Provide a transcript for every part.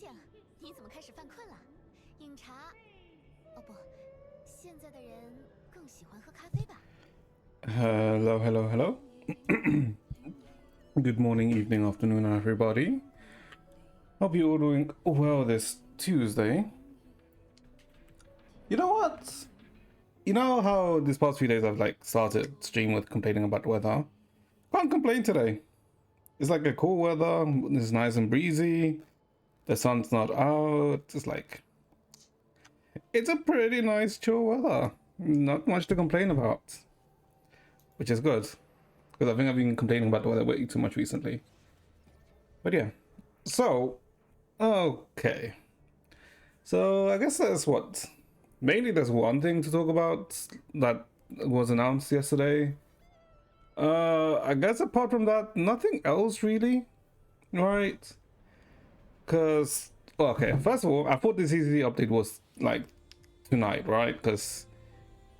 醒，你怎么开始犯困了？饮茶，哦不，现在的人更喜欢喝咖啡吧？Hello, hello, hello. Good morning, evening, afternoon, everybody. Hope you're all doing well this Tuesday. You know what? You know how these past few days I've like started stream with complaining about the weather? Can't complain today. It's like a cool weather, it's nice and breezy, the sun's not out, it's a pretty nice chill weather. Not much to complain about. Which is good. Because I think I've been complaining about the weather way too much recently. But yeah. So, okay. So I guess there's what? Mainly there's one thing to talk about that was announced yesterday. I guess apart from that, nothing else really, right? Because, okay, first of all, I thought the CCC update was like tonight, right? Because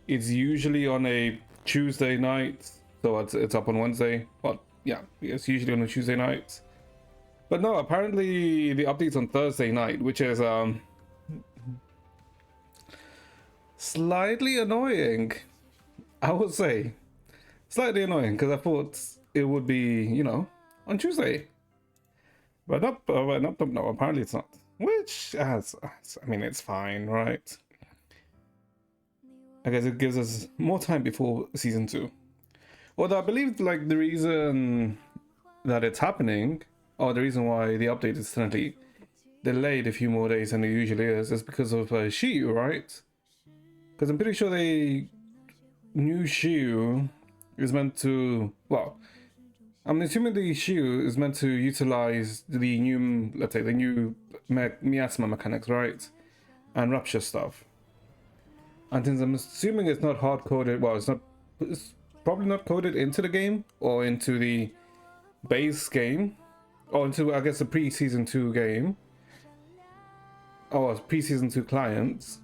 it's usually on a Tuesday night, so it's up on Wednesday. But yeah, it's usually on a Tuesday night. But no, apparently the update's on Thursday night, which is slightly annoying, I would say. Slightly annoying, because I thought it would be, on Tuesday. But no, apparently it's not. Which, I mean, it's fine, right? I guess it gives us more time before season 2. Although I believe, like, the reason that it's happening, or the reason why the update is currently delayed a few more days than it usually is because of Shiyu, right? Because I'm pretty sure the new Shiyu is meant to, well, I'm assuming the Shiyu is meant to utilize the new, let's say, the new miasma mechanics, right? And Rupture stuff. And since I'm assuming it's not hard coded, well, it's probably not coded into the game or into the base game, or into, I guess, the pre-season 2 game, or pre-season 2 clients.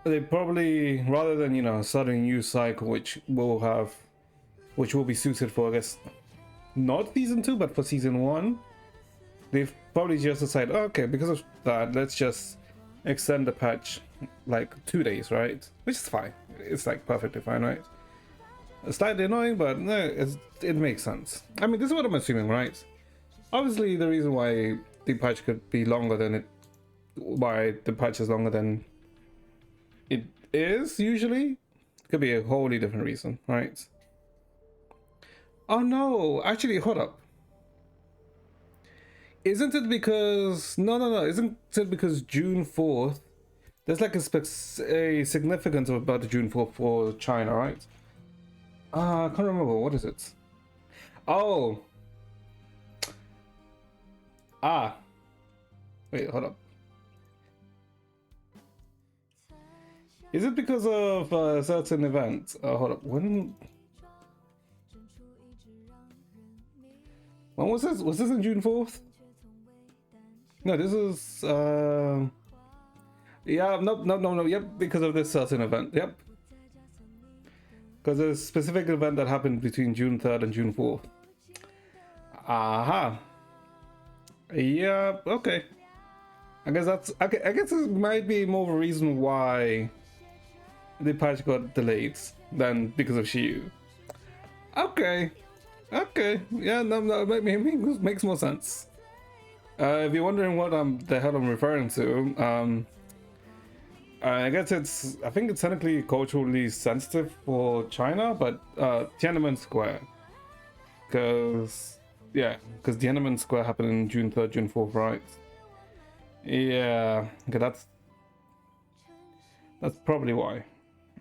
They probably, rather than starting a new cycle, which will be suited for, I guess, not season 2 but for season 1, they've probably just decided, okay, because of that, let's just extend the patch like 2 days, right? Which is fine. It's like perfectly fine, right? It's slightly annoying, but it makes sense. I mean, this is what I'm assuming, right? Obviously, the reason why the patch could be longer than it, why the patch is longer than it is usually, could be a wholly different reason, right? Oh no, actually, hold up. Isn't it because no, isn't it because June 4th, there's like a significance about the June 4th for China, right? I can't remember, what is it? Oh, wait, hold up. Is it because of a certain event? Hold up, when was this? Was this in June 4th? No, this is yeah, no, yep, because of this certain event, yep. Because there's a specific event that happened between June 3rd and June 4th. Aha. Yeah, okay. I guess that's okay. I guess it might be more of a reason why the patch got delayed than because of Shiyu. Okay. Okay. Yeah, no, makes more sense. If you're wondering what the hell I'm referring to, I guess I think it's technically culturally sensitive for China, but Tiananmen Square, because Tiananmen Square happened in June 3rd, June 4th, right? Yeah, okay, that's probably why.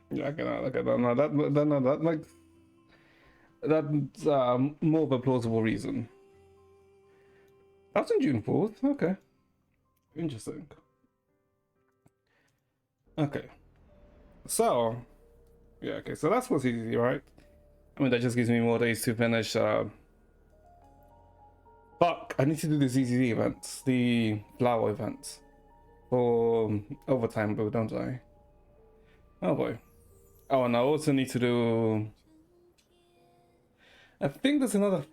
Yeah, okay, no, that makes that's more of a plausible reason. That's in June 4th. Okay, interesting. Okay, so yeah, okay, so that's what's easy, right? I mean, that just gives me more days to finish. Fuck, I need to do the ZZZ events, the flower events for overtime, but don't I? Oh boy. Oh, and I also need to do. I think there's another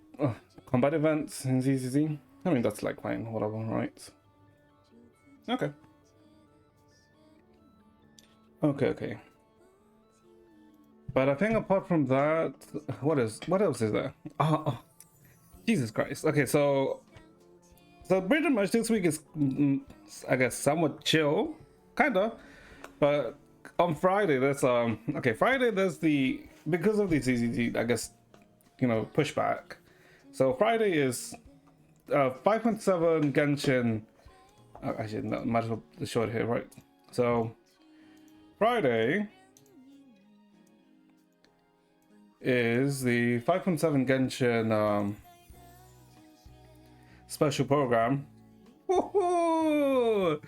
combat event in ZZZ. I mean, that's like fine, whatever, right? Okay. Okay. But I think apart from that, what else is there? Oh, Jesus Christ. Okay, so pretty much this week is, I guess, somewhat chill, kinda. But on Friday, there's Friday there's the, because of the ZZT, I guess, pushback. So Friday is 5.7 Genshin. Actually, no, might as well show it here, right? So Friday is the 5.7 Genshin special program. Woo-hoo!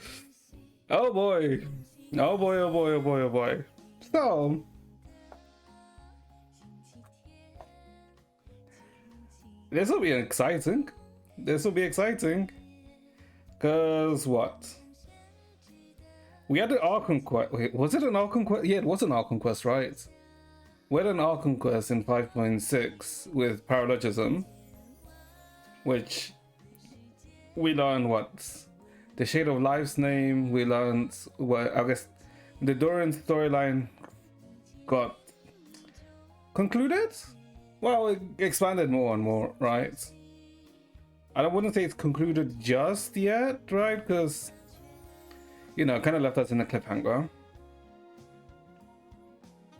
Oh boy. Oh boy, oh boy, oh boy, oh boy. So this will be exciting. This will be exciting. Cause what? We had an Archon quest. Wait, was it an Archon quest? Yeah, it was an Archon quest, right? We had an Archon quest in 5.6 with Paralogism, which we learned what? The Shade of Life's name. We learned what, I guess, the Dorian storyline got concluded. Well, it expanded more and more, right? I wouldn't say it's concluded just yet, right? Because, kind of left us in a cliffhanger.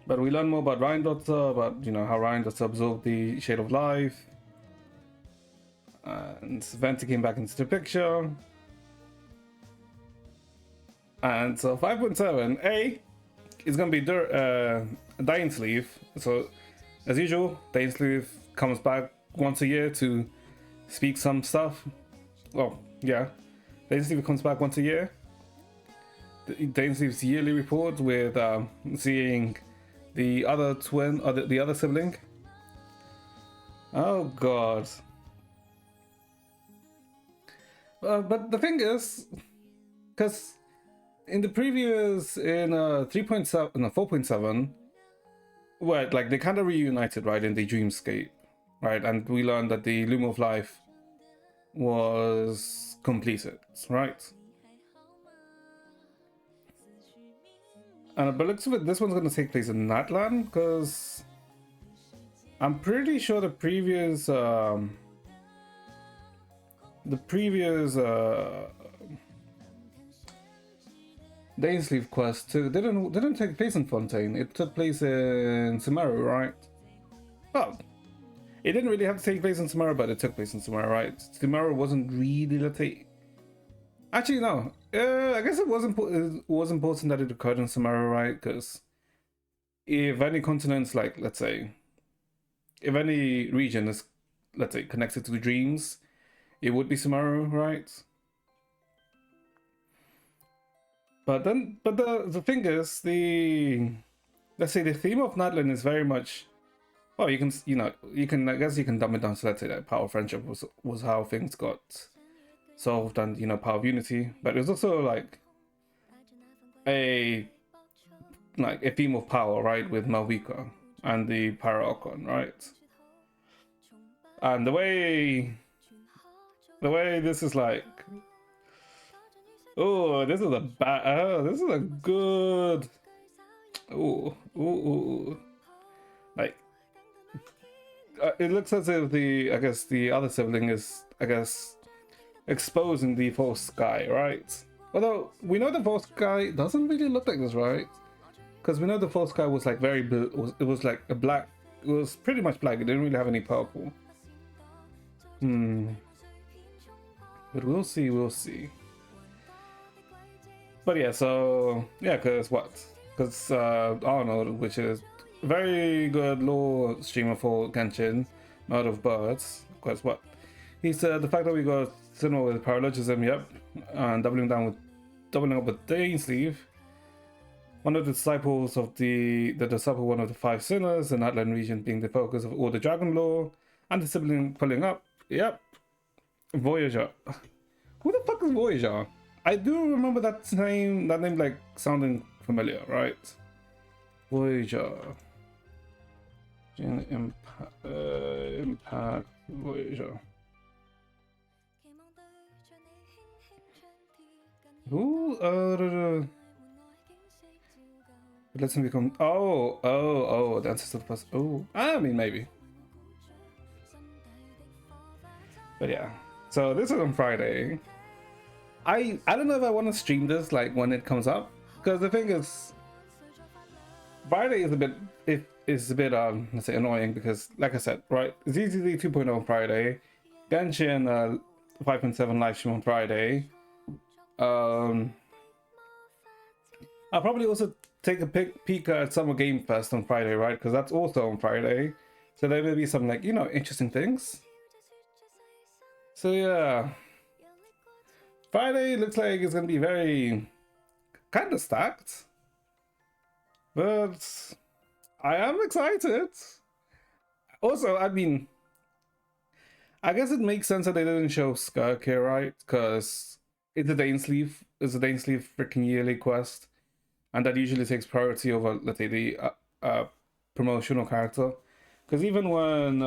But we learn more about Ryandotter, about, how Ryandotter absorbed the Shade of Life. And Venti came back into the picture. And so 5.7, is going to be Dainsleif. So, as usual, Dainsleif comes back once a year to speak some stuff. Well, yeah. Dainsleif comes back once a year. Dainsleif's yearly report with seeing the other twin, or the other sibling. Oh god. But the thing is, because in the previous, in 3.7, no, 4.7, where like they kind of reunited, right, in the Dreamscape, right, and we learned that the Loom of Life was completed, right? And by the looks of it, this one's going to take place in Natlan, because I'm pretty sure the previous Dainsleif quest didn't take place in Fontaine. It took place in Sumeru, right? Oh, it didn't really have to take place in Sumeru, but it took place in Sumeru, right? Sumeru wasn't really, let's say. Actually, no. I guess it was important that it occurred in Sumeru, right? Because if any continents, like, let's say, if any region is, let's say, connected to the dreams, it would be Sumeru, right? But the thing is, let's say the theme of Natlan is very much, well, I guess you can dumb it down to, let's say, that power of friendship was how things got solved, and power of unity. But it was also like a theme of power, right, with Malvika and the Paraocon, right? And the way this is like, oh, this is a good, like, it looks as if the other sibling is, exposing the false sky, right? Although we know the false sky doesn't really look like this, right? Because we know the false sky was like very blue. It was like a black. It was pretty much black. It didn't really have any purple. But we'll see. But yeah, so yeah, because Arnold, which is very good lore streamer for Genshin, Mode of Birds, because what? He said the fact that we got cinema with Paralogism, yep, and doubling up with Dainsleif, one of the disciples of one of the five sinners, the Natlan region being the focus of all the dragon lore, and the sibling pulling up, yep, Voyager. Who the fuck is Voyager? I do remember that name like sounding familiar, right? Voyager. Impact Voyager. Who? Let's him become. Oh, the ancestor of the past. Oh, I mean, maybe. But yeah. So this is on Friday. I don't know if I want to stream this like when it comes up, because the thing is, Friday is a bit let's say annoying because like I said, right, ZZZ 2.0 on Friday, Genshin 5.7 live stream on Friday. I'll probably also take a peek at Summer Game Fest on Friday, right? Because that's also on Friday. So there may be some like, you know, interesting things. So yeah. Friday looks like it's gonna be very kind of stacked. But I am excited. Also, I mean, I guess it makes sense that they didn't show Skirk here, right? Because it's a Dainsleif freaking yearly quest. And that usually takes priority over, let's say, the promotional character. Because even when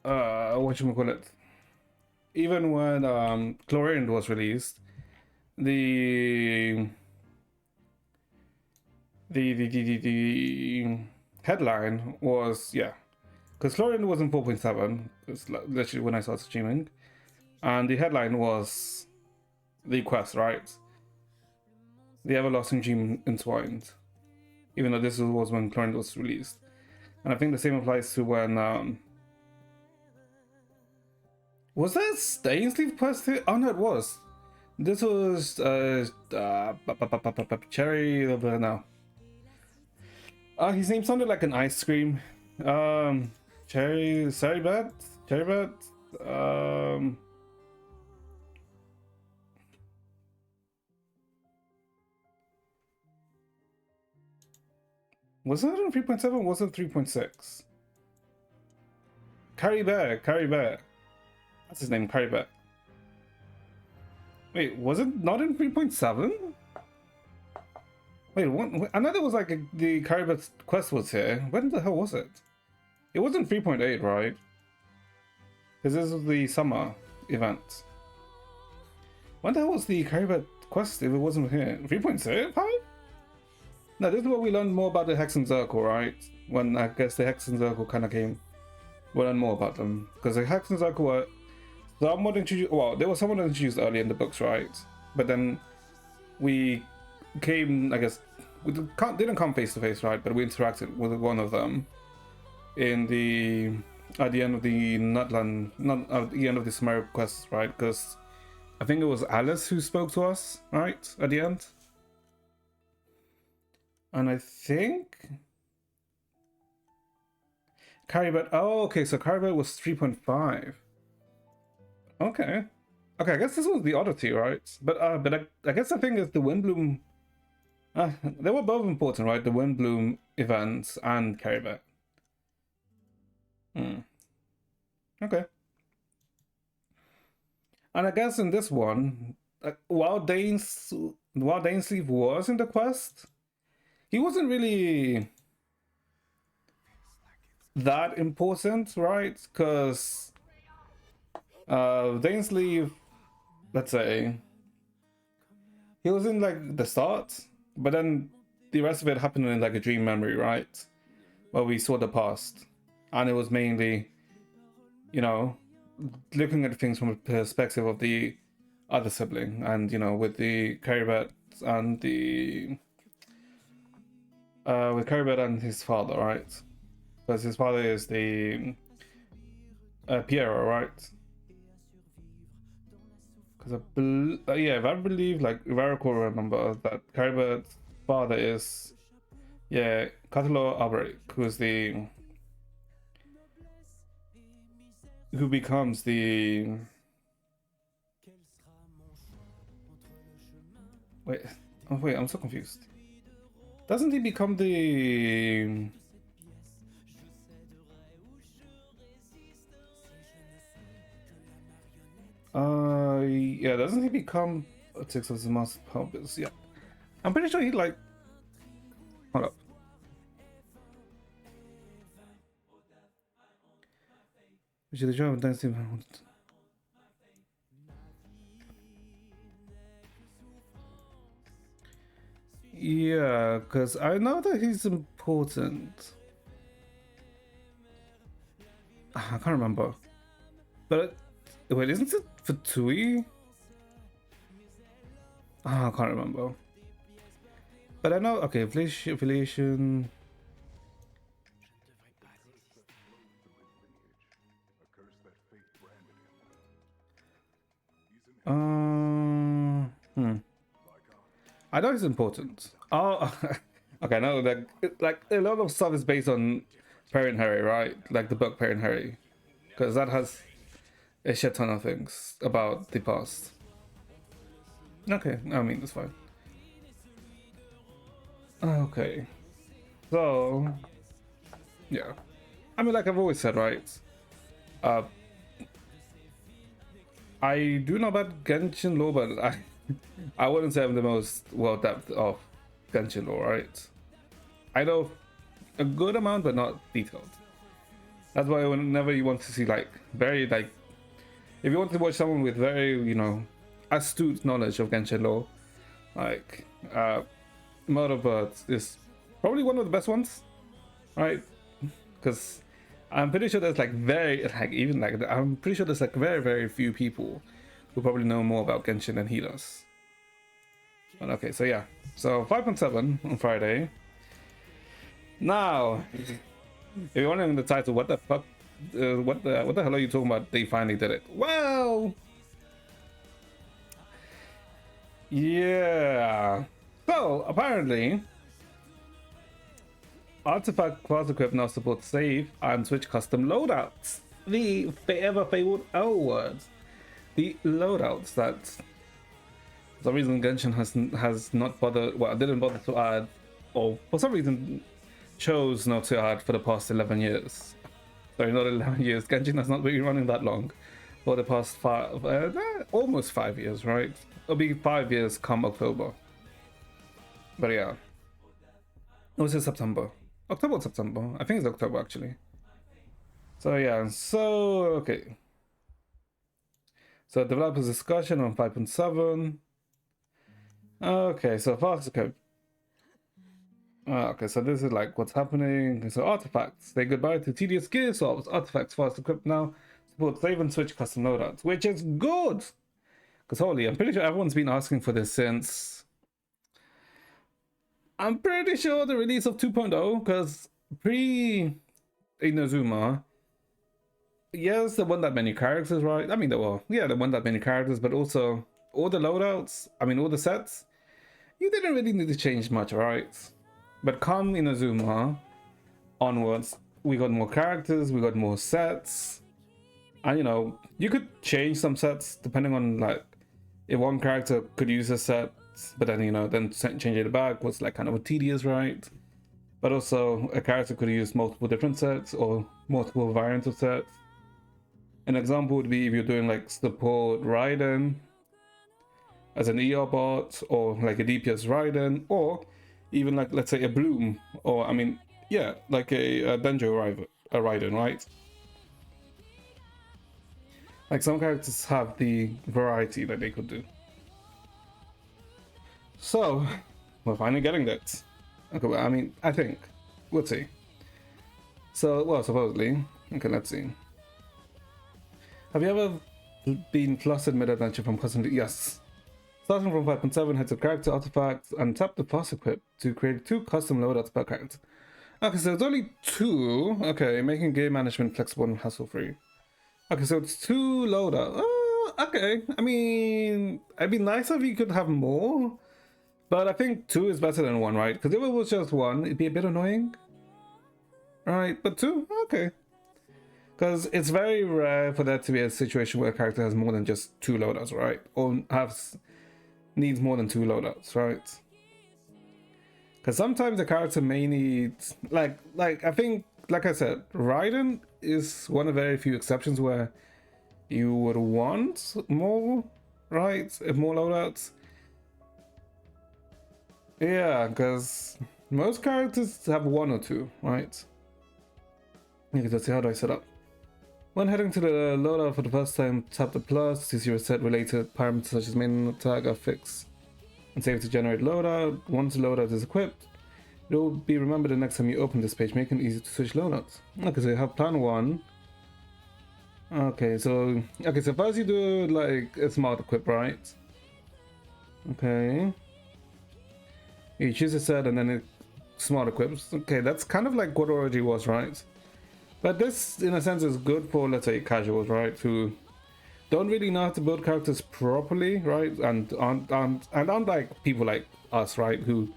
whatchamacallit, even when Chlorine was released, the headline was, yeah, because Chlorine was in 4.7, it's literally when I started streaming, and the headline was the quest, right? The Everlasting Dream Entwined, even though this was when Chlorine was released. And I think the same applies to when was that Stainsleif quest here? Oh no, it was. This was Cherry no. His name sounded like an ice cream. Cherry Bet? Was it in 3.7? Was it 3.6? Carrie Bear. That's his name, Carrie Bear. Wait, was it not in 3.7? Wait, what? I know there was like the Carrie Bear quest was here. When the hell was it? It wasn't 3.8, right? Because this was the summer event. When the hell was the Carrie Bear quest if it wasn't here? 3.6? No, this is where we learned more about the Hexen Circle, right? When I guess the Hexen Circle kind of came. We learned more about them. Because the Hexen Circle were somewhat introduced. Well, they were somewhat introduced early in the books, right? But then we came, I guess, we didn't come face to face, right? But we interacted with one of them in the at the end of the Nutland, not at the end of the Sumeru quest, right? Because I think it was Alice who spoke to us, right, at the end. And I think Caribet. Oh, okay. So Caribet was 3.5. Okay. Okay, I guess this was the oddity, right? But I guess the thing is the Windbloom. They were both important, right? The Windbloom events and Caribet. Okay. And I guess in this one, while Dainsleif was in the quest, he wasn't really that important, right? Because Dainsleif, let's say, he was in like the start, but then the rest of it happened in like a dream memory, right? Where we saw the past, and it was mainly, you know, looking at things from a perspective of the other sibling, and you know, with the Caribet and the with Caribet and his father, right? Because his father is the Piero, right? Because yeah, if I believe, like, if I recall, remember that Caribet's father is, yeah, Catalo Albrecht, who becomes the wait. Oh wait, I'm so confused. Doesn't he become the yeah, doesn't he become a six of the master purpose? Yeah. I'm pretty sure he like hold up. Which is the job of dancing. Yeah, because I know that he's important. I can't remember. But wait, isn't it for Tui? I can't remember. But I know, okay, affiliation. I know it's important. Oh, okay, no, like a lot of stuff is based on Perry and Harry, right? Like the book Perry and Harry, because that has a shit ton of things about the past. Okay, I mean that's fine. Okay, so yeah, I mean like I've always said, right? I do know about Genshin lore, but I wouldn't say I'm the most well depth of Genshin lore, right? I know a good amount, but not detailed. That's why whenever you want to see like very like, if you want to watch someone with very astute knowledge of Genshin lore, like Murder Birds is probably one of the best ones, right? Because I'm pretty sure there's like I'm pretty sure there's like very few people who probably know more about Genshin than he does. But okay, so yeah, so 5.7 on Friday. Now, if you're wondering the title, what the fuck, what the hell are you talking about? They finally did it. Well, yeah. So apparently, Artifact Class Equip now supports save and switch custom loadouts. The forever fabled L word. The loadouts that for some reason Genshin has not bothered, well, didn't bother to add, or for some reason chose not to add for the past 11 years. Sorry, not 11 years. Genshin has not been running that long. For the past almost 5 years, right? It'll be 5 years come October. But yeah. Or was it September? October or September? I think it's October actually. So yeah, so okay. So developers discussion on 5.7. Okay, so fast code. Okay, so this is like what's happening. So artifacts, say goodbye to tedious gear swaps. Artifacts fast equipped now. Support save and switch custom loadouts, which is good. Because holy, I'm pretty sure everyone's been asking for this since. I'm pretty sure the release of 2.0, because pre-Inazuma, yes, there weren't that many characters, right? I mean, there weren't that many characters, but also all the loadouts, I mean, all the sets, you didn't really need to change much, right? But come Inazuma onwards, we got more characters, we got more sets, and you could change some sets depending on like if one character could use a set, but then then changing it back was like kind of tedious, right? But also a character could use multiple different sets or multiple variants of sets. An example would be if you're doing like support Raiden as an ER bot, or like a DPS Raiden, or even like let's say a Bloom, or I mean like a Denjo Raiden, right? Like some characters have the variety that they could do. So we're finally getting that. Okay, well, I mean, I think we'll see. So, well, supposedly, okay, let's see. Have you ever been flustered mid-adventure from custom? Yes. Starting from 5.7, head to character artifacts and tap the fast equip to create 2 custom loadouts per character. Okay, so it's only 2. Okay, making game management flexible and hassle-free. Okay, so it's 2 loadouts. Okay. I mean, it'd be nice if you could have more, but I think 2 is better than 1, right? Because if it was just 1, it'd be a bit annoying. Right, but 2? Okay. Because it's very rare for there to be a situation where a character has more than just 2 loadouts, right? Or needs more than 2 loadouts, right? Because sometimes the character may need, like I think, like I said, Raiden is one of very few exceptions where you would want more, right? More loadouts. Yeah, because most characters have 1 or 2, right? Okay, let's see, how do I set up? When heading to the loadout for the first time, tap the plus to see your set related parameters such as main attack or fix. and save to generate loadout. Once loadout is equipped, it will be remembered the next time you open this page, making it easy to switch loadouts. Okay, so you have plan 1. Okay, so first you do like a smart equip, right? Okay. You choose a set and then it smart equips. Okay, that's kind of like what already was, right? But this, in a sense, is good for, let's say, casuals, right? Who don't really know how to build characters properly, right? And aren't like people like us, right? Who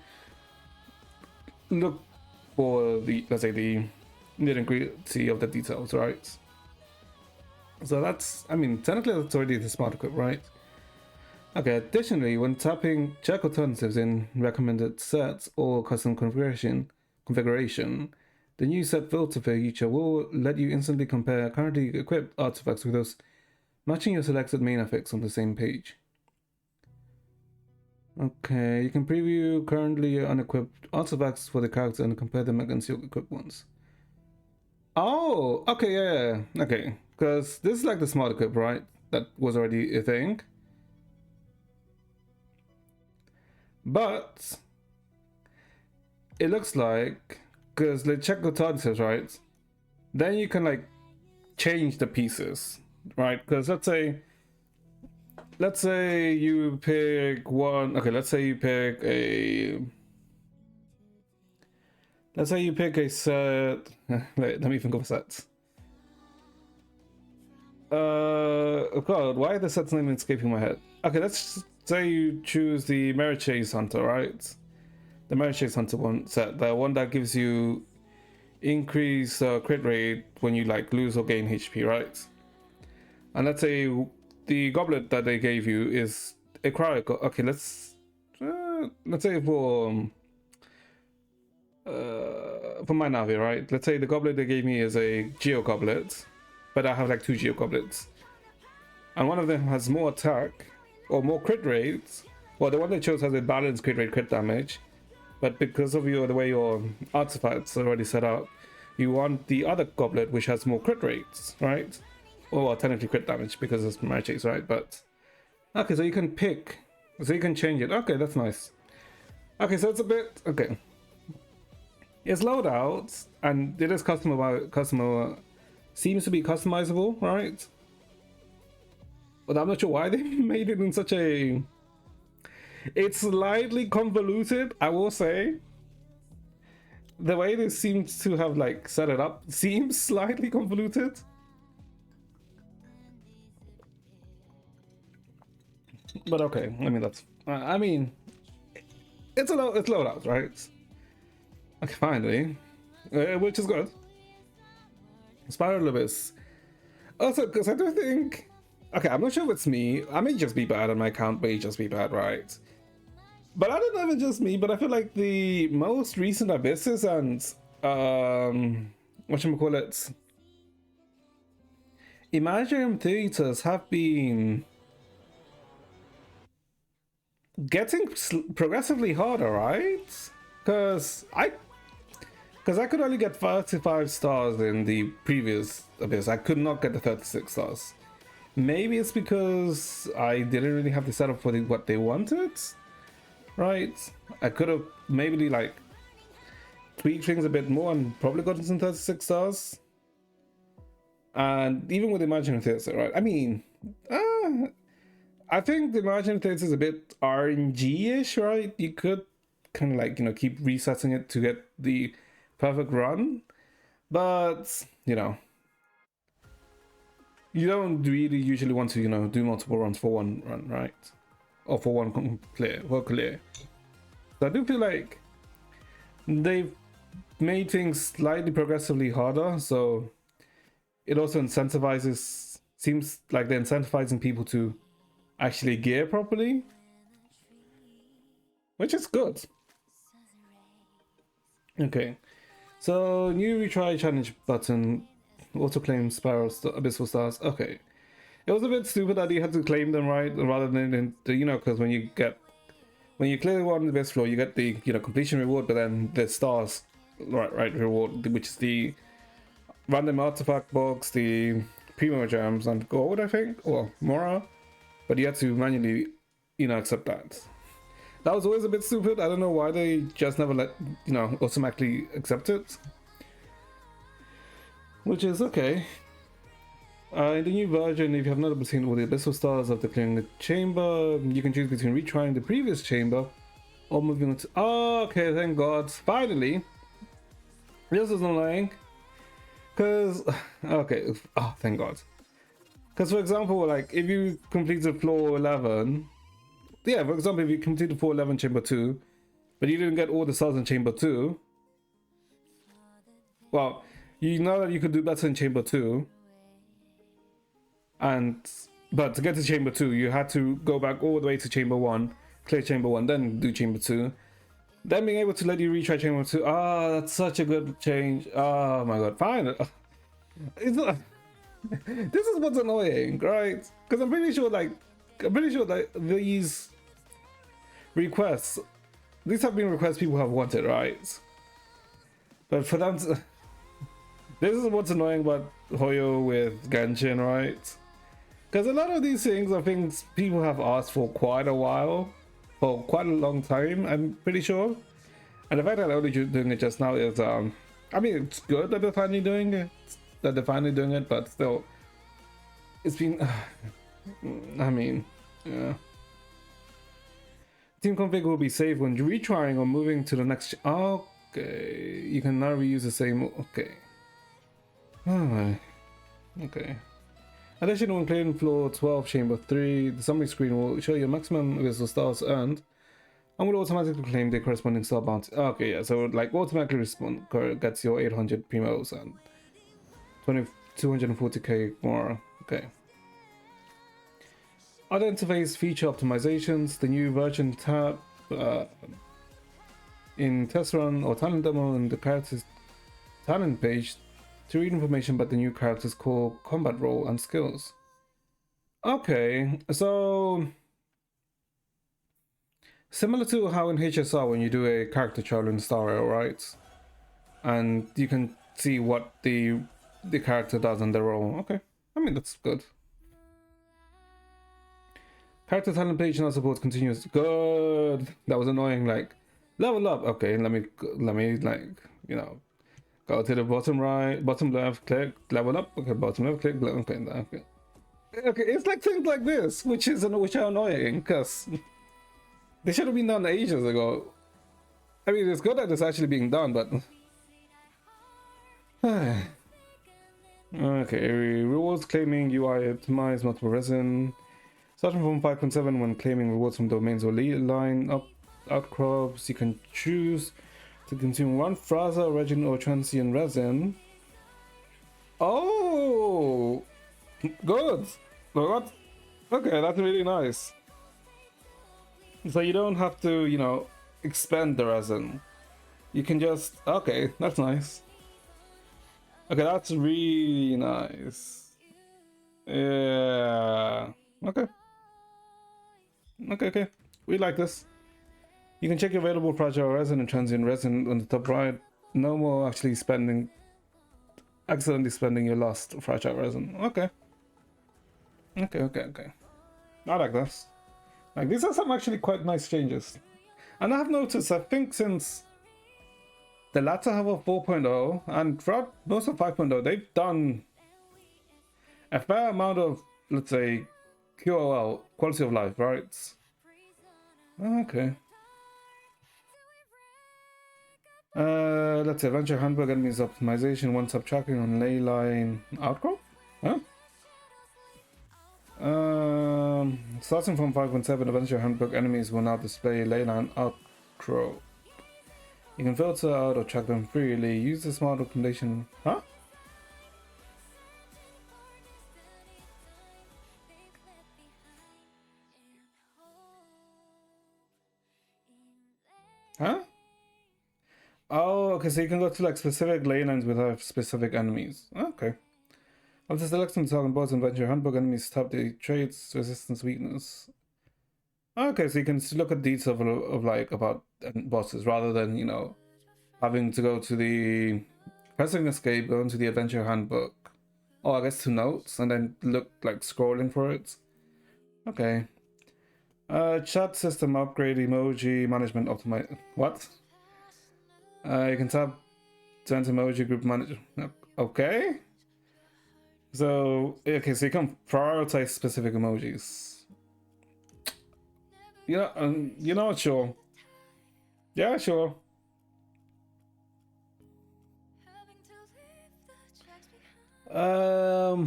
look for the, let's say, the nitty-gritty of the details, right? So that's, I mean, technically that's already the smart equip, right? Okay, additionally, when tapping, check alternatives in recommended sets or custom configuration, the new set filter feature will let you instantly compare currently equipped artifacts with those matching your selected main effects on the same page. Okay, you can preview currently unequipped artifacts for the character and compare them against your equipped ones. Oh, okay, yeah. Okay, because this is like the smart equip, right? That was already a thing. But it looks like, because they check the alternatives, right? Then you can like change the pieces, right? Because let's say you pick one. Okay, let's say you pick a set. Wait, let me think of sets. Oh god, why are the sets name escaping my head? Okay, let's say you choose the Merit Chase Hunter, right? The Merit Chase Hunter one set, the one that gives you increase crit rate when you like lose or gain HP, right? And let's say the goblet that they gave you is a cryo. Okay, let's say for my Navi, right? Let's say the goblet they gave me is a Geo goblet, but I have like 2 Geo goblets, and one of them has more attack or more crit rates. Well, the one they chose has a balanced crit rate, crit damage, but because of the way your artifacts are already set up, you want the other goblet which has more crit rates, right? Or well, technically crit damage because it's magic, right? But okay, so you can pick, so you can change it. Okay, that's nice. Okay, so it's a bit okay. It's loadouts and it is customer seems to be customizable, right? But I'm not sure why they made it in such a. It's slightly convoluted, I will say. The way they seem to have like set it up seems slightly convoluted. But okay, I mean that's. I mean, it's loadout, right? Okay, finally, which is good. Spiral Abyss. Also, because I do think. Okay, I'm not sure if it's me. I may just be bad, and my account may just be bad, right? But I don't know if it's just me, but I feel like the most recent Abysses and whatchamacallit, Imaginarium Theaters have been getting progressively harder, right? Because I could only get 35 stars in the previous Abyss. I could not get the 36 stars. Maybe it's because I didn't really have the setup for what they wanted, right? I could have maybe like tweaked things a bit more and probably gotten some 36 stars. And even with Imaginarium Theater, right? I mean, I think the Imaginarium Theater is a bit RNG-ish, right? You could kind of like, you know, keep resetting it to get the perfect run, but you know, you don't really usually want to, you know, do multiple runs for one run, right? Or for one clear. So I do feel like they've made things slightly progressively harder, so it also seems like they're incentivizing people to actually gear properly, which is good. Okay, so new retry challenge button, auto claim abyssal stars. Okay, it was a bit stupid that you had to claim them, right, rather than you know, because when you clear one of the best floor, you get the, you know, completion reward, but then the stars right reward, which is the random artifact box, the primo gems, and gold, I think, or Mora, but you have to manually, you know, accept that. That was always a bit stupid. I don't know why they just never let, you know, automatically accept it. Which is okay. In the new version, if you have not obtained all the abyssal stars after clearing the chamber, you can choose between retrying the previous chamber or moving on to... Oh, okay, thank God. Finally. This is annoying. Because... Okay. Oh, thank God. Because, for example, like, if you completed floor 11... Yeah, for example, if you completed floor 11 chamber 2, but you didn't get all the stars in chamber 2... Well, you know that you could do better in chamber 2. But to get to chamber 2, you had to go back all the way to chamber 1, clear chamber 1, then do chamber 2. Then being able to let you retry chamber 2. Ah, that's such a good change. Oh my God, fine. It's not... This is what's annoying, right? Because I'm pretty sure that these requests, these have been requests people have wanted, right? But for them to... This is what's annoying about Hoyo with Genshin, right? Because a lot of these things are things people have asked for quite a while, for quite a long time, I'm pretty sure. And the fact that they're only doing it just now is, I mean, it's good that they're finally doing it, but still, it's been, I mean, yeah. Team config will be saved when retrying or moving to the next, okay, you can now reuse the same, okay. Okay. Additionally, when clearing floor 12 chamber 3, the summary screen will show your maximum abyssal stars earned and will automatically claim the corresponding star bounty. Okay, yeah, so like automatically respond gets your 800 primos and 240k more. Okay. Other interface feature optimizations, the new version tab in test run or talent demo in the character's talent page to read information about the new character's core combat role and skills. Okay, so similar to how in HSR when you do a character trial in Star Rail, right? And you can see what the character does in the role. Okay, I mean that's good. Character talent page now supports continuous. Good. That was annoying. Like level up. Okay, let me like, you know, go to the bottom right, bottom left, click, level up. Okay, bottom left, click, okay. Okay, it's like things like this, which are annoying, because they should have been done ages ago. I mean, it's good that it's actually being done, but... Okay, rewards claiming UI optimize multiple resin. Starting from 5.7 when claiming rewards from domains or line outcrops, you can choose to consume 1 Fraza, Regin, or Transient resin. Oh! Good! What? Okay, that's really nice. So you don't have to, you know, expend the resin. You can just... Okay, that's nice. Okay, that's really nice. Yeah. Okay. Okay. We like this. You can check your available fragile resin and transient resin on the top right. No more accidentally spending your last fragile resin. Okay. I like this. Like, these are some actually quite nice changes. And I have noticed, I think since the latter half of 4.0 and throughout most of 5.0, they've done a fair amount of, let's say, QOL, quality of life, right? Okay. Let's say Adventure Handbook enemies optimization, one subtracting on ley line outcrop? Huh? Starting from 5.7, Adventure Handbook enemies will now display ley line outcrop. You can filter out or track them freely. Use the smart recommendation. Huh? Huh? Oh, okay, so you can go to like specific ley lines with specific enemies. Okay. After selecting the target boss in Adventure Handbook, enemies tap the traits, resistance, weakness. Okay, so you can look at details of like about bosses rather than, you know, having to go to the pressing escape, go into the Adventure Handbook, or I guess to notes and then look like scrolling for it. Okay. Chat system upgrade, emoji management optimize. What? You can tap to enter emoji group manager. Okay. So so you can prioritize specific emojis. You know what? Sure. Yeah, sure.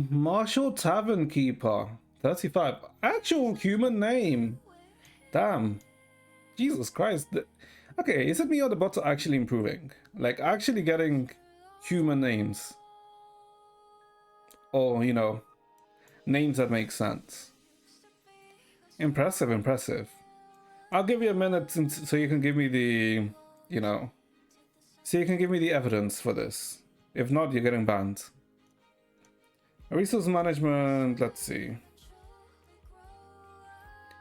Marshall Tavern Keeper, 35. Actual human name. Damn. Jesus Christ. Okay, is it me or the bots are actually improving? Like, actually getting human names. Or, names that make sense. Impressive, impressive. I'll give you a minute so you can give me the, so you can give me the evidence for this. If not, you're getting banned. Resource management, let's see.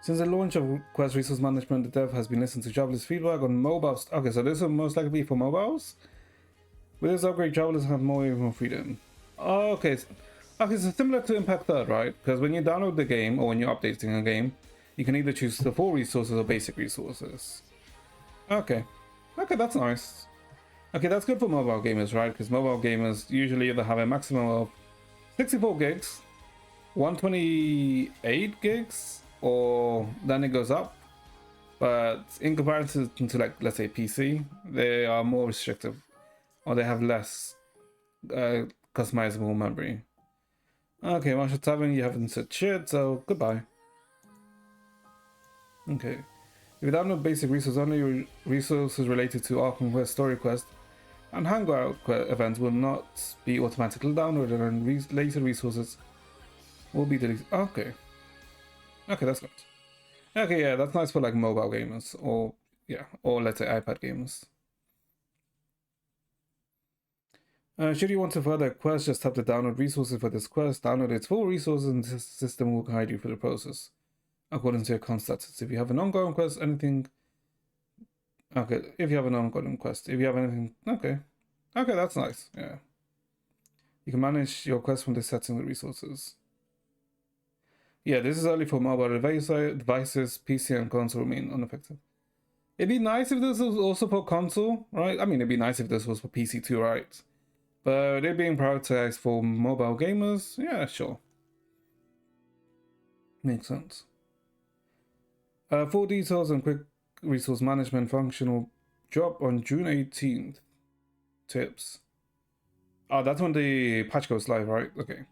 Since the launch of Quest Resource Management, the dev has been listening to travelers' feedback on mobiles. Okay, so this will most likely be for mobiles. With this upgrade, travelers have more freedom. Okay, so similar to Impact Third, right? Because when you download the game or when you're updating a game, you can either choose the full resources or basic resources. Okay, that's nice. Okay, that's good for mobile gamers, right? Because mobile gamers usually either have a maximum of 64 gigs, 128 gigs, or then it goes up. But in comparison to, like, let's say PC, they are more restrictive, or they have less customizable memory. Okay, Marshall Tavern, you haven't said shit, so goodbye. Okay. If you download basic resources, only resources related to Arkham Quest, Story Quest, and Hangout events will not be automatically downloaded, and later resources will be deleted. Okay, that's good. Okay, yeah, that's nice for like mobile gamers, or let's say iPad gamers. Should you want to further a quest, just tap the download resources for this quest, download its full resources, and the system will guide you through the process according to your current status. If you have an ongoing quest, anything. Okay, if you have an ongoing quest, if you have anything, okay, that's nice. Yeah, you can manage your quest from the setting the resources. Yeah, this is only for mobile devices, PC and console remain unaffected. It'd be nice if this was also for console, right? I mean, it'd be nice if this was for PC too, right? But it being prioritized for mobile gamers, yeah, sure. Makes sense. Full details and quick resource management function will drop on June 18th. Tips. Oh, that's when the patch goes live, right? Okay.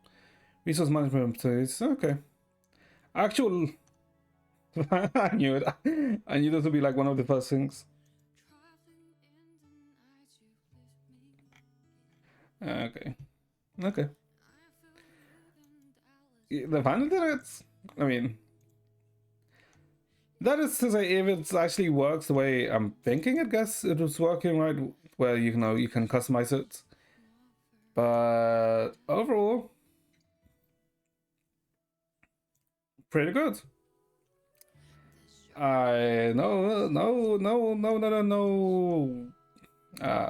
Resource management updates. Okay. Actual. I knew it. I knew this would be like one of the first things. Okay. The final direct. I mean, that is to say, if it actually works the way I'm thinking, I guess it was working, right? Where you can customize it. But overall, pretty good.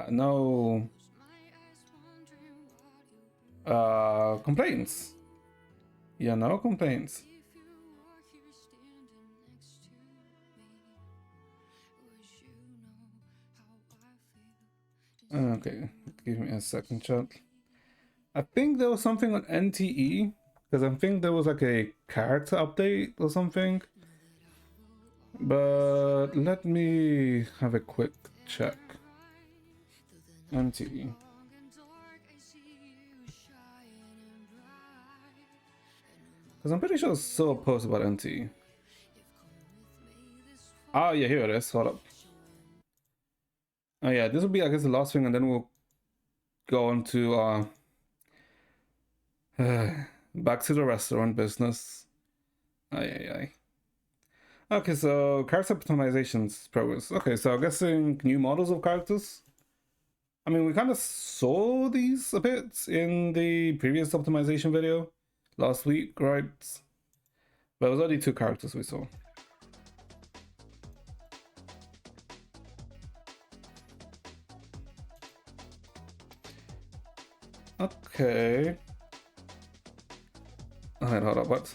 No complaints. Yeah, no complaints. Okay, give me a second, chat. I think there was something on NTE, because I think there was like a character update or something. But let me have a quick check. NTE. Because I'm pretty sure I saw a post about NTE. Oh yeah, here it is. Hold up. Oh yeah, this will be, I guess, the last thing, and then we'll go on to back to the restaurant business. Aye. Okay, so character optimizations progress. Okay, so I'm guessing new models of characters. I mean, we kind of saw these a bit in the previous optimization video last week, right? But it was only 2 characters we saw. Okay. Alright, hold up, what?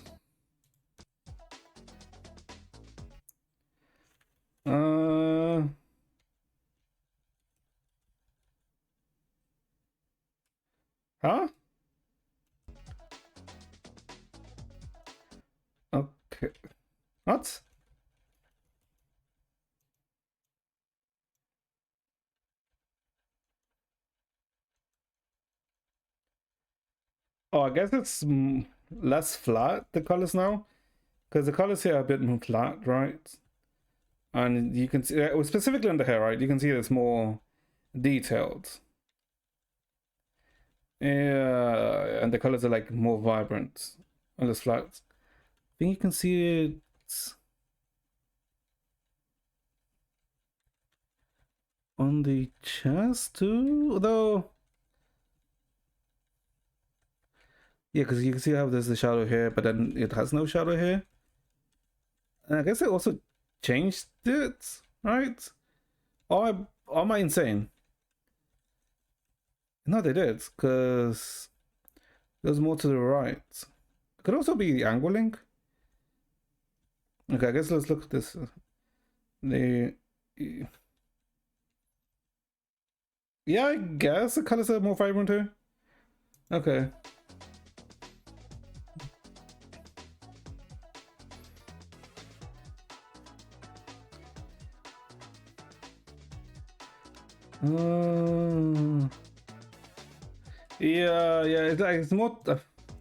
Huh? Okay. What? Oh, I guess it's less flat, the colors now. Because the colors here are a bit more flat, right? And you can see, specifically on the hair, right? You can see it's more detailed. Yeah, and the colors are like more vibrant on this flat. I think you can see it on the chest too, although yeah, because you can see how there's the shadow here, but then it has no shadow here. And I guess they also changed it, right? Or am I insane? No, they did, because there's more to the right. It could also be angling. Okay, I guess let's look at this. The yeah, I guess the colors are more vibrant here. Okay. Yeah, it's like it's more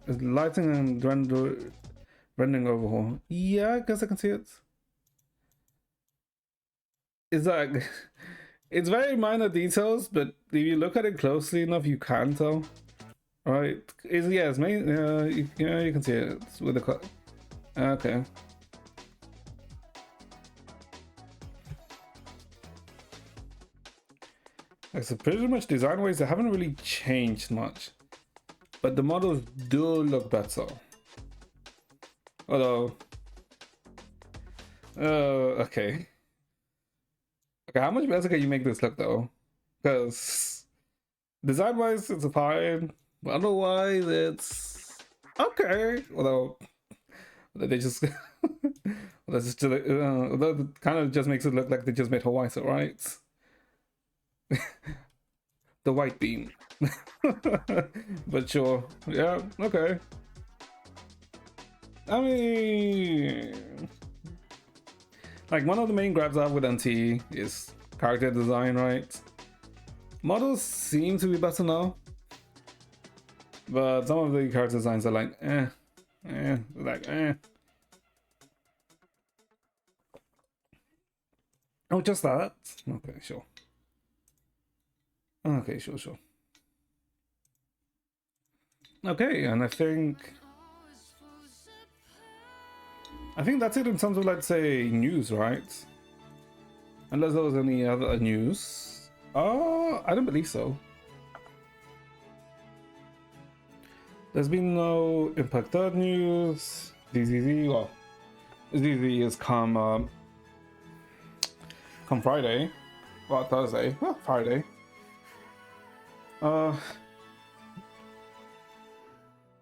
it's lighting and rendering overhaul. Yeah, I guess I can see it. It's like it's very minor details, but if you look at it closely enough, you can tell. Right? It's main. Yeah, you can see it with the. Okay. So pretty much design-wise, they haven't really changed much, but the models do look better. Although, okay. Okay, how much better can you make this look though? Because design-wise, it's fine. Otherwise, it's okay. Although they just that's just although it kind of just makes it look like they just made Hawaii, so right? The white beam. But sure, yeah, okay. I mean, like one of the main grabs I have with NT is character design, right? Models seem to be better now, but some of the character designs are like, like. Oh, just that? Okay, sure. Okay, sure. Okay, and I think that's it in terms of, let's say, news, right? Unless there was any other news. I don't believe so. There's been no Impact Third news. ZZZ, well, ZZ is come Friday. Well, Thursday. Well, Friday.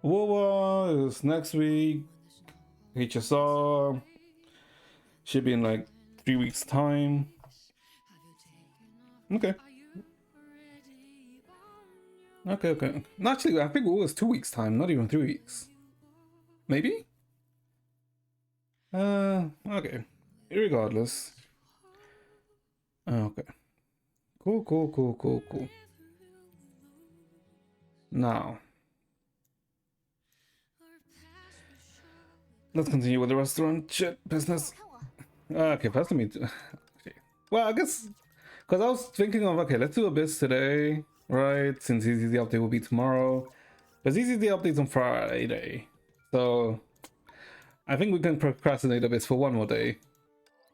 WoWa is next week. HSR should be in like 3 weeks' time. Okay. Actually, I think it was 2 weeks' time, not even 3 weeks. Maybe? Okay. Regardless. Okay. Cool. Now, let's continue with the restaurant shit business. Okay, first let me do. Okay. Well, I guess because I was thinking of, okay, let's do Abyss today, right? Since ZZZ update will be tomorrow, but ZZZ update's on Friday, so I think we can procrastinate Abyss for one more day,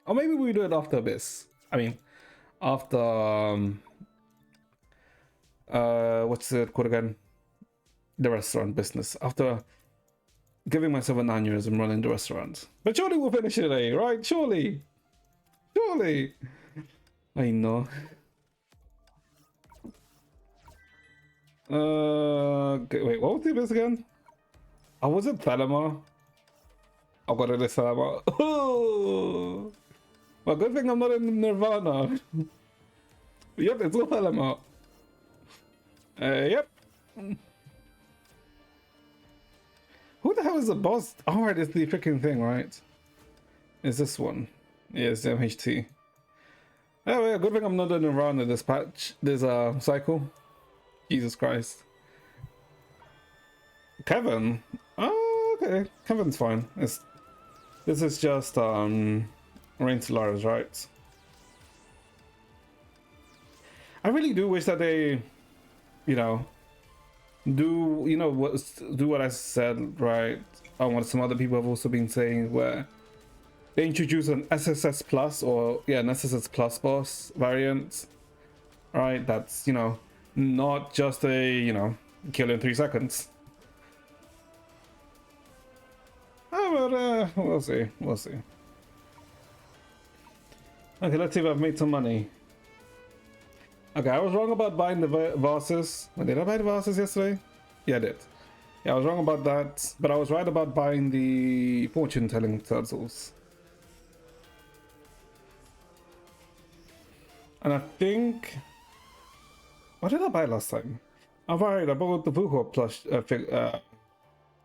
or maybe we do it after Abyss. I mean, after what's it called again? The restaurant business. After giving myself an aneurysm running the restaurant. But surely we'll finish it today, right? Surely. I know. Okay, wait, what was the abyss again? Oh, was it Thelema? I got it as Thelema. Oh! Well, good thing I'm not in Nirvana. Yep, it's all Thelema. Yep. Who the hell is the boss? Oh, right, it's the freaking thing, right? It's this one. Yeah, it's the MHT. Oh, yeah, good thing I'm not doing a run in this patch. There's a cycle. Jesus Christ. Kevin? Oh, okay. Kevin's fine. This is just, Rain Solaris, right? I really do wish that they, you know, do what I said, right? On what some other people have also been saying, where they introduce an SSS plus, or yeah, an SSS plus boss variant, right? That's, you know, not just a, you know, kill in 3 seconds. Oh, but we'll see. Okay, let's see if I've made some money. Okay, I was wrong about buying the Varsus. Did I buy the Varsus yesterday? Yeah, I did. Yeah, I was wrong about that, but I was right about buying the fortune-telling turtles. And I think... What did I buy last time? Oh, right, I bought the Vuhor plush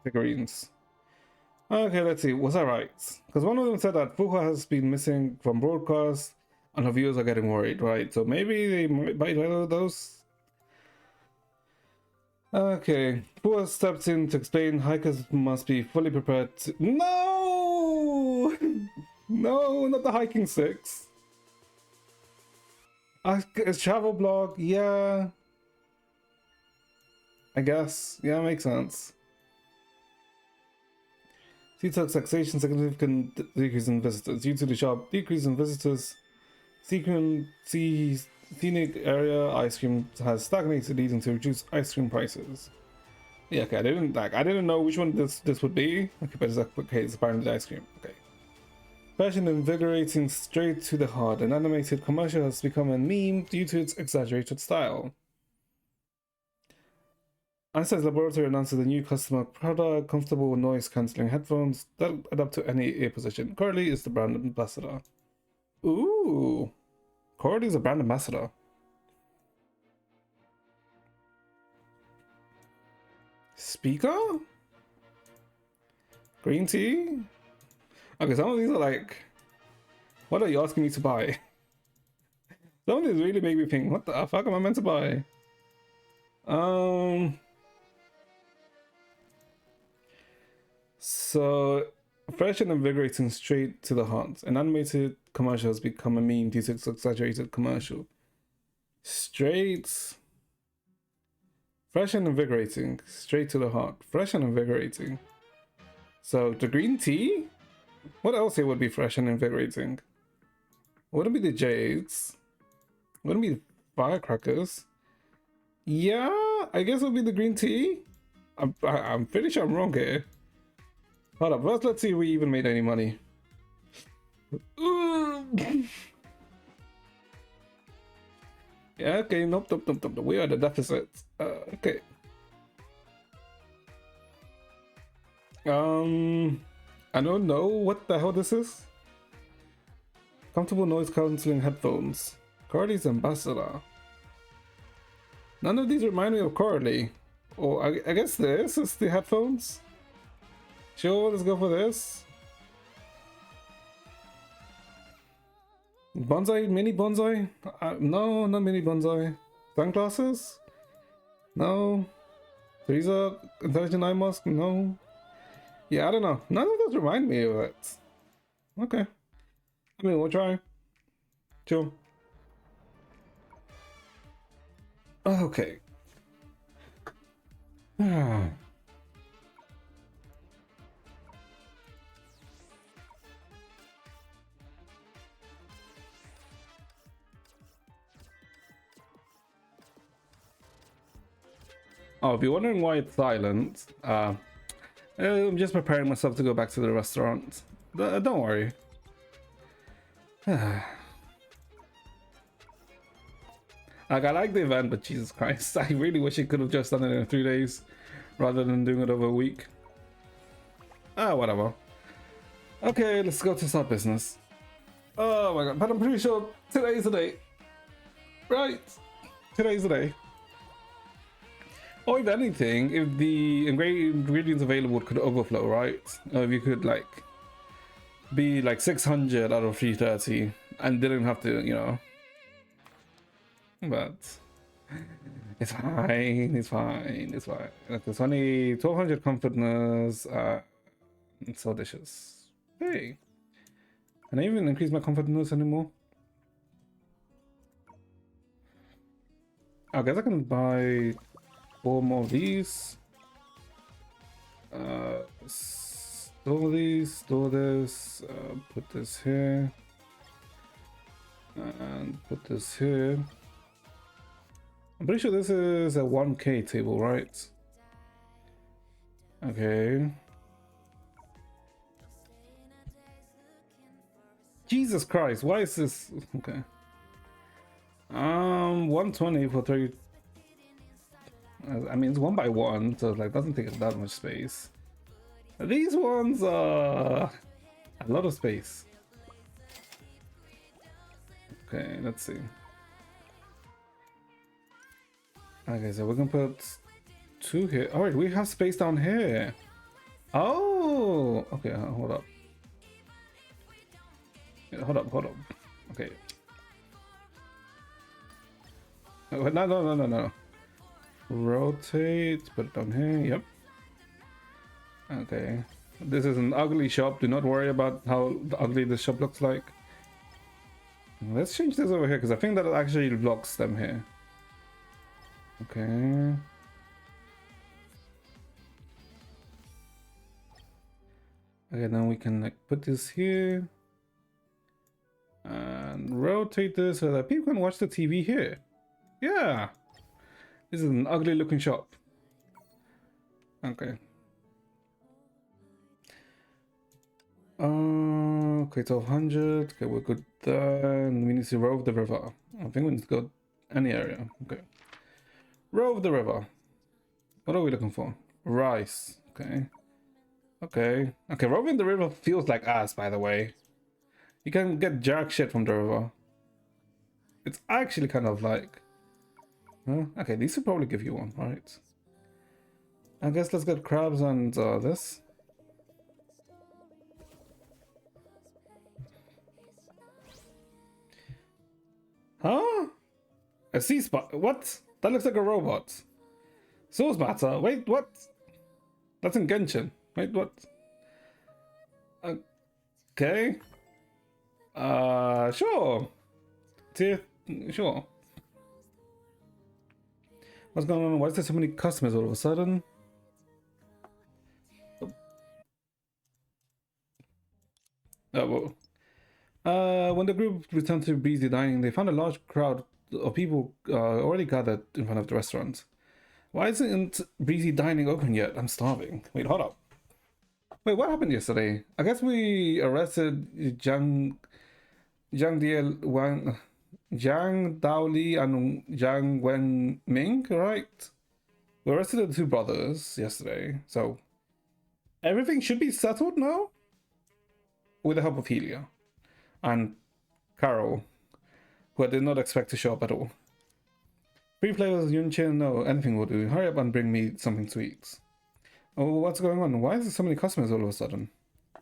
figurines. Okay, let's see. Was I right? Because one of them said that Vuhor has been missing from broadcast, and her viewers are getting worried, right? So maybe they might buy one of those. Okay, Vuhor steps in to explain hikers must be fully prepared to... No! No, not the hiking 6. It's travel blog, yeah. I guess, yeah, makes sense. Sea taxation, significant decrease in visitors. Due to the sharp decrease in visitors, scenic area ice cream has stagnated, leading to reduced ice cream prices. Yeah, okay, I didn't know which one this would be. Okay, but it's apparently the ice cream. Okay. Fashion invigorating straight to the heart. An animated commercial has become a meme due to its exaggerated style. Einstein's Laboratory announces a new customer product, comfortable noise-cancelling headphones that adapt to any ear position. Corley is the brand ambassador. Ooh, Corley is a brand ambassador. Speaker? Green tea? Okay, some of these are like, what are you asking me to buy? Some of these really make me think, what the fuck am I meant to buy? So, fresh and invigorating straight to the heart. An animated commercial has become a meme due to its exaggerated commercial. Straight. Fresh and invigorating. Straight to the heart. Fresh and invigorating. So, the green tea? What else here would be fresh and invigorating? Wouldn't be the jades. Wouldn't be the firecrackers. Yeah, I guess it would be the green tea. I'm pretty sure I'm wrong here. Hold up, first let's see if we even made any money. Yeah, okay, nope. We are at a deficit. Okay. I don't know what the hell this is. Comfortable noise cancelling headphones. Corley's ambassador. None of these remind me of Corley. Oh, I guess this is the headphones. Sure, let's go for this. Bonsai? Mini bonsai? No, not mini bonsai. Sunglasses? No. Frieza? Intelligent eye mask? No. Yeah, I don't know. None of those remind me of it. Okay. I mean, we'll try. Sure. Okay. Oh, if you're wondering why it's silent, I'm just preparing myself to go back to the restaurant. Don't worry. Like, I like the event, but Jesus Christ, I really wish it could have just done it in 3 days rather than doing it over a week. Whatever. Okay, let's go to start business. Oh my god, but I'm pretty sure today's the day. Right, today's the day. Or if anything, if the ingredients available could overflow, right? Or if you could like be like 600 out of 330 and didn't have to, you know. But it's fine, it's fine, it's fine. Look, it's only 1200 comfortness. It's so delicious. Hey, can I even increase my comfortness anymore? I guess I can buy 4 more of these. Store these, store this, put this here, and put this here. I'm pretty sure this is a 1k table, right? Okay. Jesus Christ, why is this? Okay. 120 for 30. I mean, it's 1 by 1, so like doesn't take up that much space. These ones are a lot of space. Okay, let's see. Okay, so we can put 2 here. All right, we have space down here. Oh, okay, hold up. Yeah, hold up. Okay. Oh, no. Rotate, put it down here. Yep. Okay. This is an ugly shop. Do not worry about how ugly this shop looks like. Let's change this over here because I think that actually blocks them here. Okay. Okay, then we can like put this here and rotate this so that people can watch the TV here. Yeah. This is an ugly looking shop. Okay. Okay, 1200. Okay, we're good there. We need to rove the river. I think we need to go any area. Okay. Rove the river. What are we looking for? Rice. Okay. Okay, roving the river feels like ass, by the way. You can get jack shit from the river. It's actually kind of like... Huh? Okay, these should probably give you one, right? I guess let's get crabs and this. Huh? A sea spot? What? That looks like a robot. Source matter? Wait, what? That's in Genshin. Wait, what? Okay. Sure. Sure. What's going on? Why is there so many customers all of a sudden? Oh, well. When the group returned to Breezy Dining, they found a large crowd of people already gathered in front of the restaurant. Why isn't Breezy Dining open yet? I'm starving. Wait, hold up. Wait, what happened yesterday? I guess we arrested Jiang Daoli and Jiang Wenming, right? We arrested the 2 brothers yesterday, so everything should be settled now? With the help of Helia and Carol, who I did not expect to show up at all. Free players, Yunchin, no, anything will do. Hurry up and bring me something to eat. Oh, what's going on? Why is there so many customers all of a sudden?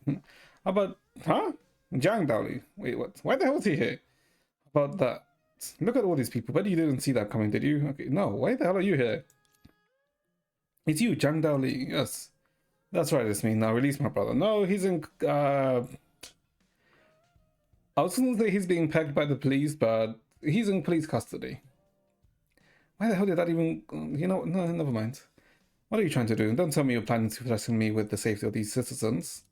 How about, huh? Jiang Daoli. Wait, what? Why the hell is he here? How about that? Look at all these people. Bet you didn't see that coming, did you? Okay, no. Why the hell are you here? It's you, Jiang Daoli. Yes. That's right, it's me. Now release my brother. No, he's in, I was gonna say he's being pegged by the police, but he's in police custody. Why the hell did that even... You know, no, never mind. What are you trying to do? Don't tell me you're planning to threaten me with the safety of these citizens.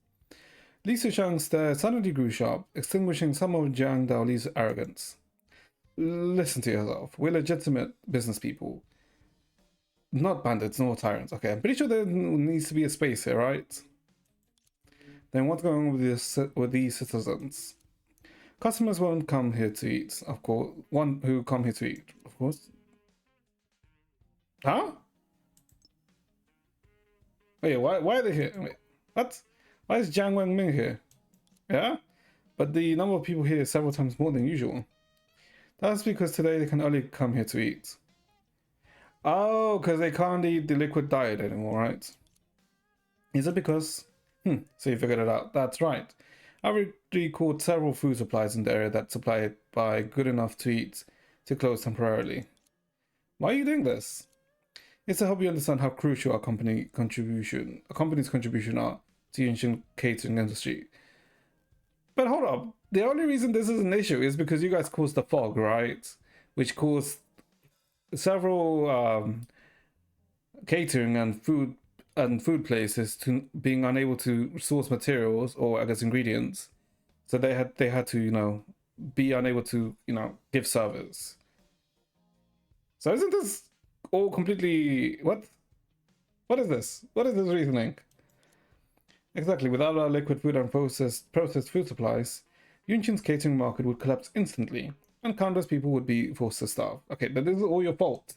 Li Sushang's stare suddenly grew sharp, extinguishing some of Jiang Daoli's arrogance. Listen to yourself. We're legitimate business people. Not bandits, nor tyrants. Okay, I'm pretty sure there needs to be a space here, right? Then what's going on with these citizens? Customers won't come here to eat, of course. One who come here to eat, of course. Huh? Wait, why are they here? Wait, what? Why is Jiang Wenming here? Yeah? But the number of people here is several times more than usual. That's because today they can only come here to eat. Oh, because they can't eat the liquid diet anymore, right? Is it because... so you figured it out. That's right. I already caught several food supplies in the area that supply it by good enough to eat to close temporarily. Why are you doing this? It's to help you understand how crucial a company's contribution are to the ancient catering industry. But hold up, the only reason this is an issue is because you guys caused the fog, right? Which caused several catering and food places to being unable to source materials or I guess ingredients. So they had to, be unable to, give service. So isn't this all completely what? What is this? What is this reasoning? Exactly. Without our liquid food and processed food supplies, Yunshin's catering market would collapse instantly, and countless people would be forced to starve. Okay, but this is all your fault.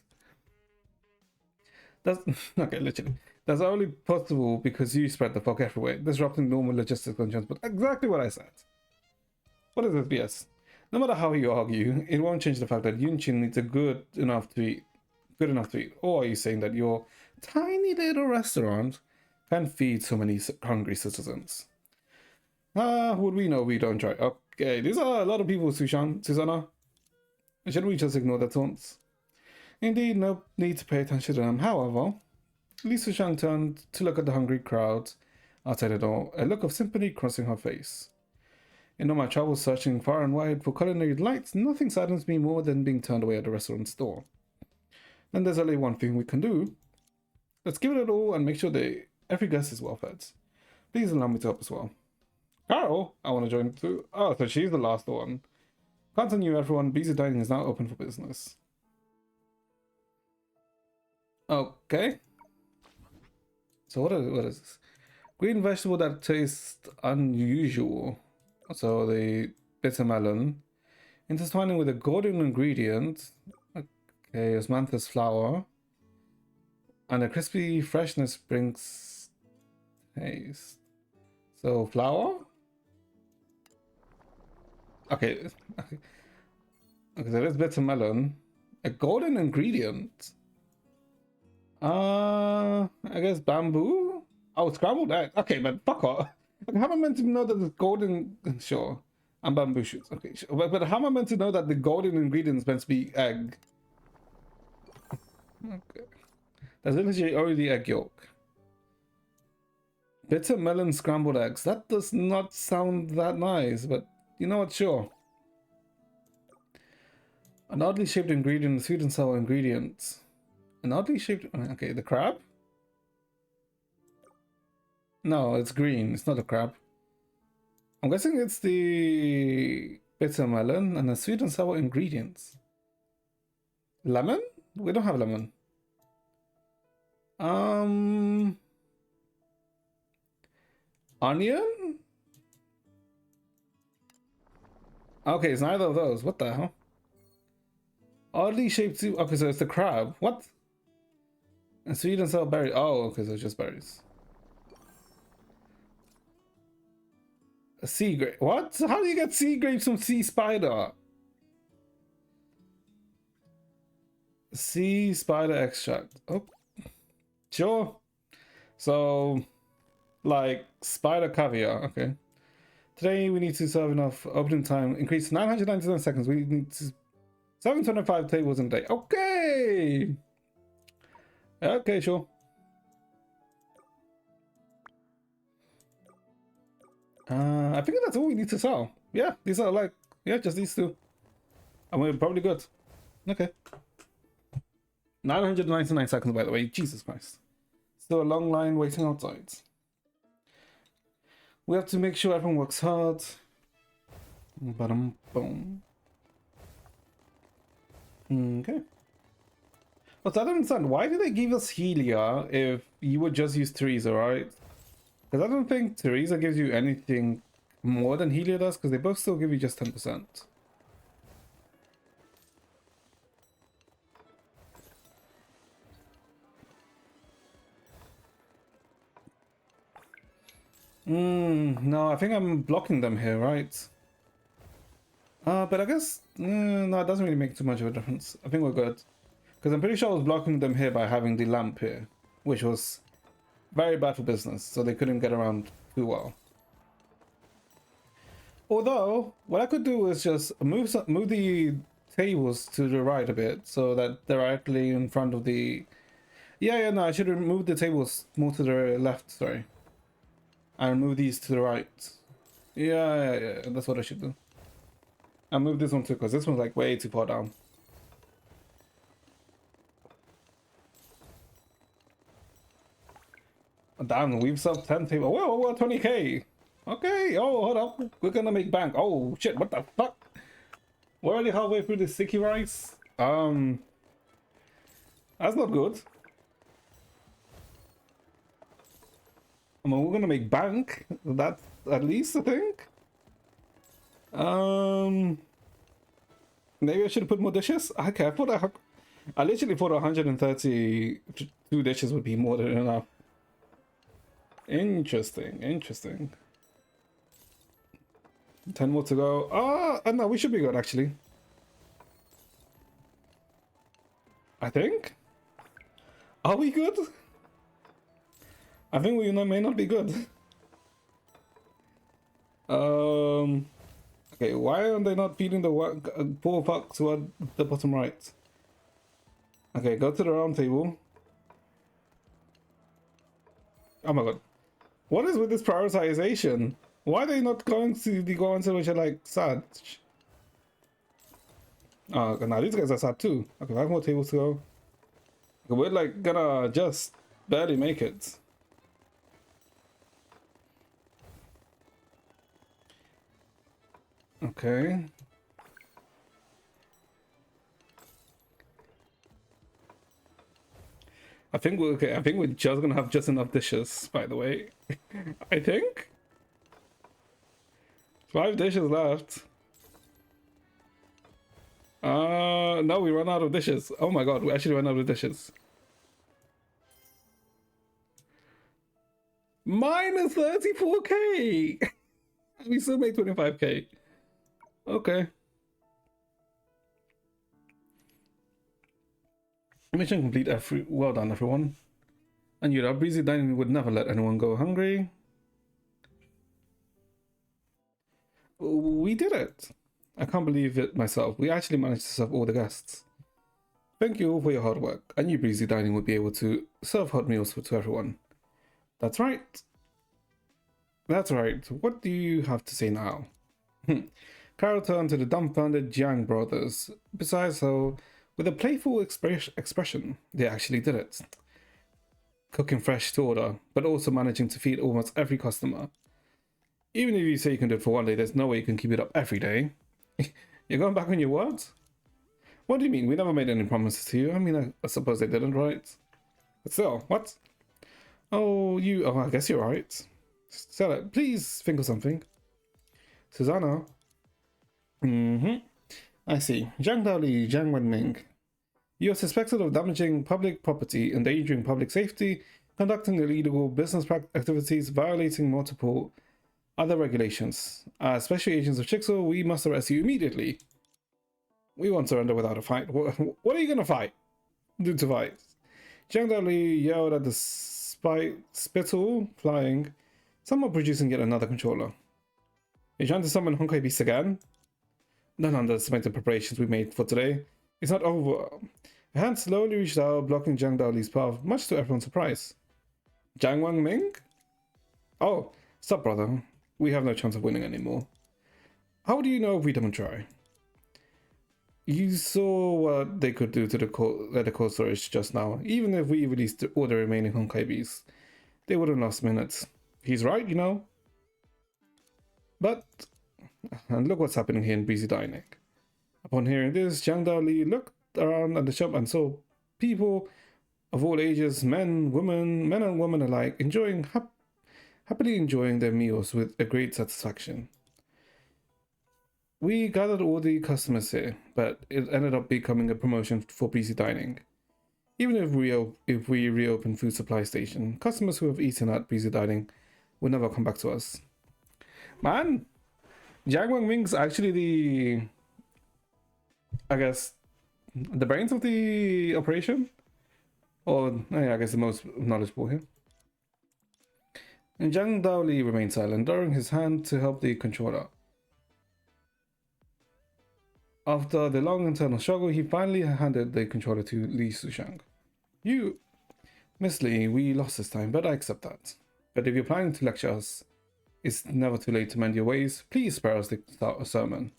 That's okay. Literally, that's only possible because you spread the fog everywhere, disrupting normal logistics and transport. Exactly what I said. What is this BS? No matter how you argue, it won't change the fact that Yunshin needs a good enough to eat. Or are you saying that your tiny little restaurant can feed so many hungry citizens? Would we know we don't try? Okay, these are a lot of people, Susanna. Should we just ignore their taunts? Indeed, no need to pay attention to them. However, Li Sushang turned to look at the hungry crowd outside the door, a look of sympathy crossing her face. In all my travels searching far and wide for culinary delights, nothing saddens me more than being turned away at the restaurant's door. Then there's only one thing we can do. Let's give it a all and make sure that every guest is well fed. Please allow me to help as well. Carol, I want to join too. Oh, so she's the last one. Continue, everyone. Busy dining is now open for business. Okay. So what is this? Green vegetable that tastes unusual. So the bitter melon. Intertwining with a golden ingredient. Okay, osmanthus flower. And a crispy freshness brings taste. So flour? Okay. Okay, so there's bitter melon. A golden ingredient. I guess bamboo? Oh, scrambled egg. Okay, but fuck off. Like, how am I meant to know that the golden... Sure. And bamboo shoots. Okay, sure. But how am I meant to know that the golden ingredient is meant to be egg? Okay. That's literally already egg yolk. Bitter melon scrambled eggs. That does not sound that nice, but you know what? Sure. An oddly shaped ingredient, sweet and sour ingredients. An oddly shaped... Okay, the crab? No, it's green. It's not a crab. I'm guessing it's the bitter melon and the sweet and sour ingredients. Lemon? We don't have lemon. Onion? Okay, it's neither of those. What the hell? Oddly shaped soup. Okay, so it's the crab. What? And sweet and sour berry. Oh, okay, so it's just berries. A sea grape. What? How do you get sea grapes from sea spider? Sea spider extract. Oh, sure. So, like spider caviar. Okay. Today we need to serve enough opening time. Increase 999 seconds. We need to 725 tables in a day. Okay. Okay, sure. I think that's all we need to sell. Yeah, these are like, yeah, just these two. And we're probably good. Okay. 999 seconds, by the way. Jesus Christ. Still a long line waiting outside. We have to make sure everyone works hard. Boom. Okay. But I don't understand. Why did they give us Helia if you would just use Teresa, right? Because I don't think Teresa gives you anything more than Helia does, because they both still give you just 10%. No, I think I'm blocking them here, right? But I guess, no, it doesn't really make too much of a difference. I think we're good. Because I'm pretty sure I was blocking them here by having the lamp here, which was very bad for business, so they couldn't get around too well. Although, what I could do is just move the tables to the right a bit, so that they're actually in front of the... Yeah, no, I should move the tables more to the left, sorry. And move these to the right. Yeah, that's what I should do. I'll move this one too, because this one's like way too far down. Damn, we've sold 10 tables. Whoa, 20k. Okay, oh, hold up. We're gonna make bank. Oh, shit, what the fuck? We're already halfway through the sticky rice. That's not good. I mean, we're gonna make bank. That's at least, I think. Maybe I should have put more dishes. Okay, I literally thought 132 dishes would be more than enough. Interesting. 10 more to go. No, we should be good actually. I think. Are we good? I think we may not be good. Okay, why are they not feeding the poor fuck toward the bottom right? Okay, go to the round table. Oh my god. What is with this prioritization? Why are they not going to the ones which are like sad? Oh, now these guys are sad too. Okay, 5 more tables to go. Okay, we're like gonna just barely make it. Okay. I think we're just gonna have just enough dishes, by the way. I think. 5 dishes left. No, we run out of dishes. Oh my god, we actually ran out of dishes. Minus 34k! We still made 25k. Okay. Mission complete. Well done, everyone. And you know, Breezy Dining would never let anyone go hungry. We did it. I can't believe it myself. We actually managed to serve all the guests. Thank you all for your hard work. I knew Breezy Dining would be able to serve hot meals to everyone. That's right. That's right. What do you have to say now? Carol turned to the dumbfounded Jiang brothers. Besides, though, with a playful expression, they actually did it. Cooking fresh to order, but also managing to feed almost every customer. Even if you say you can do it for one day, there's no way you can keep it up every day. You're going back on your words? What do you mean? We never made any promises to you. I mean, I suppose they didn't, right? But still, what? Oh, I guess you're right. Stella, please think of something. Susanna? I see. Zhang Daoli, Zhang Wenming. You are suspected of damaging public property, endangering public safety, conducting illegal business activities, violating multiple other regulations. As special agents of Jigsaw, we must arrest you immediately. We won't surrender without a fight. What are you gonna fight? Do to fight? Zhang Daoli yelled at the spittle flying. Someone producing yet another controller. You're trying to summon Honkai Beast again? Don't underestimate the preparations we made for today. It's not over. A hand slowly reached out, blocking Zhang Daoli's path, much to everyone's surprise. Zhang Wenming? Oh, stop, brother. We have no chance of winning anymore. How do you know if we don't try? You saw what they could do to the cold storage just now. Even if we released all the remaining Honkai Beasts, they would have lost minutes. He's right, you know. But, and look what's happening here in Breezy Dining. Upon hearing this, Zhang Daoli looked around at the shop and saw people of all ages, men and women alike, happily enjoying their meals with a great satisfaction. We gathered all the customers here, but it ended up becoming a promotion for Breezy Dining. Even if we reopen Food Supply Station, customers who have eaten at Breezy Dining will never come back to us. Man, Zhang Wenming's actually the, I guess, the brains of the operation? Or, yeah, I guess the most knowledgeable here. And Zhang Daoli remained silent, lowering his hand to help the controller. After the long internal struggle, he finally handed the controller to Li Sushang. You, Miss Li, we lost this time, but I accept that. But if you're planning to lecture us, it's never too late to mend your ways. Please spare us the sermon.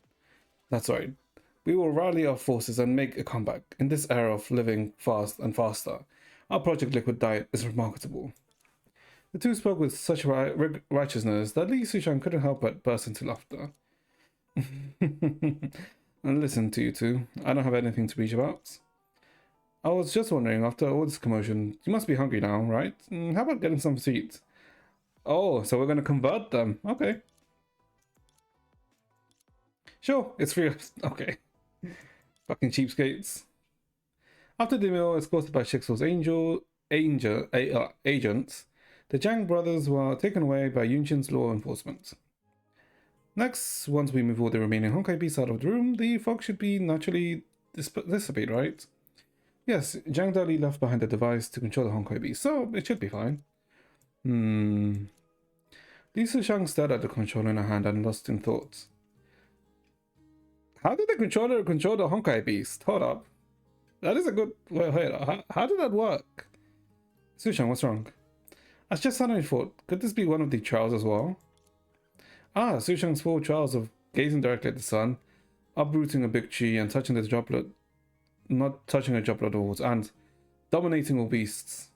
That's right. We will rally our forces and make a comeback. In this era of living fast and faster, our Project Liquid Diet is remarkable. The two spoke with such righteousness that Li Sushang couldn't help but burst into laughter. And listen to you two, I don't have anything to preach about. I was just wondering, after all this commotion, you must be hungry now, right? How about getting some to eat? Oh, so we're gonna convert them. Okay. Sure, it's free. Okay. Fucking cheapskates. After the meal escorted by Shixel's agents, the Zhang brothers were taken away by Yunchin's law enforcement. Next, once we move all the remaining Honkai beasts out of the room, the fog should be naturally dissipate, right? Yes, Zhang Dali left behind a device to control the Honkai beast, so it should be fine. Li Sushang stared at the controller in her hand and lost in thought. How did the controller control the Honkai beast? Hold up. That is a good... Wait, how did that work? Sushang, what's wrong? I just suddenly thought, could this be one of the trials as well? Ah, Sushang's 4 trials of gazing directly at the sun, uprooting a big tree and touching the droplet... Not touching a droplet of and dominating all beasts.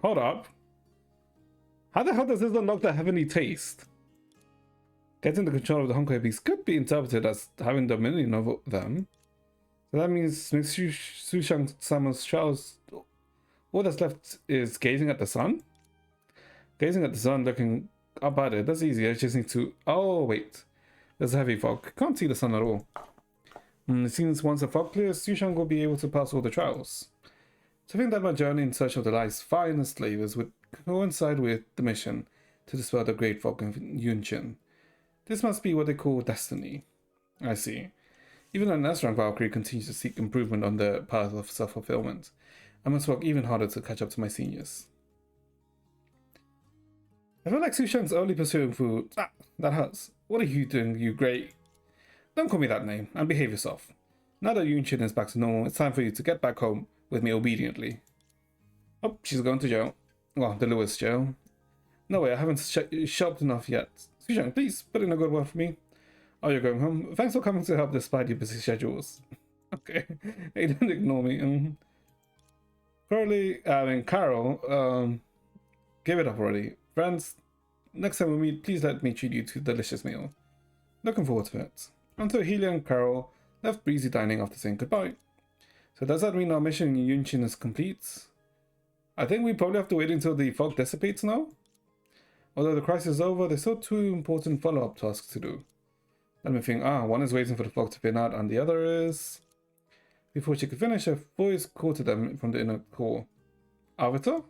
Hold up. How the hell does this unlock the heavenly taste? Getting the control of the Honkai beast could be interpreted as having dominion over them. So that means Sushang summons trials. All that's left is gazing at the sun? Gazing at the sun, looking up at it. That's easy. I just need to... Oh, wait. There's a heavy fog. Can't see the sun at all. It seems once the fog clears, Sushang will be able to pass all the trials. To think that my journey in search of the light's finest flavors would coincide with the mission to dispel the great fog of Yunchin. This must be what they call destiny. I see. Even an S-rank Valkyrie continues to seek improvement on the path of self-fulfillment. I must work even harder to catch up to my seniors. I feel like Sushang's only pursuing food. Ah, that hurts. What are you doing, you great... Don't call me that name, and behave yourself. Now that Yunchin is back to normal, it's time for you to get back home with me obediently. Oh, she's going to jail. Well, the Lewis jail. No way, I haven't shopped enough yet. Sushang, please, put in a good word for me. Oh, you're going home? Thanks for coming to help despite your busy schedules. Okay, hey, don't ignore me. Carol, give it up already. Friends, next time we meet, please let me treat you to a delicious meal. Looking forward to it. Until Healy and Carol left Breezy dining after saying goodbye. So does that mean our mission in Yunchin is complete? I think we probably have to wait until the fog dissipates now. Although the crisis is over, there's still 2 important follow-up tasks to do. Let me think. One is waiting for the fog to thin out, and the other is... Before she could finish, a voice called to them from the inner core. Avatar?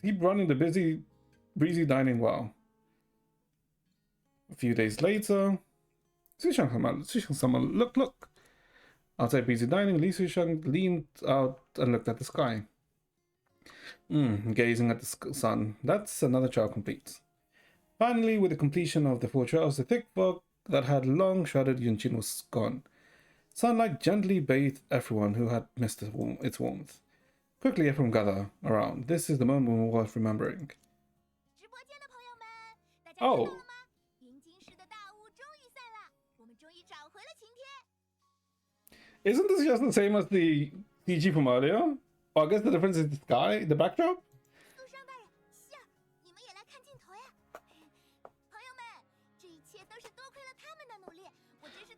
Keep running the breezy dining well. A few days later... Sushang-sama, look! Outside breezy dining, Li Sushang leaned out and looked at the sky. Gazing at the sun. That's another trial complete. Finally, with the completion of the 4 trials, the thick fog that had long shrouded Yunchin was gone. Sunlight gently bathed everyone who had missed its warmth. Quickly, everyone gather around. This is the moment worth remembering. Oh! Isn't this just the same as the CG from earlier? Oh, I guess the difference is the sky, the backdrop?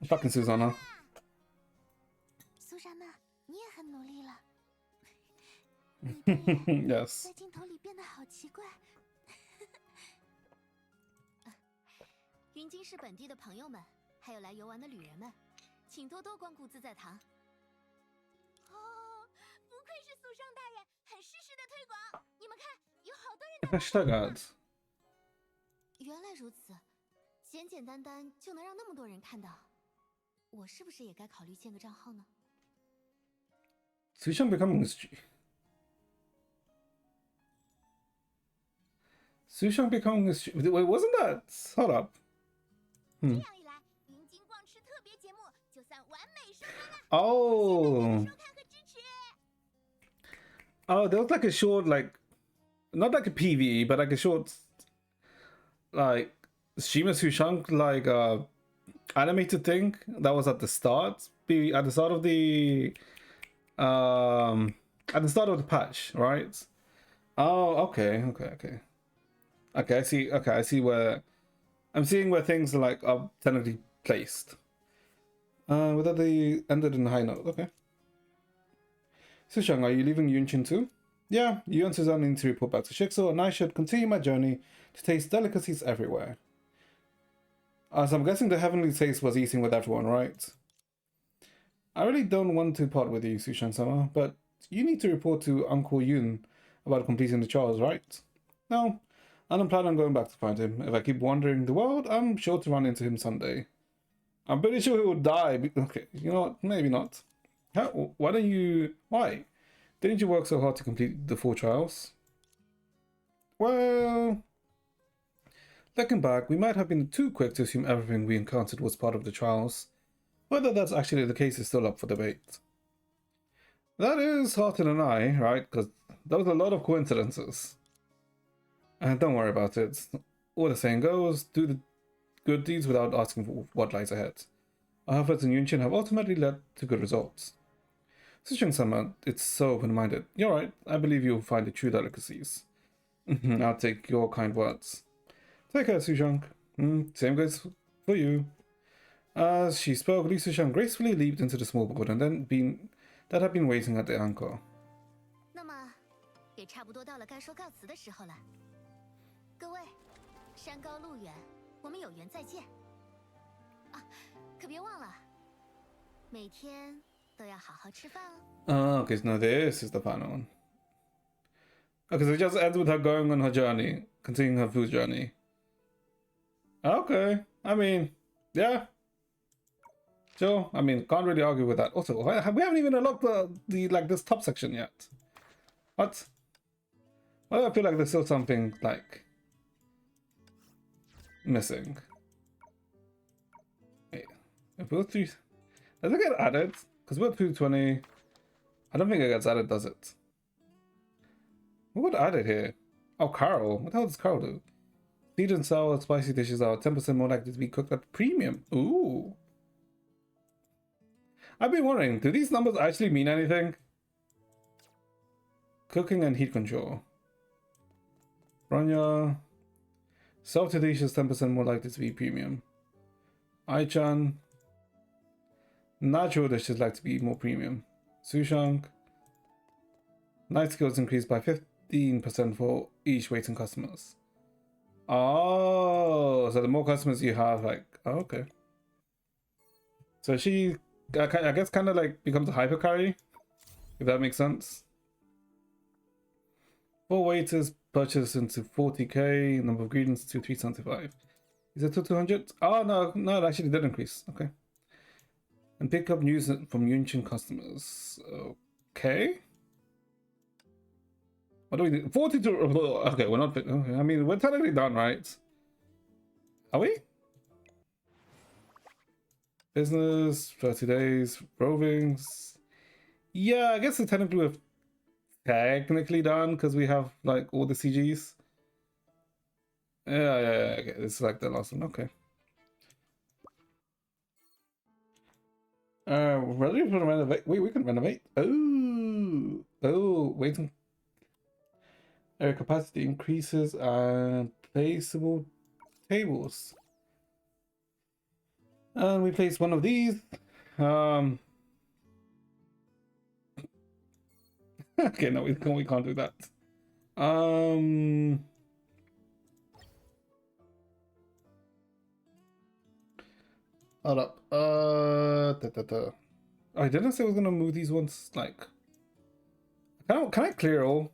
Fucking Susanna. Yes. 云京市本地的朋友们，还有来游玩的旅人们，请多多光顾自在堂。哦，不愧是苏商大人，很适时的推广。你们看，有好多人在。原来如此，简简单单就能让那么多人看到。我是不是也该考虑建个账号呢？ Sushang becoming a Sushang becoming a wait, wasn't that? Hold up. 这样一来，云鲸逛吃特别节目就算完美收官了。 Oh. 收看和支持。 Oh, there was like a short, like, not like a PVE, but like a short, like, Shima Sushang, like, animated thing that was at the start, at the start of the, at the start of the patch, right? Oh, okay. Okay, I see. Okay, I see where I'm seeing where things like are technically placed. Whether they ended in a high note. Okay. Sushang, are you leaving Yunchin too? Yeah, you and Suzanne need to report back to Shixo, and I should continue my journey to taste delicacies everywhere. So I'm guessing the heavenly taste was eating with everyone, right? I really don't want to part with you, Sushan-sama, but you need to report to Uncle Yun about completing the trials, right? No, I don't plan on going back to find him. If I keep wandering the world, I'm sure to run into him someday. I'm pretty sure he will die. Okay, you know what? Maybe not. Why don't you... Why? Didn't you work so hard to complete the 4 trials? Well... Looking back, we might have been too quick to assume everything we encountered was part of the trials. Whether that's actually the case is still up for debate. That is hard to deny, right? Because there was a lot of coincidences. And don't worry about it. All the saying goes, do the good deeds without asking for what lies ahead. Our efforts in Yunchin have ultimately led to good results. Sushang-sama, it's so open-minded. You're right, I believe you'll find the true delicacies. I'll take your kind words. Take care, Sushang. Same goes for you. As she spoke, Li Sushang gracefully leaped into the small boat and that had been waiting at the anchor. 那么，也差不多到了该说告辞的时候了。各位，山高路远，我们有缘再见。啊，可别忘了，每天都要好好吃饭哦。Okay, so now this is the final one. Okay, so it just ends with her going on her journey, continuing her food journey. Okay, I mean, yeah. Sure, I mean, can't really argue with that. Also, we haven't even unlocked the like this top section yet. What? Why do I feel like there's still something like missing? Wait, if we're through, does it get added? Because we're 220. I don't think it gets added, does it? What would add it here? Oh, Carol. What the hell does Carol do? Sweet and sour spicy dishes are 10% more likely to be cooked at premium. Ooh. I've been wondering, do these numbers actually mean anything? Cooking and heat control. Ranya. Salty dishes 10% more likely to be premium. Ai-chan. Natural dishes like to be more premium. Sushang. Night skills increased by 15% for each waiting customers. Oh, so the more customers you have, like, oh, okay. So she, I guess, kind of like becomes a hyper carry, if that makes sense. 4 waiters purchase into 40k, number of ingredients to 375. Is it to 200? Oh, no, it actually did increase. Okay. And pick up news from Yunchin customers. Okay. What do we do? 42. Okay, we're not. Okay, I mean, we're technically done, right? Are we? Business, 30 days, rovings. Yeah, I guess technically we're technically done because we have like all the CGs. Yeah. Okay, this is like the last one. Okay. Ready to renovate? Wait, we can renovate. Oh, waiting. Area capacity increases and placeable tables. And we place one of these. Okay, no, we can't do that. Hold up. Oh, I didn't say I was gonna move these ones. Like, can I clear all?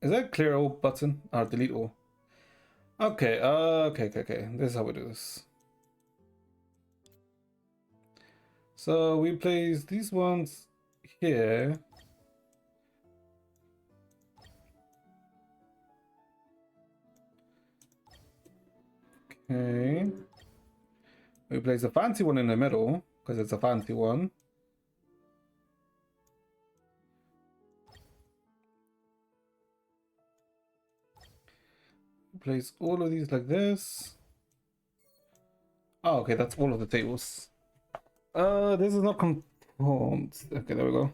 Is that clear all button or delete all? Okay. Okay. This is how we do this. So we place these ones here. Okay. We place a fancy one in the middle because it's a fancy one. Place all of these like this. Oh, okay, that's all of the tables. This is not conformed. Okay, there we go.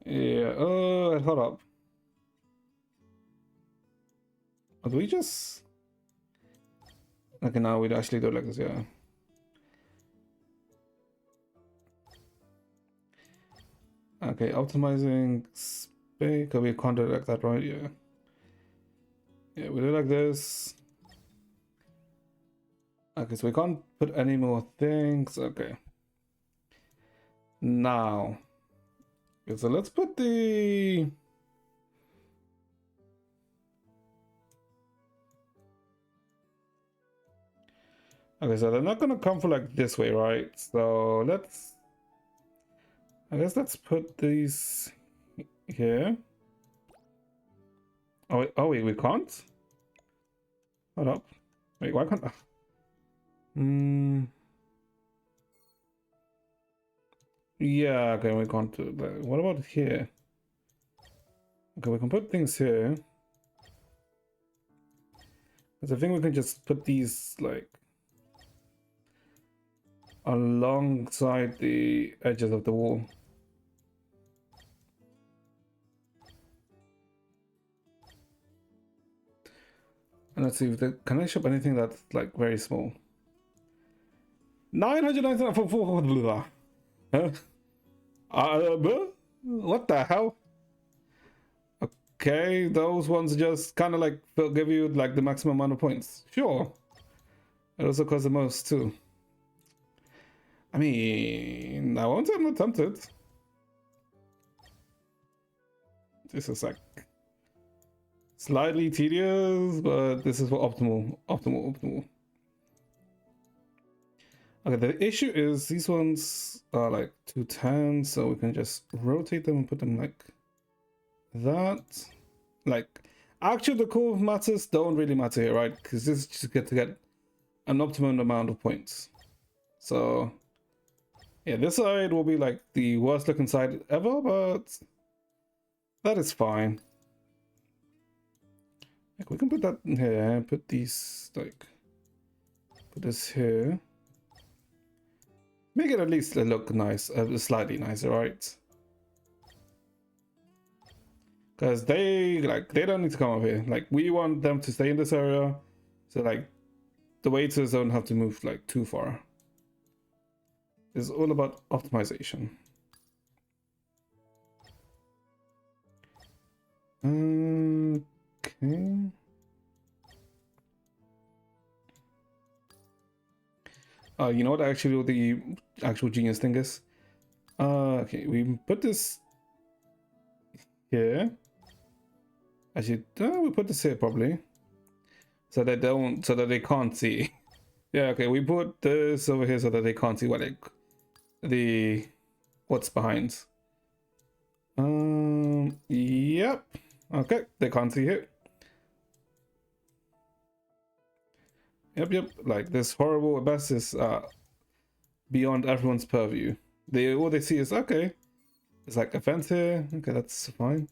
Yeah, hold up. Oh, do we just... Okay, now we'd actually do it like this, yeah. Okay, optimizing space. Can we can't do it like that, right? Yeah. Yeah, we do it like this. Okay, so we can't put any more things. Okay. Now. Okay, so let's put the... Okay, so they're not gonna come for like this way, right? So let's... I guess let's put these here. Oh wait, we can't? Hold up. Wait, why can't I? Yeah, okay, we can't do that. What about here? Okay, we can put things here. Because I think we can just put these like alongside the edges of the wall. And let's see if they can I ship anything that's like very small. 999 for huh? What the hell? Okay, those ones just kind of like give you like the maximum amount of points. Sure. It also costs the most too. I mean, I won't say I'm not tempted. This is like slightly tedious, but this is for optimal. Okay, the issue is these ones are like 210, so we can just rotate them and put them like that. Like, actually the core matters don't really matter here, right? Because this is just to get an optimum amount of points. So, yeah, this side will be like the worst looking side ever, but that is fine. Like, we can put that in here, put these, like, put this here. Make it at least look nice, slightly nicer, right? Because they don't need to come up here. Like, we want them to stay in this area, so like the waiters don't have to move like too far. It's all about optimization. Okay. You know what? Actually, what the actual genius thing is. Okay, we put this here. Actually, we put this here probably, so that they can't see. Yeah, okay, we put this over here so that they can't see what what's behind. Yep. Okay, they can't see it. Yep. Like this horrible abyss is beyond everyone's purview. All they see is okay. It's like a fence here. Okay, that's fine.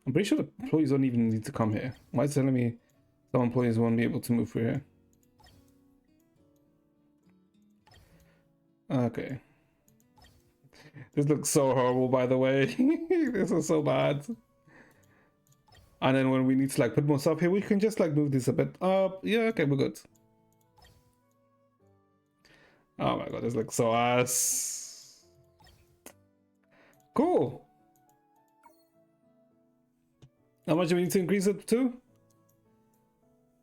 I'm pretty sure the employees don't even need to come here. Why is it telling me some employees won't be able to move through here? Okay. This looks so horrible, by the way. This is so bad. And then when we need to like put more stuff here, we can just like move this a bit up. Yeah, okay, we're good. Oh my god, this looks so ass. Cool. How much do we need to increase it to?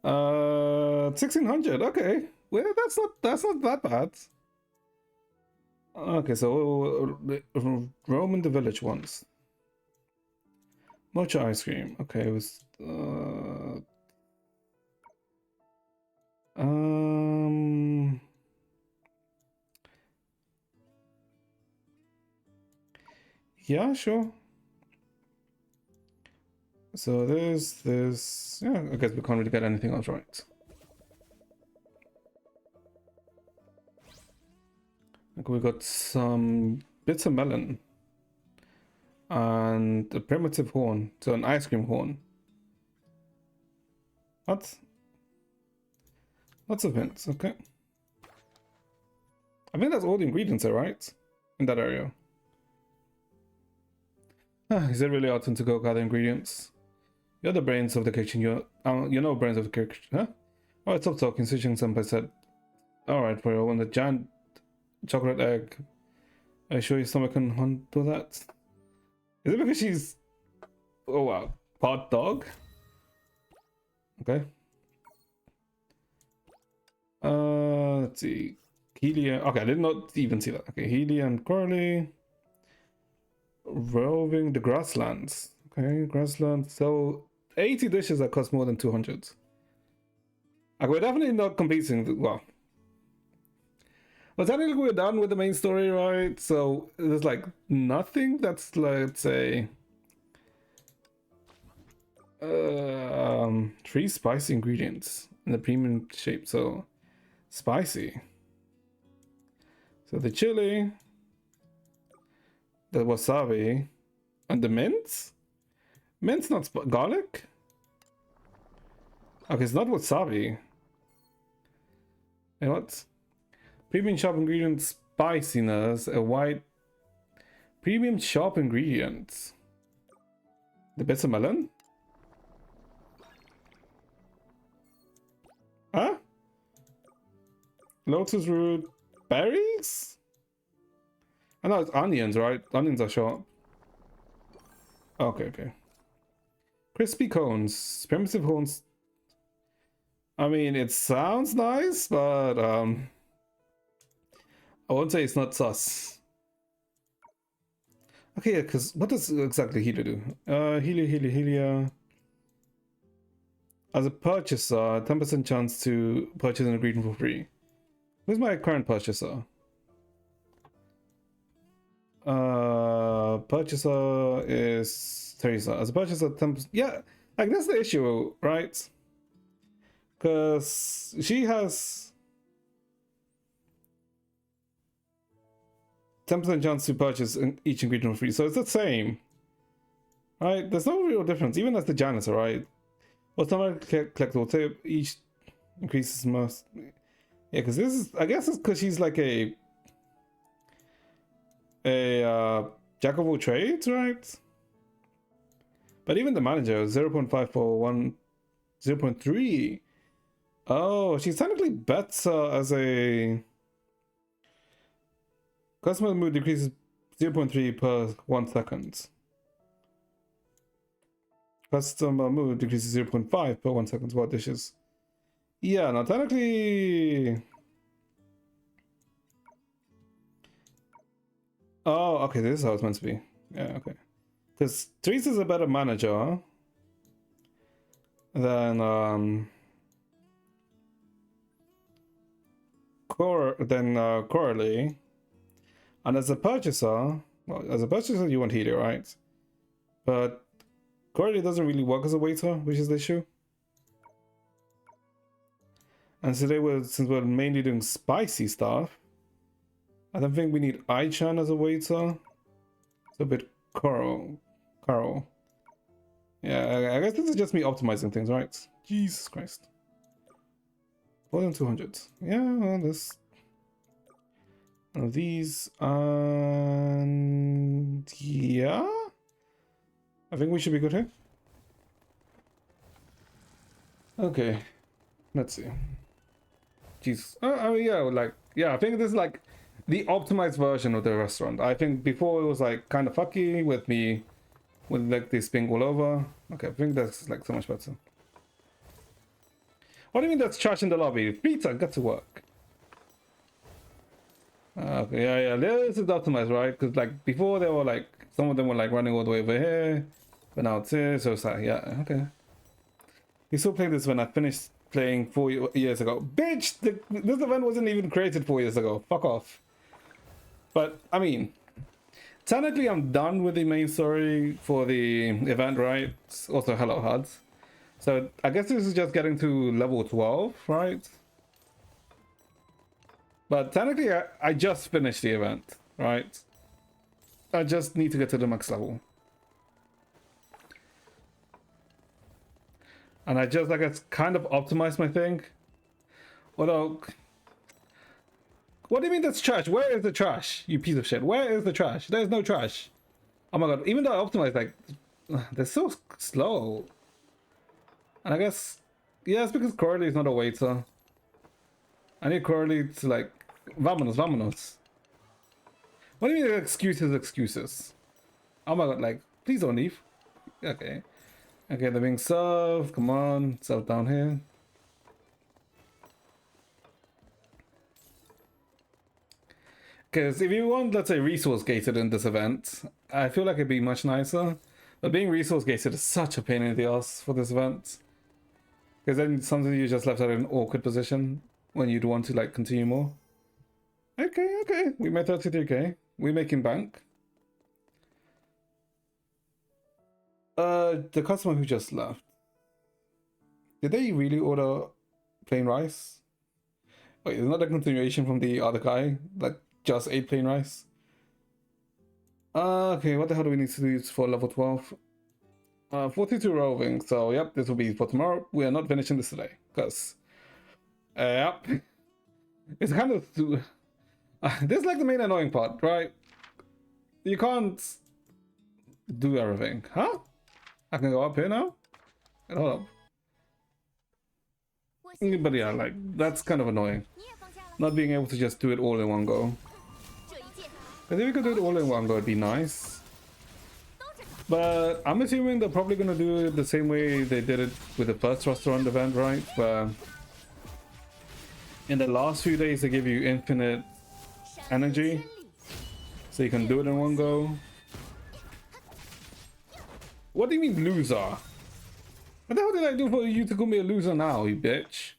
1600. Okay. Well, that's not that bad. Okay, so Roman the village once. Mocha ice cream. Okay, it was yeah, sure. So there's this. Yeah, I guess we can't really get anything else right. Like we got some bits of melon and a primitive horn, so an ice cream horn. What? Lots of hints. Okay. I think that's all the ingredients are right in that area. Is it really often to go gather ingredients? You're the brains of the kitchen. You know brains of the kitchen, huh? Alright, stop talking. Switching someplace said. Alright, for when the giant chocolate egg. Are you sure your stomach can handle that? Is it because she's... Oh wow. Part dog? Okay. Let's see. Helia. Okay, I did not even see that. Okay, Helia and Corley. Roving the grasslands. Okay, grasslands. So 80 dishes that cost more than 200. Like, we're definitely not competing. Well, technically we're done with the main story, right? So there's like nothing that's, let's say, 3 spicy ingredients in the premium shape. So spicy. So the chili, the wasabi, and the mint. Mint's not garlic. Okay, it's not wasabi. And what? Premium shop ingredients, spiciness, a white. Premium shop ingredients. The bits of melon? Huh? Lotus root berries? I know it's onions, right? Onions are sharp. Okay, okay. Crispy cones, primitive horns. I mean, it sounds nice, but I won't say it's not sus. Okay, yeah, because what does exactly Helia do? Helia. As a purchaser, 10% chance to purchase an ingredient for free. Who's my current purchaser? Purchaser is Teresa. As a purchaser, 10%. Yeah, like that's the issue, right? Because she has 10% chance to purchase each ingredient for free, so it's the same, right? There's no real difference, even as the janitor, right? Automatic collectible tip, each increases most. Yeah, because this is, I guess it's because she's like a jack of all trades, right? But even the manager, 0.5 for 1, 0.3. Oh, she's technically better as a... Customer mood decreases 0.3 per 1 second. Customer mood decreases 0.5 per 1 second while dishes. Yeah, now technically... Oh, okay, this is how it's meant to be. Yeah, okay. Because Teresa's a better manager than Coralie. And as a purchaser, well, as a purchaser you want Helia, right? But Coralie doesn't really work as a waiter, which is the issue. And today since we're mainly doing spicy stuff, I don't think we need Aichan as a waiter. It's a bit Carl. Yeah, I guess this is just me optimizing things, right? Jesus Christ. More than 200. Yeah, well, this. One of these, and yeah, I think we should be good here. Okay, let's see. Jeez, I mean, yeah, like, yeah, I think this is like the optimized version of the restaurant. I think before it was like kind of fucky with me, with like this being all over. Okay, I think that's like so much better. What do you mean that's trash in the lobby? Pizza, get to work. Okay, yeah, this is optimized, right? Because like before they were like, some of them were like running all the way over here, But now it's here, so sad. Yeah, okay. You still playing this when I finished playing 4 years ago. Bitch! This event wasn't even created 4 years ago. Fuck off. But, I mean, technically I'm done with the main story for the event, right? Also, hello, HUDs. So, I guess this is just getting to level 12, right? But technically, I just finished the event, right? I just need to get to the max level. And I just, I guess, kind of optimized my thing. Although, what do you mean that's trash? Where is the trash, you piece of shit? Where is the trash? There's no trash. Oh my god, even though I optimized, like, they're so slow. And I guess, yeah, it's because Corley is not a waiter. I need Corley to, like, vámonos, vámonos. What do you mean excuses, excuses? Oh my god, like, please don't leave. Okay. Okay, they're being served. Come on, serve down here. Because if you want, let's say, resource gated in this event, I feel like it'd be much nicer. But being resource gated is such a pain in the ass for this event. Because then sometimes you're just left at an awkward position when you'd want to, like, continue more. Okay, okay. We made 33k. We're making bank. The customer who just left. Did they really order plain rice? Wait, isn't that a continuation from the other guy that just ate plain rice? Okay, what the hell do we need to do for level 12? 42 roving, so yep, this will be for tomorrow. We are not finishing this today, because... yep. It's kind of... this is like the main annoying part, right? You can't do everything. Huh? I can go up here now? Hold up. But yeah, like, that's kind of annoying. Not being able to just do it all in one go. Because if we could do it all in one go, it'd be nice. But I'm assuming they're probably going to do it the same way they did it with the first restaurant event, right? Where in the last few days they give you infinite energy. So you can do it in one go. What do you mean loser? What the hell did I do for you to call me a loser now, you bitch?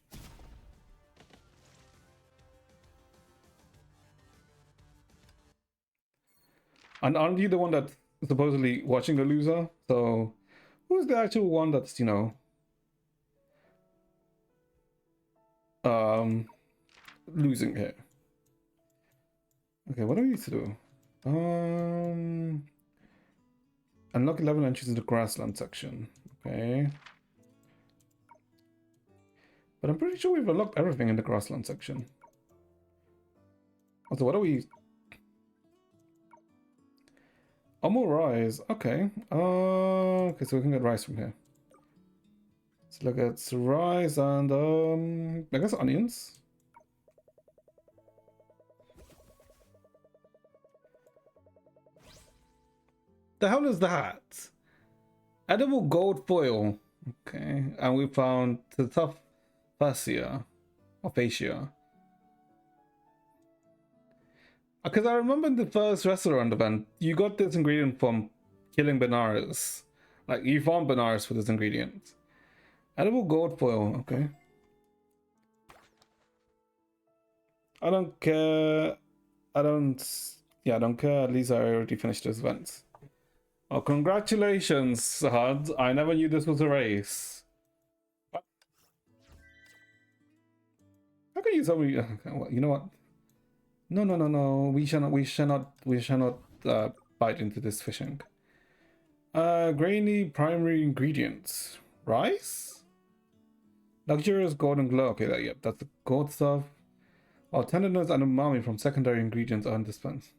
And aren't you the one that's supposedly watching the loser? So who's the actual one that's, you know, losing here? Okay, what do we need to do? Unlock 11 entries in the grassland section. Okay. But I'm pretty sure we've unlocked everything in the grassland section. Also, what are we... Oh, more rice. Okay. Okay, so we can get rice from here. Let's look at rice and, I guess onions. The hell is that? Edible gold foil. Okay, and we found the tough fascia or fascia. Because I remember in the first restaurant event, you got this ingredient from killing Benares. Like, you found Benares for this ingredient. Edible gold foil, okay. I don't care. I don't care. At least I already finished this event. Oh, congratulations, HUD. I never knew this was a race. What? How can you tell me? You know what? No. We shall not bite into this fishing. Grainy primary ingredients. Rice? Luxurious golden glow. Okay, yep, that's the gold stuff. While tenderness and umami from secondary ingredients are indispensable.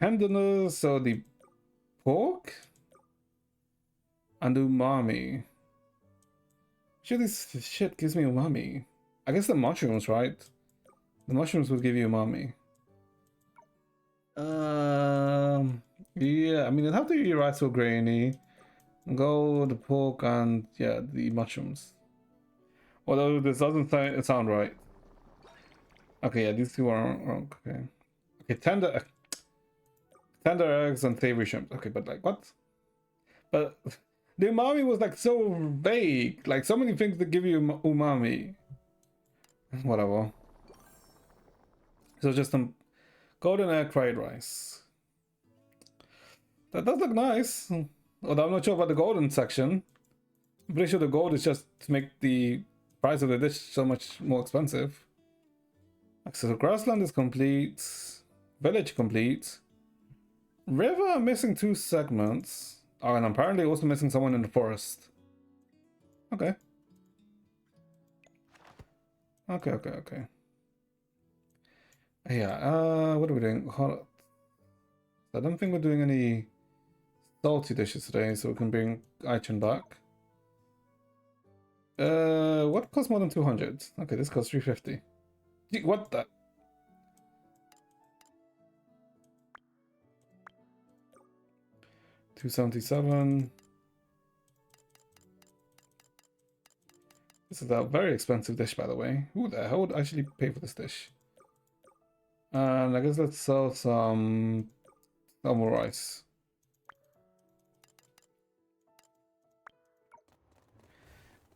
Tenderness, so the pork and umami. Sure, this shit gives me umami. I guess the mushrooms, right? The mushrooms would give you umami. Yeah, I mean, it'd have to be rice or grainy. Go the pork and yeah, the mushrooms. Although this doesn't sound right. Okay, yeah, these two are wrong. Okay. Okay, tender eggs and savory shrimp. Okay, but like what? But the umami was like so vague. Like so many things to give you umami. Whatever. So just some golden egg fried rice. That does look nice. Although I'm not sure about the golden section. I'm pretty sure the gold is just to make the price of the dish so much more expensive. So the grassland is complete. Village complete. River, I'm missing 2 segments. Oh, and I'm apparently also missing someone in the forest. Okay. Okay. Yeah, what are we doing? I don't think we're doing any salty dishes today, so we can bring Aichin back. What costs more than 200? Okay, this costs 350. What the? $277. This is a very expensive dish, by the way. Who the hell would actually pay for this dish? And I guess let's sell some normal rice.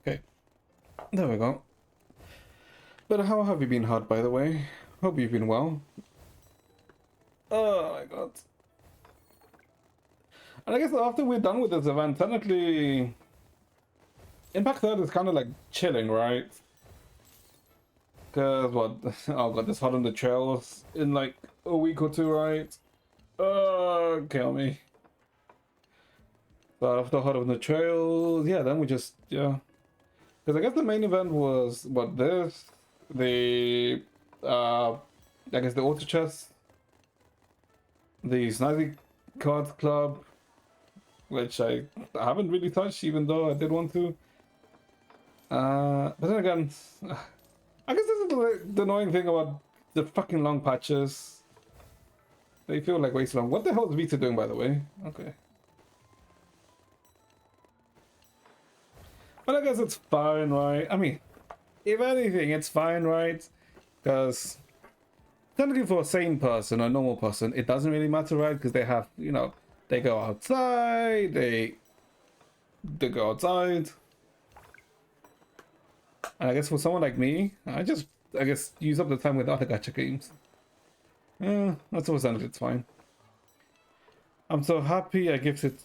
Okay, there we go. But how have you been, Hud, by the way? Hope you've been well. Oh my god. And I guess after we're done with this event, technically Impact 3rd is kind of like chilling, right? Because what? Oh god, this Hot on the Trails in like a week or two, right? Kill me. But after Hot on the Trails, yeah, then we just, yeah. Because I guess the main event was, what, this? The, I guess the Auto Chess. The Snazzy Cards Club. Which I haven't really touched, even though I did want to. But then again, I guess this is the annoying thing about the fucking long patches. They feel like way too long. What the hell is Vita doing, by the way? Okay. But I guess it's fine, right? I mean, if anything, it's fine, right? Because technically for a sane person, a normal person, it doesn't really matter, right? Because they have, you know, they go outside, they go outside. And I guess for someone like me, I guess use up the time with other gacha games. That's always ended, it's fine. I'm so happy I gifted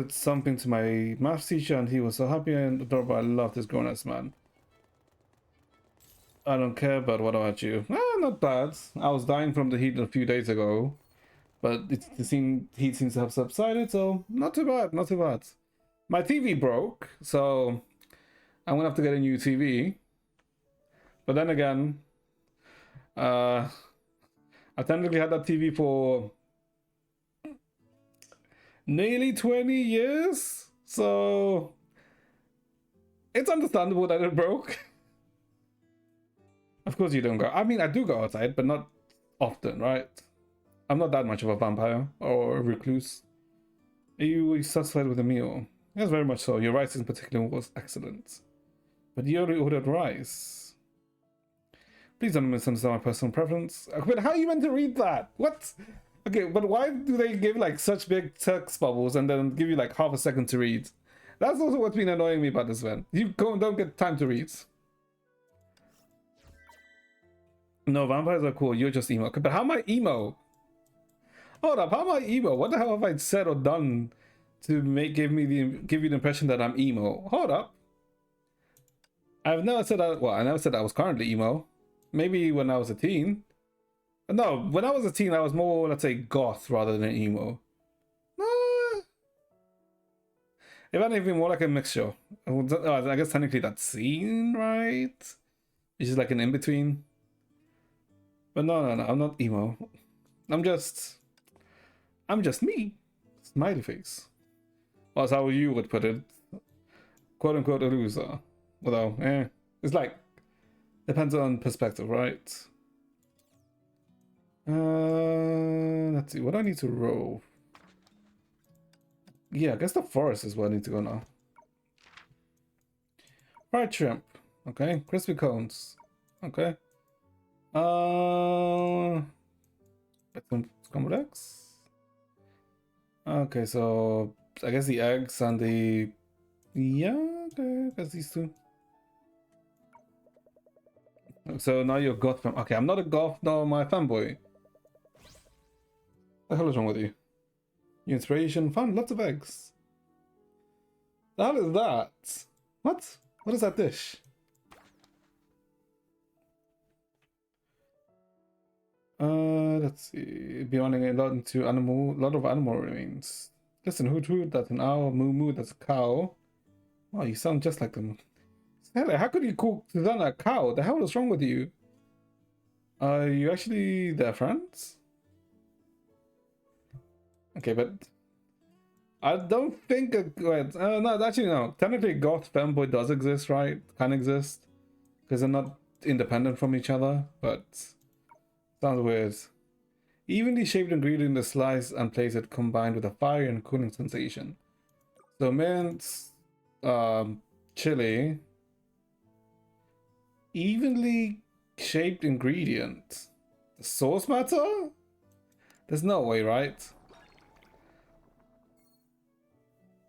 something to my math teacher and he was so happy and adorable. I love this grown-ass man. I don't care, but what about you? Not bad. I was dying from the heat a few days ago. But the heat seems to have subsided, so not too bad, not too bad. My TV broke, so I'm gonna have to get a new TV. But then again, I technically had that TV for nearly 20 years, so it's understandable that it broke. Of course you don't go. I mean, I do go outside, but not often, right? I'm not that much of a vampire or a recluse. Are you satisfied with the meal? Yes, very much so. Your rice in particular was excellent. But you already ordered rice. Please don't misunderstand my personal preference. But how are you meant to read that? What? Okay, but why do they give like such big text bubbles and then give you like half a second to read? That's also what's been annoying me about this one. You don't get time to read. No, vampires are cool. You're just emo. Okay, but how am I emo? Hold up, how am I emo? What the hell have I said or done to give you the impression that I'm emo? Hold up. I've never said that. Well, I never said I was currently emo. Maybe when I was a teen. No, when I was a teen, I was more, let's say, goth rather than emo. If anything, more like a mixture. I guess technically that's scene, right? It's just like an in-between. But no, I'm not emo. I'm just me. Smiley face. Well, that's how you would put it. Quote unquote a loser. Although, it's like, depends on perspective, right? Let's see, what do I need to roll? Yeah, I guess the forest is where I need to go now. Fried shrimp. Okay, crispy cones. Okay. Scrambled eggs. Okay, so I guess the eggs and the... Yeah, okay, I guess these two. So now you're goth fan. Okay, I'm not a goth, no, my fanboy. The hell is wrong with you? Your inspiration, fun, lots of eggs. The hell is that? What? What is that dish? Let's see. Beyond a lot into animal, lot of animal remains. Listen, hoot hoot, that's an owl. Moo moo, that's a cow. Wow, you sound just like them. Hell, how could you call Susanna a cow? The hell is wrong with you? Are you actually their friends? Okay, but I don't think wait, no, actually no. Technically, goth fanboy does exist, right? Can exist because they're not independent from each other. But sounds weird. Evenly shaped ingredient is sliced and placed combined with a fire and cooling sensation. So mint, chili, evenly shaped ingredient. Sauce matter? There's no way, right?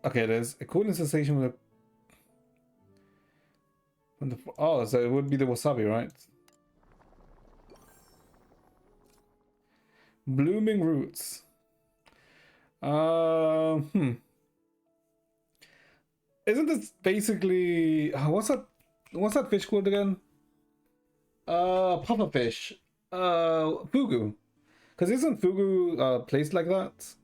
Okay, there's a cooling sensation with a... Oh, so it would be the wasabi, right? Blooming roots. Isn't this basically... What's that fish called again? Puffer fish. Fugu. Because isn't fugu placed like that?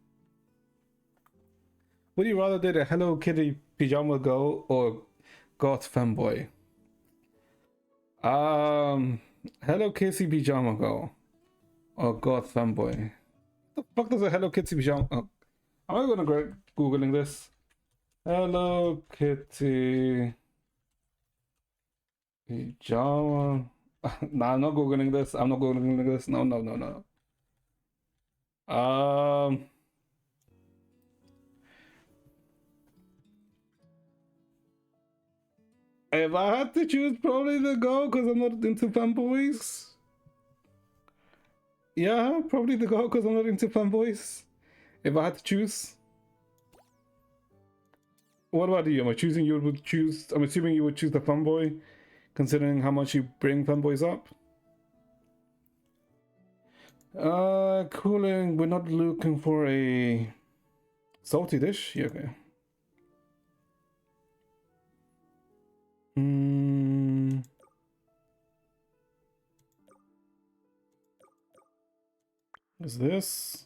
Would you rather date a Hello Kitty pajama girl or goth fanboy? Hello Kitty pajama girl or goth fanboy. What the fuck does a Hello Kitty pajama? Oh, am I gonna go googling this? Hello Kitty pajama. Nah, I'm not googling this. I'm not googling this. No, no, no, no. If I had to choose, probably the girl because I'm not into fanboys. Yeah, probably the girl because I'm not into fanboys. If I had to choose. What about you? Am I choosing you would choose? I'm assuming you would choose the fanboy, considering how much you bring fanboys up. Cooling. We're not looking for a salty dish. Yeah, okay. Is this?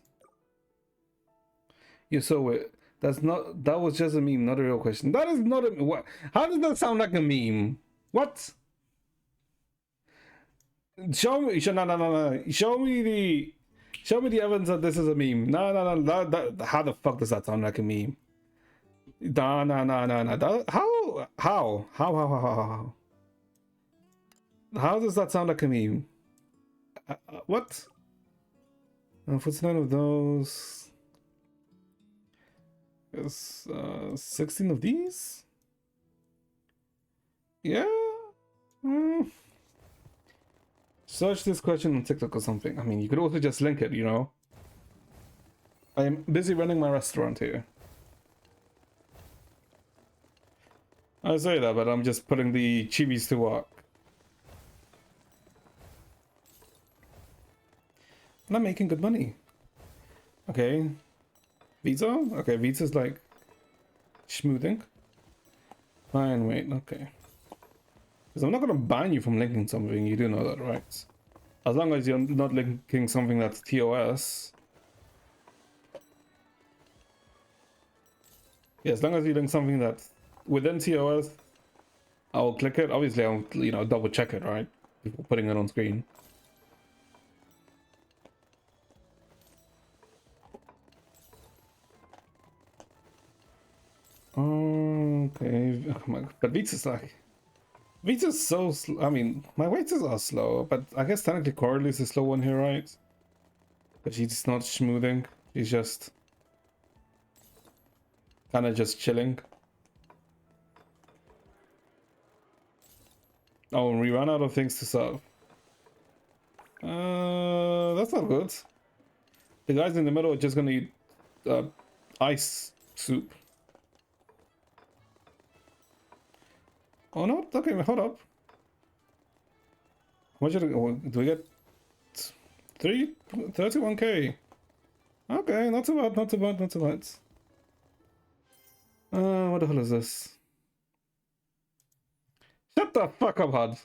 You saw it. That's not. That was just a meme, not a real question. That is not a. What? How does that sound like a meme? What? Show me. No, no, no, no. Show me the evidence that this is a meme. No, no, no. How the fuck does that sound like a meme? No, no, no, no, no. How? How does that sound like a meme? What? What's none of those? There's 16 of these? Yeah? Search this question on TikTok or something. I mean, you could also just link it, you know? I am busy running my restaurant here. I say that, but I'm just putting the chibis to work. And I'm making good money. Okay. Visa? Okay, Visa's like smoothing. Fine, wait, okay. Because I'm not gonna ban you from linking something, you do know that, right? As long as you're not linking something that's TOS. Yeah, as long as you link something that's within TOS, I'll click it. Obviously, I'll, you know, double check it, right? Before putting it on screen. Okay, oh my God. But Vita's like... Vita's so slow. I mean, my waiters are slow, but I guess technically Coralie is the slow one here, right? But she's not smoothing. She's just... kind of just chilling. Oh, we ran out of things to serve. That's not good. The guys in the middle are just gonna eat ice soup. Oh no, okay, hold up. How much do we get? 31k. Okay, not too bad, not too bad, not too bad. What the hell is this? Shut the fuck up, Hud.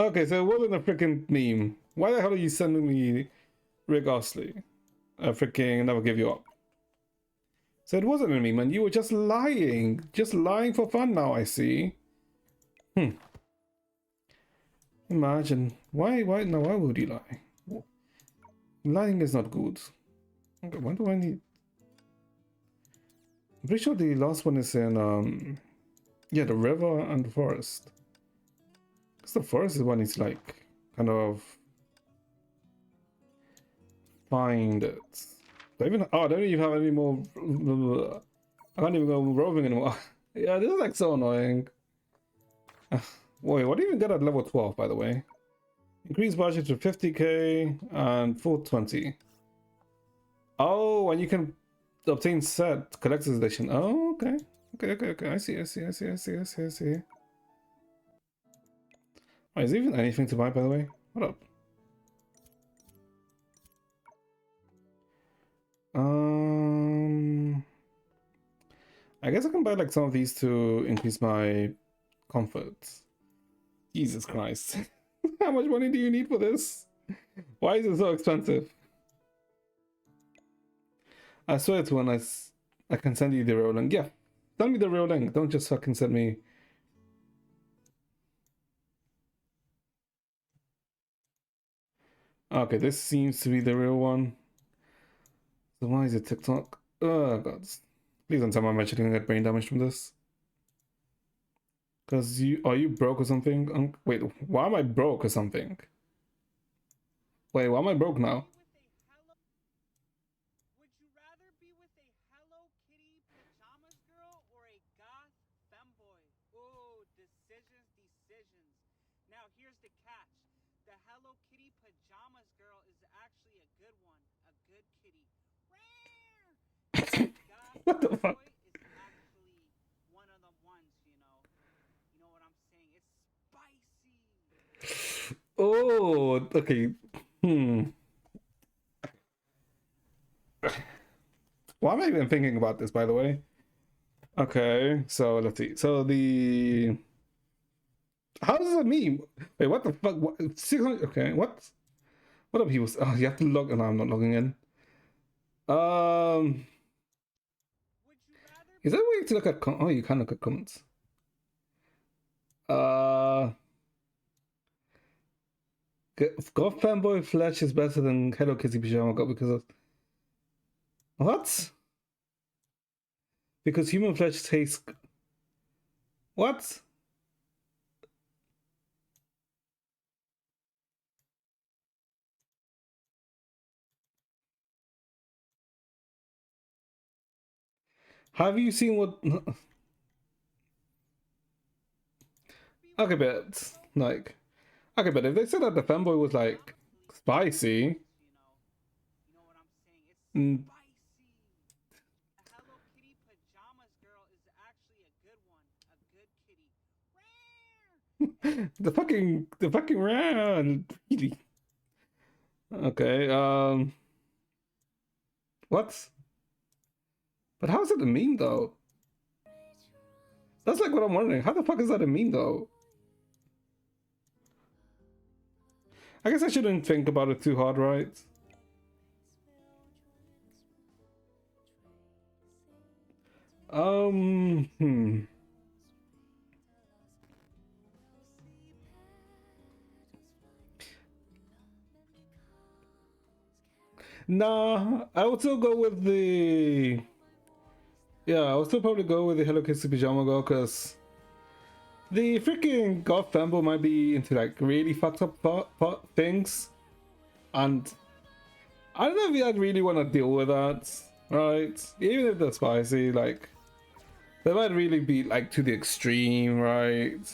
Okay, so it wasn't a freaking meme. Why the hell are you sending me Rick Astley? I freaking never give you up. So it wasn't a meme, and you were just lying. Just lying for fun now, I see. Imagine. Why would you lie? Lying is not good. Okay, why do I need... I'm pretty sure the last one is in, yeah, the river and the forest. Because the forest is when it's like, kind of... find it. Do I even... Oh, I don't even have any more... I can't even go roving anymore. Yeah, this is like so annoying. Wait, what do you even get at level 12, by the way? Increase budget to 50k and full 20. Oh, and you can obtain set collector's edition. Oh, okay. Okay. I see. Right, is there even anything to buy, by the way? What up? I guess I can buy like some of these to increase my comfort. Jesus Christ. How much money do you need for this? Why is it so expensive? I swear to when I can send you the real link. Yeah, send me the real link. Don't just fucking send me... Okay, this seems to be the real one. So why is it TikTok? Oh god. Please don't tell me I'm actually gonna get brain damage from this. Cause are you broke or something? Wait, why am I broke or something? Wait, why am I broke now? Would you rather be with a Hello Kitty pajamas girl or a goth femboy? Ooh, decisions. Now here's the catch. The Hello Kitty pajamas girl is actually a good one, a good kitty. What the fuck? Is actually one of the ones, you know. You know what I'm saying? It's spicy. Oh, okay. Why am I even thinking about this, by the way? Okay, so let's see. So how does that mean? Wait, what the fuck? What? 600? Okay, what? What are people? Oh, you have to log. No, I'm not logging in. Is there a way to look at? Oh, you can look at comments. Golf fanboy Fletch is better than Hello Kitty Pajama Girl because of what? Because human flesh tastes. What? Have you seen what? Okay, but like, okay, but if they said that the fanboy was like spicy, You know what I'm saying? It's spicy. A Hello Kitty pajamas girl is actually a good one, a good kitty. the fucking round, really. Okay, what? But how is it a meme though? That's like what I'm wondering. How the fuck is that a meme though? I guess I shouldn't think about it too hard, right? Nah, I would still go with the... Yeah, I would still probably go with the Hello Kitty Pajama Girl, because the freaking goth fanboy might be into like really fucked up things, and I don't know if I'd really want to deal with that, right? Even if they're spicy, like they might really be like to the extreme, right?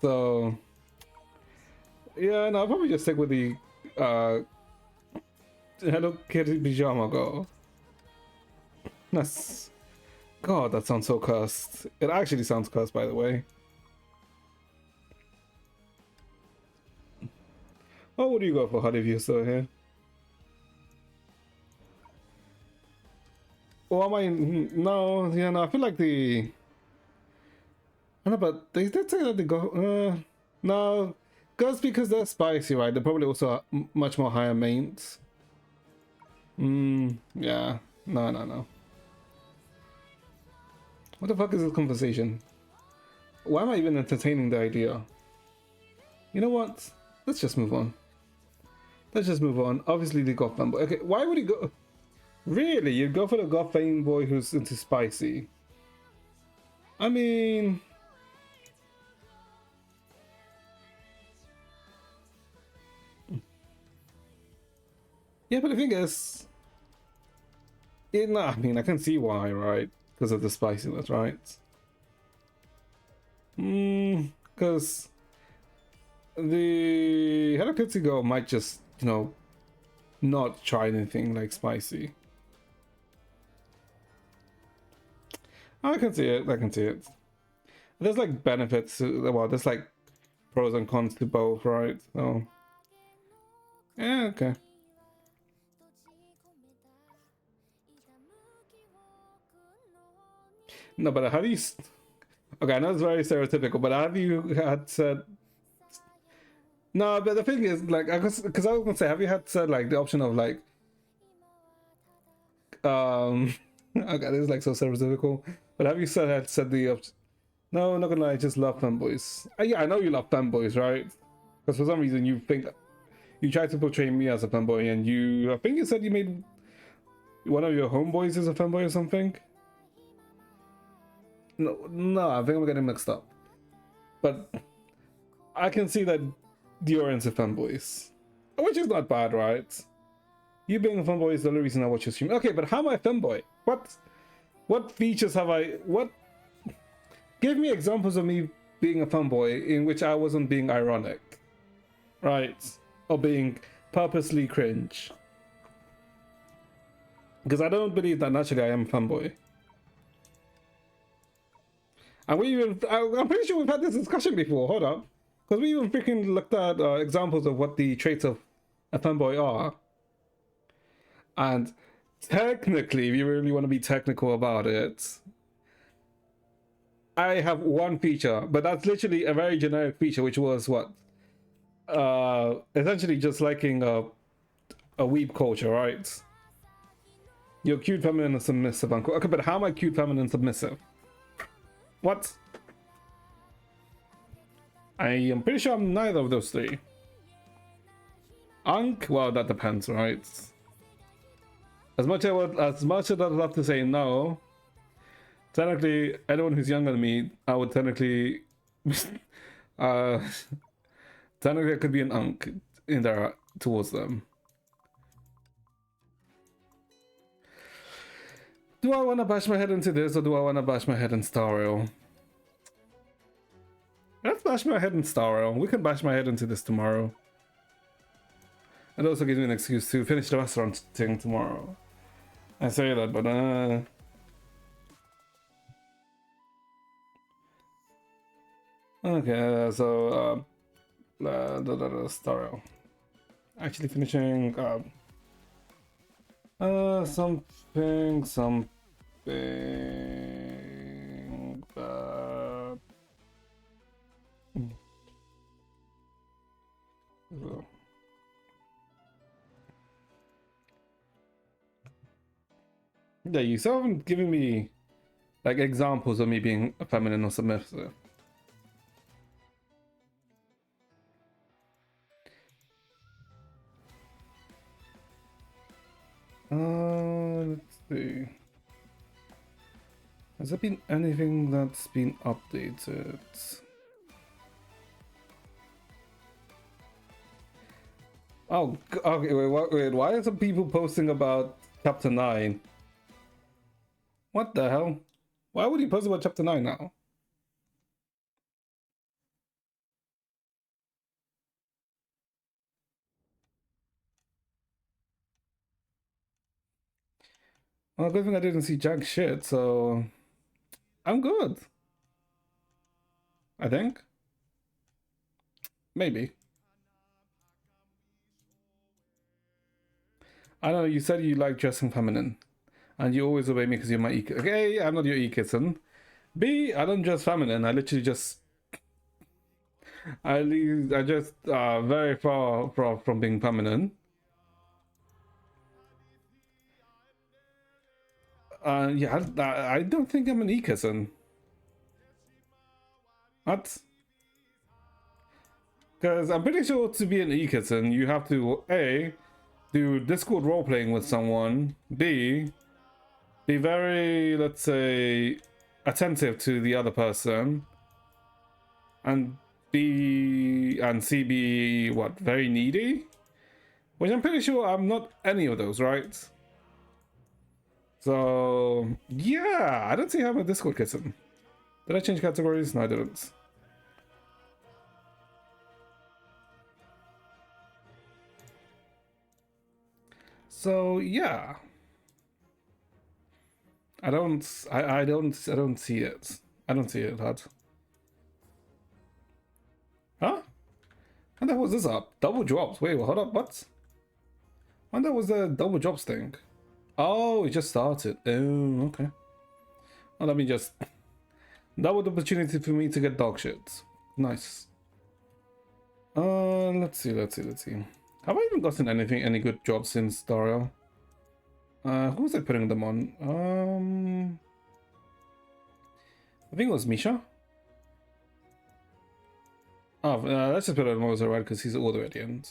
So yeah, no, I'll probably just stick with the Hello Kitty Pajama Girl. That's God, that sounds so cursed. It actually sounds cursed, by the way. Oh, what do you go for, Hud, if you're still here? Oh, am I? No, yeah, no, I feel like the... I don't know, but they did say that they go... no, just because they're spicy, right? They're probably also much more higher mains. Yeah. No, no, no. What the fuck is this conversation? Why am I even entertaining the idea? You know what? Let's just move on. Let's just move on. Obviously, the goth fanboy. Okay, why would he go... Really? You'd go for the goth fanboy who's into spicy? I mean... Yeah, but the thing is... I mean, I can see why, right? Because of the spiciness, right? Because... the Hello Kitty girl might just, you know, not try anything like spicy. I can see it. I can see it. There's like benefits. Well, there's like pros and cons to both, right? So, yeah, okay. No, but have you? Okay, I know it's very stereotypical, but have you had said? No, but the thing is, like, because I was gonna say, have you had said like the option of like, okay, this is like so stereotypical, but have you said the option? No, not gonna lie, I just love fanboys. Yeah, I know you love fanboys, right? Because for some reason you think you tried to portray me as a fanboy, and I think you said you made one of your homeboys is a fanboy or something. No, I think I'm getting mixed up. But I can see that you're into fanboys, which is not bad, right? You being a fanboy is the only reason I watch your stream. Okay, but how am I a fanboy? What features have I? What? Give me examples of me being a fanboy in which I wasn't being ironic, right? Or being purposely cringe. Because I don't believe that naturally I am a fanboy. And I'm pretty sure we've had this discussion before, hold up. Because we even freaking looked at examples of what the traits of a fanboy are. And technically, if you really want to be technical about it, I have one feature, but that's literally a very generic feature, which was what? Essentially just liking a weeb culture, right? You're cute, feminine, and submissive, uncle. Okay, but how am I cute, feminine, and submissive? What? I am pretty sure I'm neither of those three. Well, that depends, right? As much as I'd love to say no, technically, anyone who's younger than me, I would technically, technically I could be an in there towards them. Do I want to bash my head into this, or do I want to bash my head in Star Rail? Let's bash my head in Star Rail. We can bash my head into this tomorrow. It also gives me an excuse to finish the restaurant thing tomorrow. I say that, but okay, so Star Rail. Actually finishing something so. Yeah, you still haven't given me like examples of me being feminine or submissive. Let's see. Has there been anything that's been updated? Oh, okay, wait, why are some people posting about Chapter 9? What the hell? Why would he post about Chapter 9 now? Well, good thing I didn't see jack shit, so... I'm good. I think. Maybe. I don't know, you said you like dressing feminine. And you always obey me because you're my e. Okay, I'm not your e-kitten. B, I don't dress feminine. I literally just... I just very far from being feminine. Yeah, I don't think I'm an e-kitten. What? Because I'm pretty sure to be an e-kitten, you have to A, do Discord role-playing with someone, B, be very, let's say, attentive to the other person, and B, and C, be, what, very needy? Which I'm pretty sure I'm not any of those, right? So, yeah, I don't see how I'm a Discord kitten. Did I change categories? No, I didn't. So, yeah. I don't see it. I don't see it, Hud. Huh? When the hell was this up? Double drops. Wait, hold up, what? When that was the double drops thing? Oh, it just started. Oh, okay. Well, let me just... That was the opportunity for me to get dog shit. Nice. Let's see. Have I even gotten any good jobs since Dario? Who was I putting them on? I think it was Misha. Oh, let's just put it on Moses, right? Because he's all the way at the end.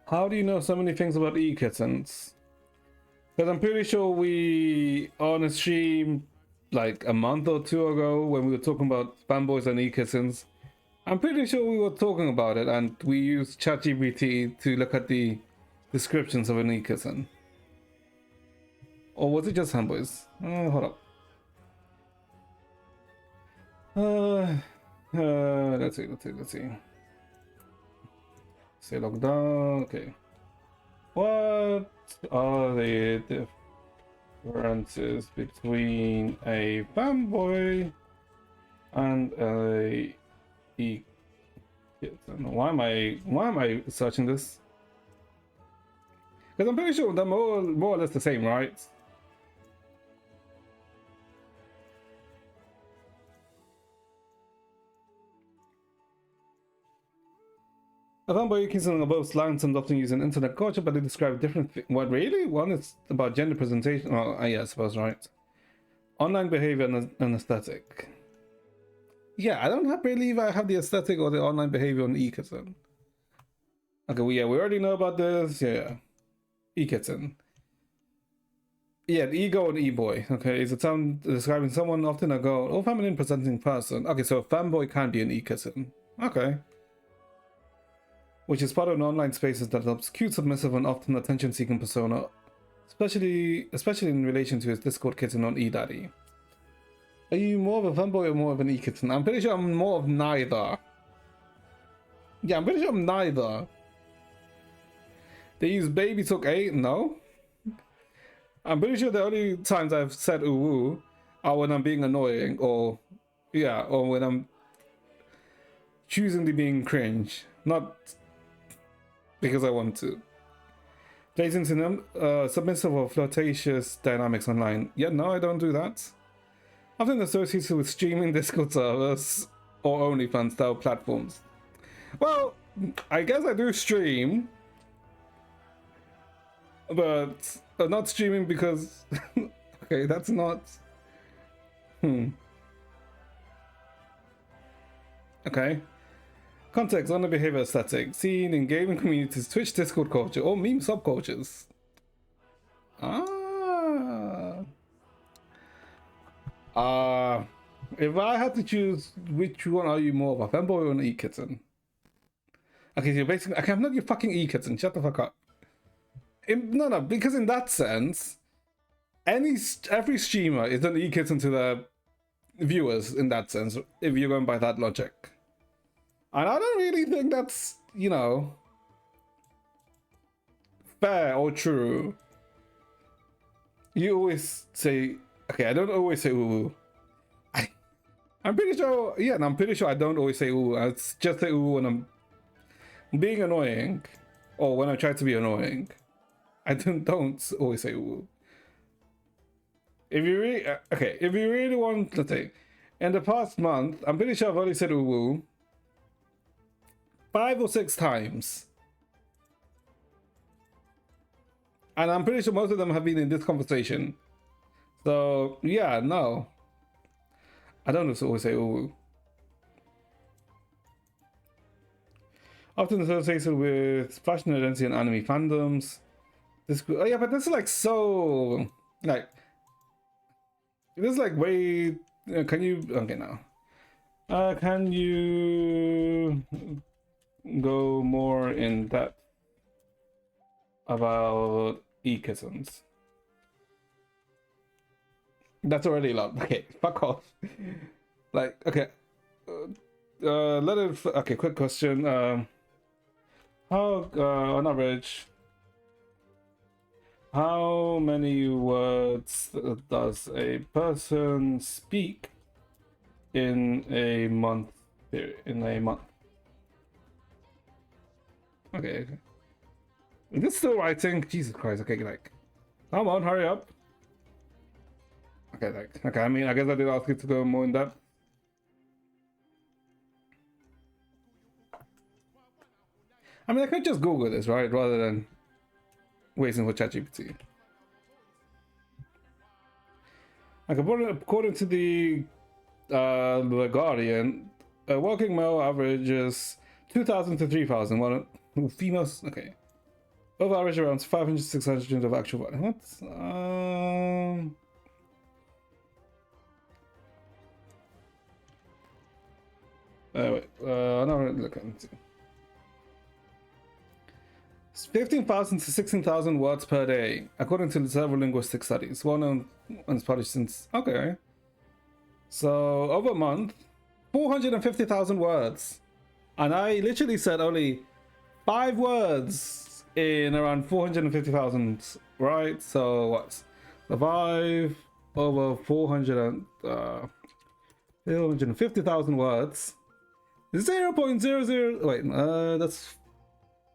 How do you know so many things about e-kittens? Because I'm pretty sure we, on a stream like a month or two ago, when we were talking about fanboys and e-kittens, I'm pretty sure we were talking about it, and we used ChatGPT to look at the descriptions of an e-kitten. Or was it just fanboys? Hold up. Let's see. Say lockdown. Okay. What are the differences between a fanboy and a e-kitten? Why am I searching this? Because I'm pretty sure they're more or less the same, right? A fanboy e-kitten are both slangs and often used in internet culture, but they describe different things. What, really? One is about gender presentation. Oh, yeah, I suppose, right. Online behavior and aesthetic. Yeah, I don't believe I have the aesthetic or the online behavior on e-kitten. Okay, well, yeah, we already know about this. Yeah. E-kitten. Yeah, the ego and e-boy. Okay, it's a term describing someone, often a girl or feminine presenting person. Okay, so a fanboy can be an e-kitten. Okay. Which is part of an online spaces that adopts cute, submissive, and often attention-seeking persona, especially in relation to his Discord kitten on eDaddy. Are you more of a fanboy or more of an e-kitten? I'm pretty sure I'm more of neither. Yeah, I'm pretty sure I'm neither. They use baby talk 8? No. I'm pretty sure the only times I've said ooh are when I'm being annoying, or yeah, or when I'm choosing to being cringe, not because I want to. Plays into them, submissive or flirtatious dynamics online. Yeah, no, I don't do that. Often associated with streaming Discord servers or OnlyFans style platforms. Well, I guess I do stream, but not streaming because okay, that's not okay. Context on the behavior aesthetic seen in gaming communities, Twitch, Discord culture, or meme subcultures. If I had to choose, which one are you more of, a fanboy or an e-kitten? Okay, so you're basically, okay, I'm not your fucking e-kitten, shut the fuck up. No, because in that sense, every streamer is an e-kitten to their viewers in that sense, if you're going by that logic. And I don't really think that's, you know, fair or true. You always say, okay, I don't always say ooh. I'm pretty sure, yeah, and I'm pretty sure I don't always say ooh. I just say ooh when I'm being annoying or when I try to be annoying. I don't always say ooh. If you really, okay, if you really want, let's say, in the past month, I'm pretty sure I've only said ooh 5 or 6 times. And I'm pretty sure most of them have been in this conversation. So, yeah, no. I don't always say ooh. Often associated with fashion identity and anime fandoms. This, oh yeah, but this is like so, like, this is like way, can you, okay now. Can you go more in depth about ecosms? That's already a lot. Okay, fuck off. Like, okay. Let it, okay, quick question. How, on average, how many words does a person speak in a month? In a month. Okay. Is this still writing? Jesus Christ. Okay, like, come on, hurry up. Okay, like, okay, I mean, I guess I did ask you to go more in depth. I mean, I could just Google this, right? Rather than waiting for ChatGPT. Like, according to the Guardian, a working male averages 2,000 to 3,000. While females, okay. Over average around 500 to 600 of actual. What? Wait, no, look at 15,000 to 16,000 words per day, according to several linguistic studies. One on is published since. Okay. So, over a month, 450,000 words. And I literally said only 5 words in around 450,000, right? So, what's the 5 over 450,000 words? 0.00. Wait, that's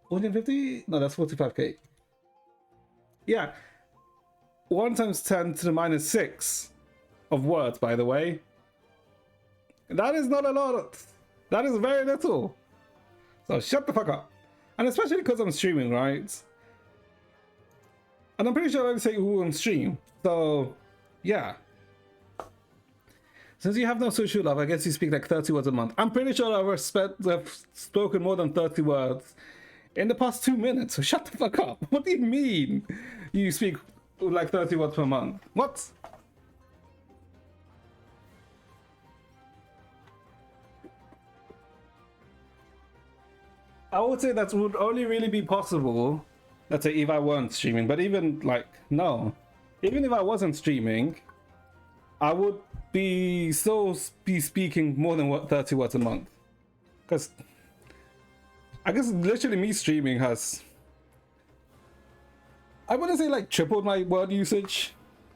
450? No, that's 45k. Yeah. 1 times 10 to the minus 6 of words, by the way. That is not a lot. That is very little. So shut the fuck up. And especially because I'm streaming, right? And I'm pretty sure I only say ooh on stream. So, yeah. Since you have no social life, I guess you speak like 30 words a month. I'm pretty sure I've spoken more than 30 words in the past 2 minutes. So shut the fuck up. What do you mean you speak like 30 words per month? What? I would say that would only really be possible, let's say, if I weren't streaming. But even like, no. Even if I wasn't streaming, I would still be speaking more than 30 words a month. Because I guess literally me streaming has, I wouldn't say like tripled my word usage,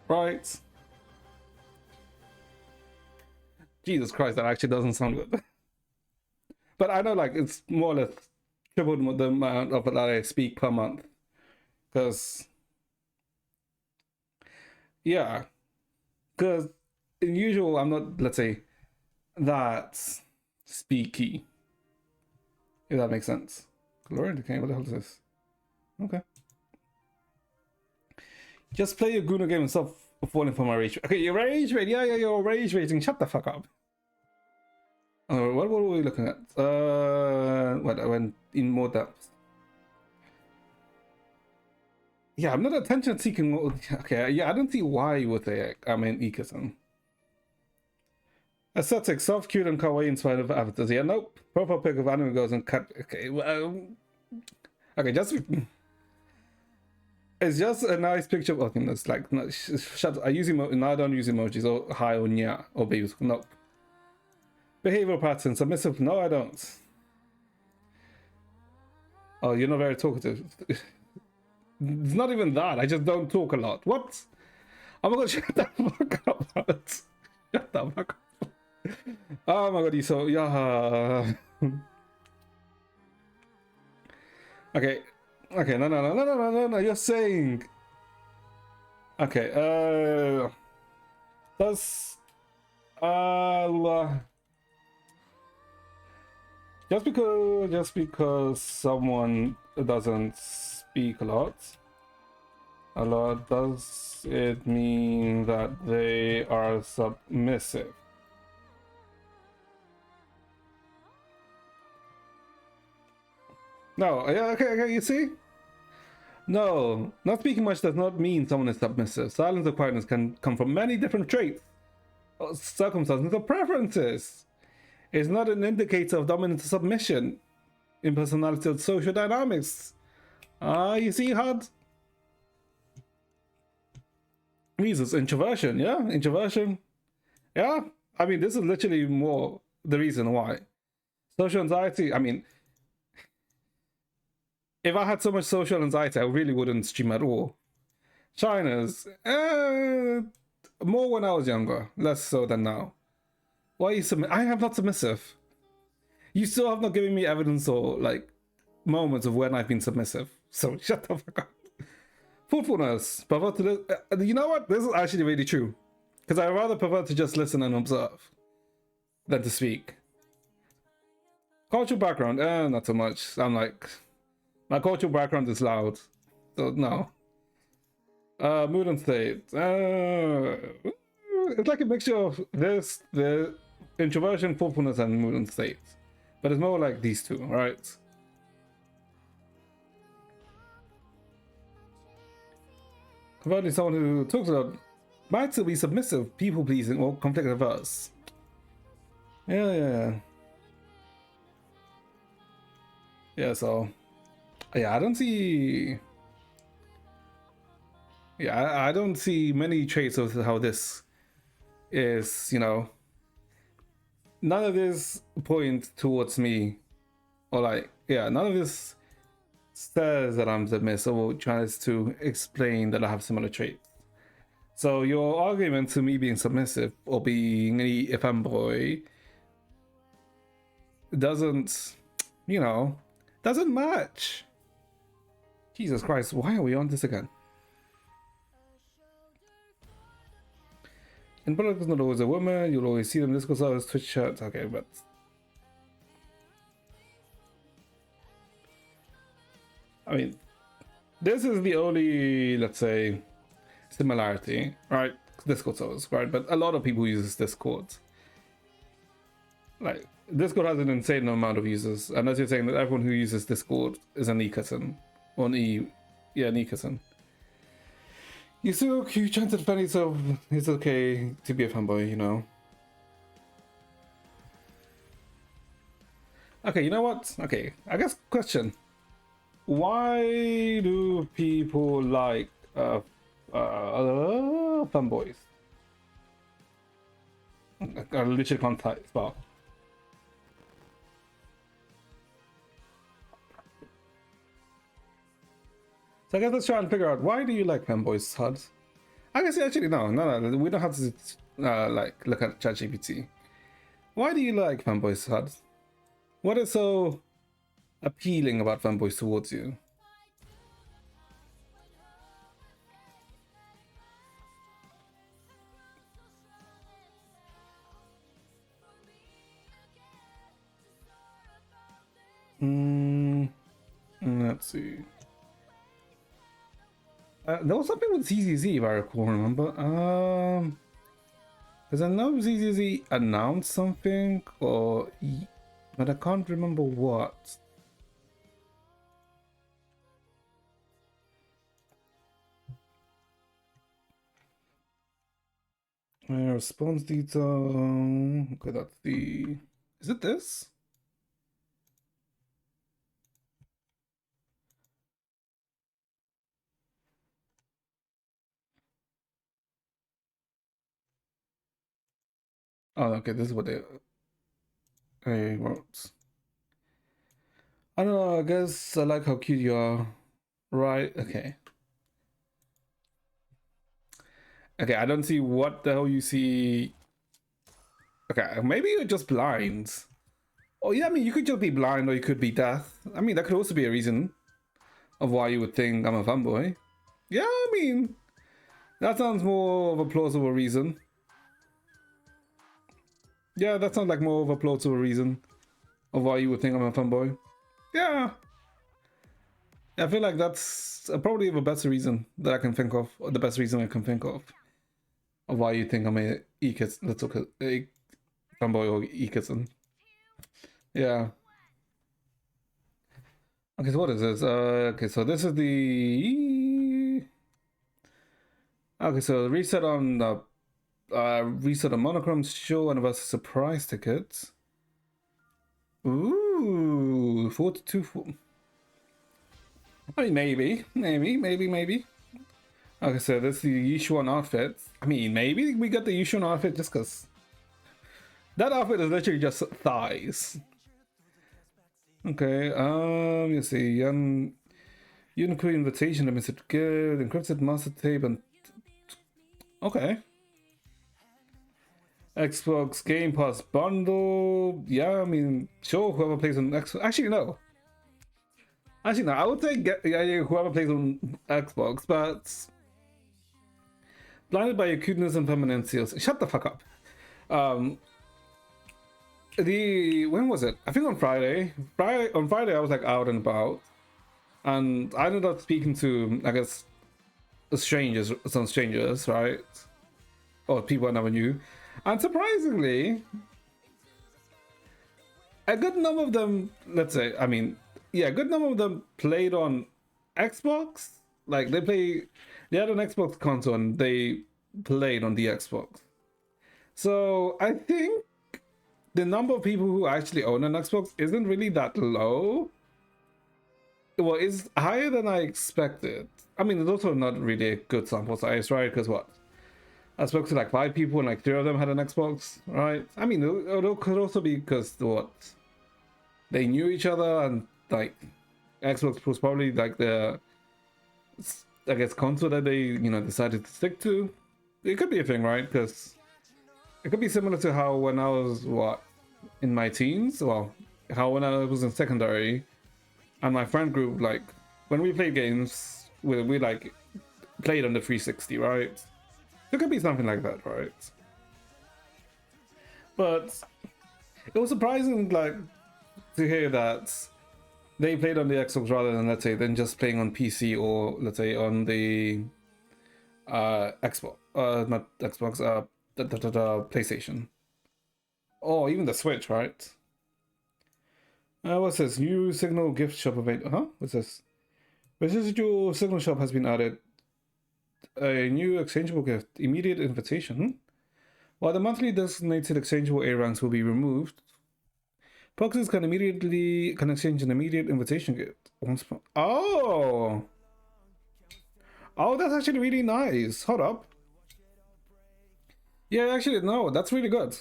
right? Jesus Christ, that actually doesn't sound good. But I know like it's more or less tripled the amount of that I speak per month. Because, yeah. Because in usual, I'm not, let's say, that speaky. If that makes sense. Glory Decay, what the hell is this? Okay. Just play your Guna game and stop falling for my rage. Okay, your rage rate. Yeah, you're rage rating. Shut the fuck up. What were we looking at? What I went in more depth. Yeah, I'm not attention seeking. Okay, yeah, I don't see why you would say I'm an ecosystem. Aesthetic, soft, cute, and kawaii inspired of avatars. Yeah, nope. Profile pic of anime girls and cut. Okay, well, okay, just it's just a nice picture of. Okay, it's like no, shut. I use emoji. No, I don't use emojis or hi or nya or babies. Nope. Behavioral patterns, submissive. No, I don't. Oh, you're not very talkative. It's not even that. I just don't talk a lot. What? Oh my god, shut the fuck up, Alex. Shut the fuck up. Oh my god, you so yeah. Okay. Okay, no. You're saying. Okay, does just because someone doesn't speak a lot, does it mean that they are submissive? No, yeah, okay, you see? No, not speaking much does not mean someone is submissive. Silence or quietness can come from many different traits, circumstances, or preferences. It's not an indicator of dominance or submission in personality or social dynamics. You see, hard reasons. Introversion, yeah? Introversion. Yeah. I mean, this is literally more the reason why. Social anxiety, I mean, if I had so much social anxiety, I really wouldn't stream at all. Shyness, more when I was younger, less so than now. Why are you I am not submissive. You still have not given me evidence or like moments of when I've been submissive. So shut the fuck up. Thoughtfulness, prefer to you know what? This is actually really true. Because I rather prefer to just listen and observe than to speak. Cultural background, not so much. I'm like, my cultural background is loud. So no. Mood and state. It's like a mixture of the introversion, thoughtfulness, and mood and state. But it's more like these two, right? Conversely, someone who talks about might still be submissive, people pleasing, or conflict averse. Yeah. Yeah, so yeah, I don't see. Yeah, I don't see many traits of how this is, you know. None of this point towards me, or like, yeah, none of this says that I'm submissive or tries to explain that I have similar traits. So your argument to me being submissive or being a fanboy doesn't, you know, doesn't match. Jesus Christ, why are we on this again? In product is not always a woman, you'll always see them in Discord servers, Twitch chats, okay, but I mean, this is the only, let's say, similarity, right? Discord servers, right? But a lot of people use Discord. Like, Discord has an insane amount of users, and as you're saying that everyone who uses Discord is an e-cousin. Or an e-cousin. You trying to defend yourself, it's okay to be a fanboy, you know. Okay, you know what? Okay, I guess question. Why do people like fanboys? I literally can't type spell. So I guess let's try and figure out, why do you like fanboys, Hud? I guess actually no, we don't have to like look at ChatGPT. Why do you like fanboys, Hud? What is so appealing about fanboys towards you? Let's see. There was something with ZZZ, if I remember. Because I know ZZZ announced something, but I can't remember what. Response detail. Okay, that's the. Is it this? Oh, okay, this is what they wrote. I don't know, I guess I like how cute you are. Right, okay. Okay, I don't see what the hell you see. Okay, maybe you're just blind. Oh yeah, I mean, you could just be blind or you could be deaf. I mean, that could also be a reason of why you would think I'm a fanboy. Yeah, I mean, that sounds more of a plausible reason. Yeah, that sounds like more of a plausible reason of why you would think I'm a fanboy. Yeah. I feel like that's probably the best reason that I can think of, or the best reason I can think of why you think I'm a e-kids, let's look at a fanboy or e-kidson. Yeah. Okay, so what is this? Okay, so this is the... Okay, so reset on the... reset on Monochrome show anniversary surprise tickets. Ooh, 42... I mean, maybe. Okay, so that's the Yishuan outfit. I mean, maybe we got the Yishuan outfit just because that outfit is literally just thighs. Okay, you see, Unicorn invitation, limited gift, encrypted master tape, and okay. Xbox Game Pass bundle. Yeah, I mean, sure, whoever plays on Xbox. Actually, no. I would say whoever plays on Xbox, but blinded by your cuteness and permanencies. Shut the fuck up. When was it? I think on Friday. On Friday I was like out and about, and I ended up speaking to, I guess, some strangers, right? Or people I never knew, and surprisingly, a good number of them, let's say, I mean, yeah, a good number of them played on Xbox. Like they had an Xbox console and they played on the Xbox. So I think the number of people who actually own an Xbox isn't really that low. Well, it's higher than I expected. I mean, it's also not really a good sample size, right? Because what? I spoke to like 5 people and like 3 of them had an Xbox, right? I mean, it could also be because what? They knew each other and like Xbox was probably like the, I guess, console that they, decided to stick to. It could be a thing, right? Because it could be similar to how when I was in my teens, well, how when I was in secondary, and my friend group, like when we played games, we like played on the 360, right? It could be something like that, right? But it was surprising, like, to hear that they played on the Xbox rather than, let's say, than just playing on PC or, let's say, on the Xbox, not Xbox, the PlayStation, or even the Switch, right? What's this? New Signal gift shop available? Huh? What's this? Residual Signal shop has been added. A new exchangeable gift, immediate invitation. While the monthly designated exchangeable A ranks will be removed, proxies can exchange an immediate invitation gift. Oh, that's actually really nice. Hold up. Yeah, actually, no, that's really good.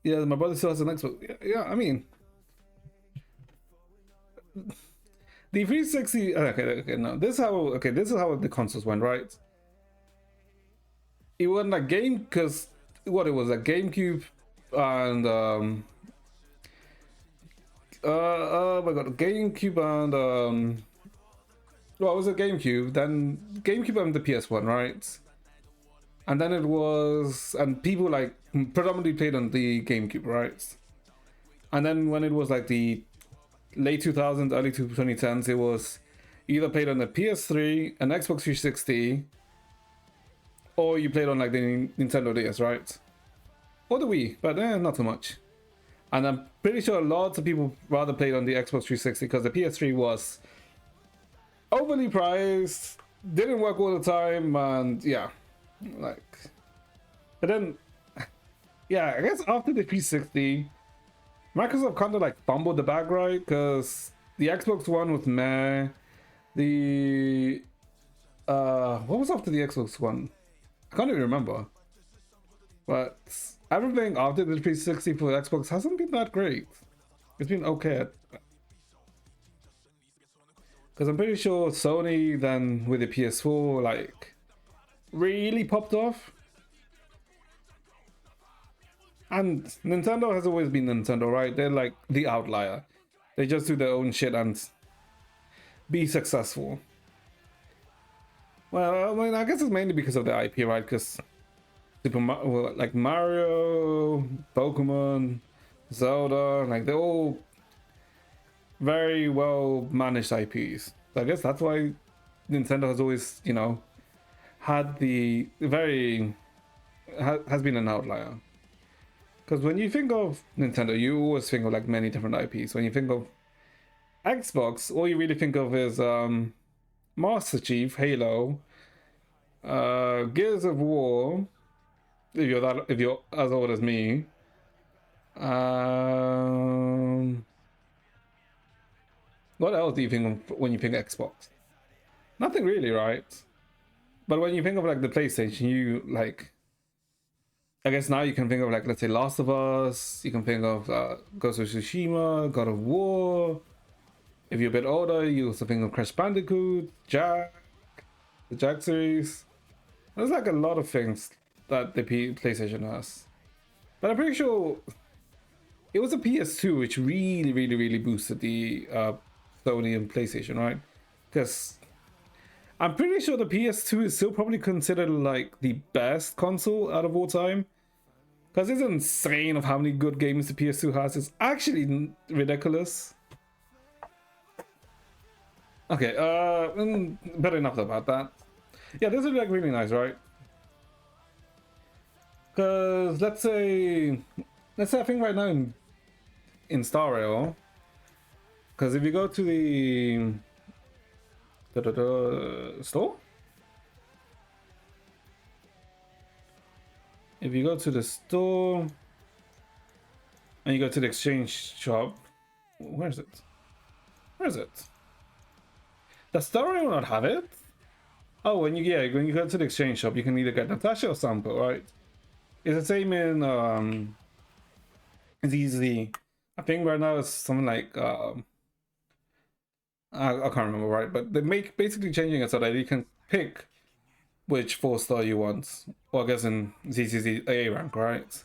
Yeah, my brother still has an Xbox. Yeah, I mean, the 360. Okay, no. This is how the consoles went, right? It wasn't a game because what it was, a GameCube and oh my god, GameCube and well, it was a GameCube, then GameCube and the PS1, right? And then it was, and people like predominantly played on the GameCube, right? And then when it was like the late 2000s, early 2010s, it was either played on the PS3, an Xbox 360, or you played on like the Nintendo DS, right? Or the Wii, but not so much. And I'm pretty sure lots of people rather played on the Xbox 360 because the PS3 was overly priced, didn't work all the time, and yeah, like. But then, yeah, I guess after the 360, Microsoft kind of like fumbled the bag, right? Because the Xbox One was meh. The what was after the Xbox One? I can't even remember. But everything after the 360 for Xbox hasn't been that great. It's been okay. Because I'm pretty sure Sony then with the PS4 like really popped off. And Nintendo has always been Nintendo, right? They're like the outlier. They just do their own shit and be successful. Well, I mean, I guess it's mainly because of the IP, right? Because like Mario, Pokemon, Zelda, like they're all very well managed IPs. So I guess that's why Nintendo has always, you know, had the has been an outlier. Because when you think of Nintendo, you always think of like many different IPs. When you think of Xbox, all you really think of is Master Chief, Halo, Gears of War. If you're as old as me, what else do you think of when you think Xbox? Nothing really, right? But when you think of like the PlayStation, you like. I guess now you can think of like, let's say, Last of Us. You can think of Ghost of Tsushima, God of War. If you're a bit older, you also think of Crash Bandicoot, the Jak series. There's like a lot of things that the PlayStation has. But I'm pretty sure it was the PS2 which really boosted the Sony and PlayStation, right? Because I'm pretty sure the PS2 is still probably considered like the best console out of all time. Because it's insane of how many good games the PS2 has. It's actually ridiculous. Okay, better enough about that. Yeah, this is like really nice, right? Because let's say I think right now in Star Rail, because if you go to the store, if you go to the store and you go to the exchange shop, where is it? Where is it? Does Star Rail not have it? Oh, when you go to the exchange shop, you can either get Natasha or Sampo, right? It's the same in it's easy. I think right now it's something like I can't remember, right? But they basically changing it so that you can pick which 4-star you want. Or I guess in ZCZ A rank, right?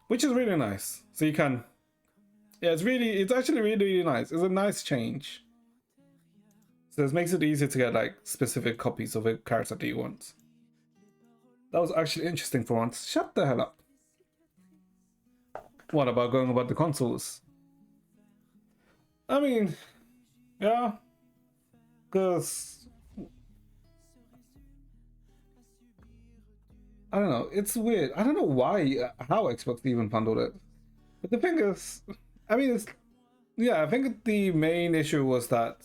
Which is really nice. So you can, yeah, it's actually really nice. It's a nice change. So this makes it easier to get like specific copies of a character that you want. That was actually interesting for once. Shut the hell up. What about going about the consoles? I mean, yeah, because I don't know. It's weird. I don't know why, how Xbox even bundled it. But the thing is, I mean, I think the main issue was that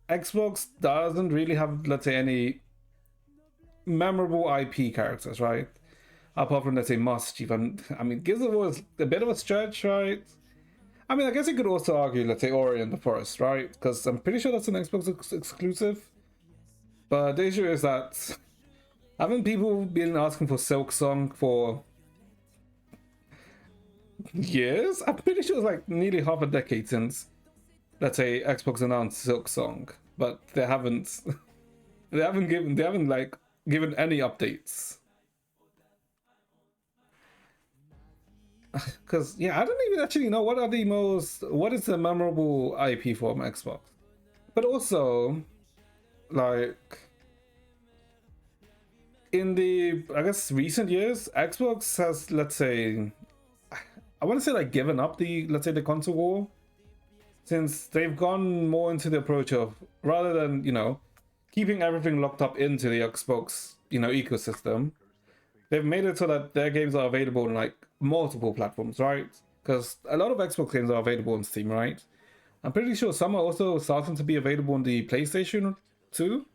Xbox doesn't really have, let's say, any memorable IP characters, right? Apart from, let's say, Master Chief. And I mean, Gears of War is a bit of a stretch, right? I mean, I guess you could also argue, let's say, Ori and the Forest, right? Because I'm pretty sure that's an Xbox exclusive. But the issue is that haven't people been asking for Silk Song for years? I'm pretty sure it's like nearly half a decade since, let's say, Xbox announced Silk Song, but they haven't given any updates. Because yeah, I don't even actually know what is the memorable IP from Xbox. But also, like, in the, I guess, recent years, Xbox has, let's say, I want to say like given up the, let's say, the console war, since they've gone more into the approach of, rather than, you know, keeping everything locked up into the Xbox, you know, ecosystem, they've made it so that their games are available on like multiple platforms, right? Because a lot of Xbox games are available on Steam, right? I'm pretty sure some are also starting to be available on the PlayStation too,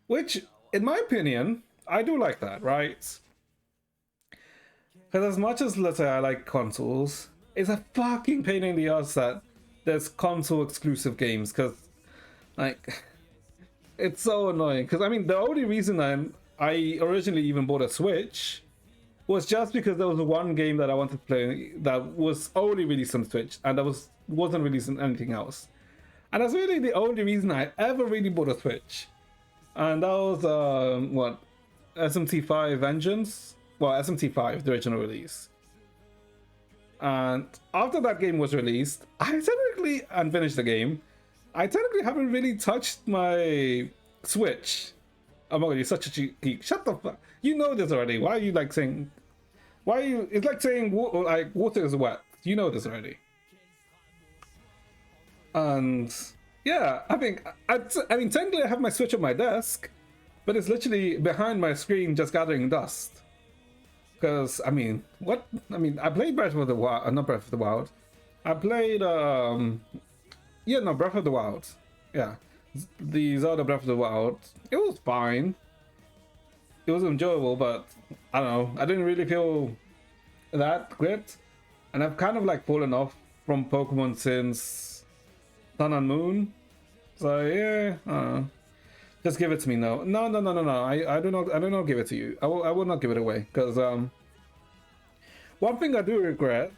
which, in my opinion, I do like that, right? Because as much as, let's say, I like consoles, it's a fucking pain in the ass that there's console exclusive games, because, like, it's so annoying. Because, I mean, the only reason I originally even bought a Switch was just because there was one game that I wanted to play that was only released on Switch, and that wasn't released on anything else. And that's really the only reason I ever really bought a Switch. And that was, what? SMT5 Vengeance? Well, SMT5, the original release. And after that game was released, I technically, and finished the game, I technically haven't really touched my Switch. Oh my god, you're such a geek. Shut the fuck. You know this already. Why are you like saying... Why are you... It's like saying water is wet. You know this already. And yeah, I think... I mean, technically I have my Switch on my desk, but it's literally behind my screen just gathering dust. Because, I mean, what? I mean, I played Breath of the Wild, not Breath of the Wild. I played, yeah, no, Breath of the Wild. Yeah, the Zelda Breath of the Wild. It was fine. It was enjoyable, but I don't know. I didn't really feel that great. And I've kind of like fallen off from Pokemon since Sun and Moon. So yeah, I don't know. Just give it to me now. No. I do not give it to you. I will not give it away. Because one thing I do regret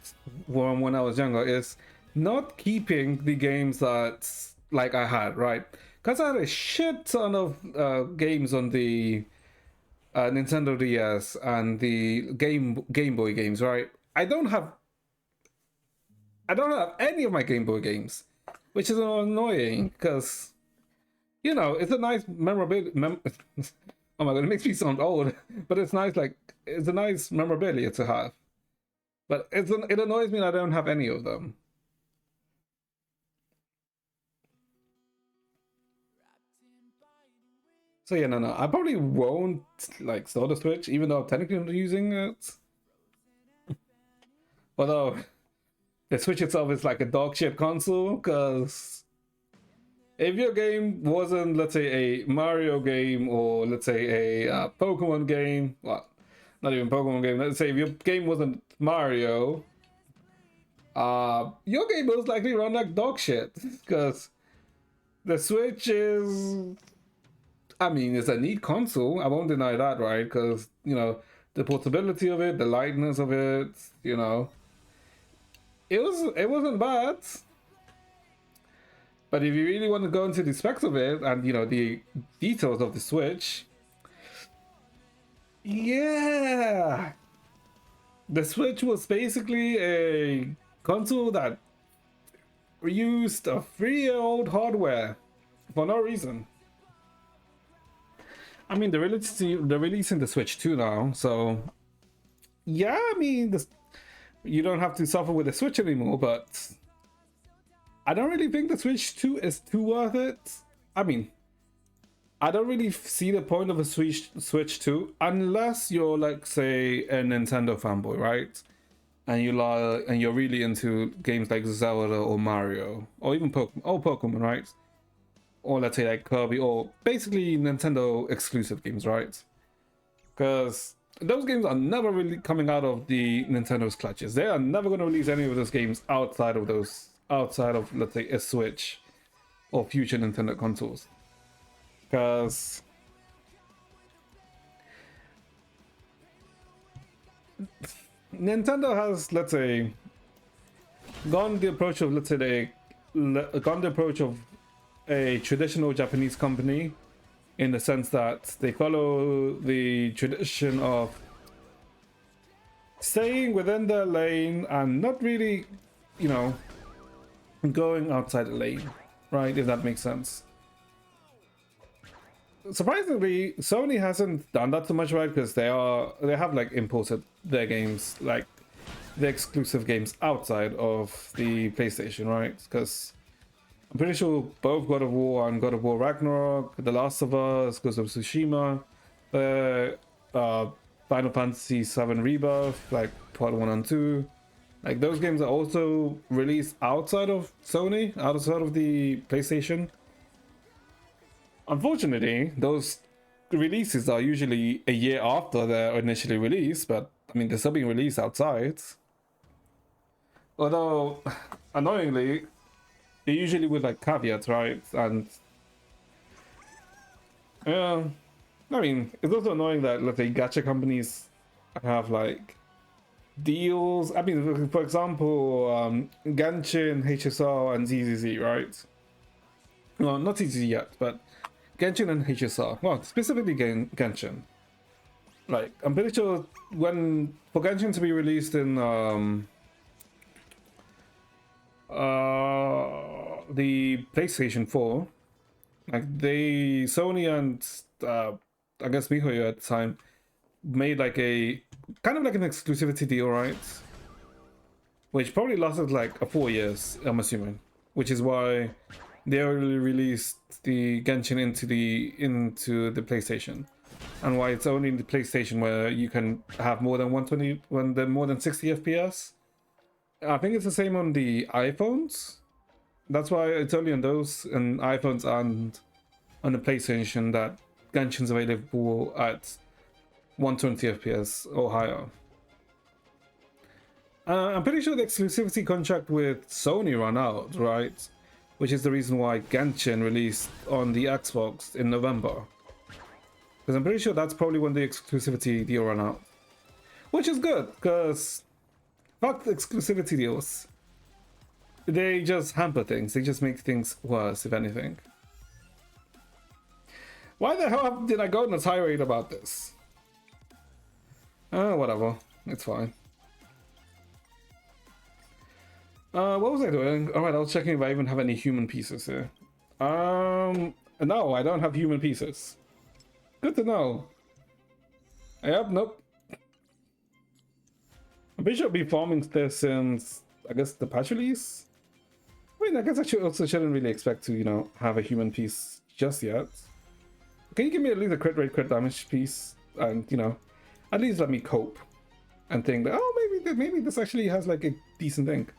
from when I was younger is not keeping the games that like I had, right? Because I had a shit ton of games on the Nintendo DS and the Game Boy games, right? I don't have any of my Game Boy games, which is annoying because, you know, it's a nice memorabilia. Oh my god, it makes me sound old, but it's nice. Like, it's a nice memorabilia to have. But it annoys me that I don't have any of them. So yeah, no, I probably won't like sell the Switch, even though I'm technically not using it. Although the Switch itself is like a dog shit console, because if your game wasn't, let's say, a Mario game or let's say a Pokemon game, well, not even Pokemon game. Let's say if your game wasn't Mario, your game most likely run like dog shit, because the Switch is, I mean, it's a neat console. I won't deny that, right? Because, you know, the portability of it, the lightness of it, you know, it wasn't bad. But if you really want to go into the specs of it and, you know, the details of the Switch, yeah, the Switch was basically a console that reused a 3-year-old hardware for no reason. I mean, they're releasing the Switch 2 now, so yeah, I mean, you don't have to suffer with the Switch anymore, but I don't really think the Switch 2 is too worth it. I mean, I don't really see the point of a Switch 2 unless you're, like, say, a Nintendo fanboy, right? And you're really into games like Zelda or Mario or even Pokemon, right? Or let's say like Kirby, or basically Nintendo exclusive games, right? Because those games are never really coming out of the Nintendo's clutches. They are never going to release any of those games outside of let's say a Switch or future Nintendo consoles. Because Nintendo has, let's say, gone the approach of a traditional Japanese company, in the sense that they follow the tradition of staying within their lane and not really, you know, going outside the lane, right? If that makes sense. Surprisingly, Sony hasn't done that too much, right? Because they have like imported their games, like the exclusive games, outside of the PlayStation, right? Because I'm pretty sure both God of War and God of War Ragnarok, The Last of Us, Ghost of Tsushima, Final Fantasy VII Rebirth, like Part 1 and 2, like those games are also released outside of Sony, outside of the PlayStation. Unfortunately, those releases are usually a year after they're initially released, but I mean, they're still being released outside. Although, annoyingly, they usually with like caveats, right? And yeah, I mean, it's also annoying that, let's say, gacha companies have like deals. I mean, for example, Genshin, HSR, and ZZZ, right? Well, not TCG yet, but Genshin and HSR. Well, specifically Genshin. Like, I'm pretty sure for Genshin to be released in the PlayStation 4, like Sony and I guess MiHoYo at the time made like a kind of like an exclusivity deal, right? Which probably lasted like 4 years, I'm assuming. Which is why they only released the Genshin into the PlayStation, and why it's only in the PlayStation where you can have more than 120, more than 60 FPS. I think it's the same on the iPhones. That's why it's only on those and iPhones and on the PlayStation that Genshin's available at 120 FPS or higher. I'm pretty sure the exclusivity contract with Sony ran out, right? Which is the reason why Genshin released on the Xbox in November. Because I'm pretty sure that's probably when the exclusivity deal ran out. Which is good, because fuck the exclusivity deals. They just hamper things. They just make things worse, if anything. Why the hell did I go on a tirade about this? Whatever. It's fine. What was I doing? Alright, I was checking if I even have any human pieces here. No, I don't have human pieces. Good to know. Yep, nope. I'm pretty sure I've been farming this since, I guess, the patch release? I mean, I guess I also shouldn't really expect to, you know, have a human piece just yet. Can you give me at least a crit rate, crit damage piece? And, you know, at least let me cope. And think that, oh, maybe this actually has, like, a decent thing.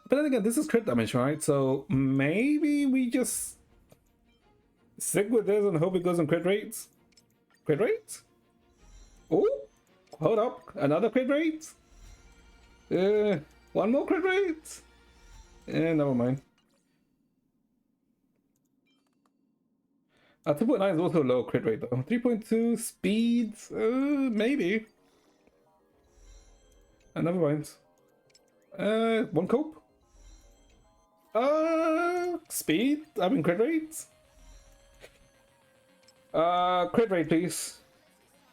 But then again, this is crit damage, right? So maybe we just stick with this and hope it goes on crit rates? Crit rates? Oh, hold up. Another crit rate? One more crit rate? Never mind. 2.9 is also low crit rate though. 3.2 speed? Maybe. Never mind. One cope? Speed? I mean crit rate? Crit rate please.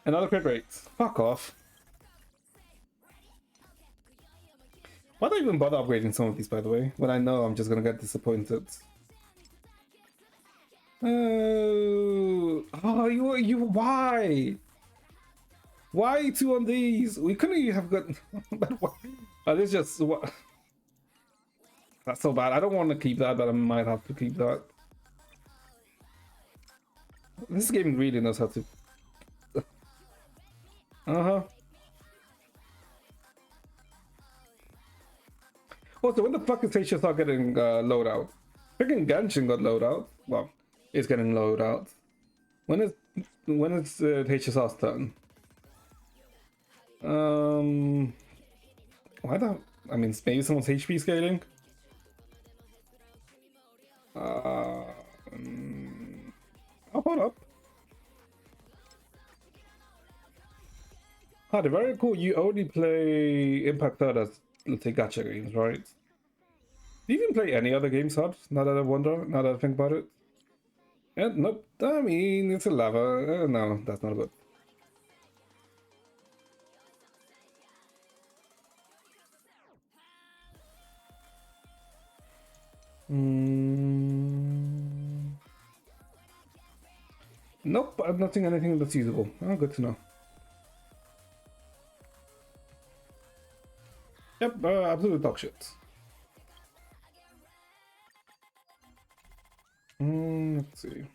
Another crit rate. Fuck off. Why do I even bother upgrading some of these, by the way, when I know I'm just gonna get disappointed? Oh, you why? Why 2 on these? We couldn't even have got. This just what? That's so bad. I don't want to keep that, but I might have to keep that. This game really knows how to. Also, when the fuck is HSR getting loadout? Freaking Genshin got loadout. Well, it's getting loadout. When is HSR's turn? Why the? I mean, maybe someone's HP scaling. I'll hold up. They're very cool. You only play Impact Third as, let's say, gacha games, right? Do you even play any other games, Hud? Now that I wonder, now that I think about it. Yeah, nope. I mean, it's a lava. No, that's not good. Nope, I'm not seeing anything that's usable. Oh, good to know. Yep, absolute dog shit. Let's see.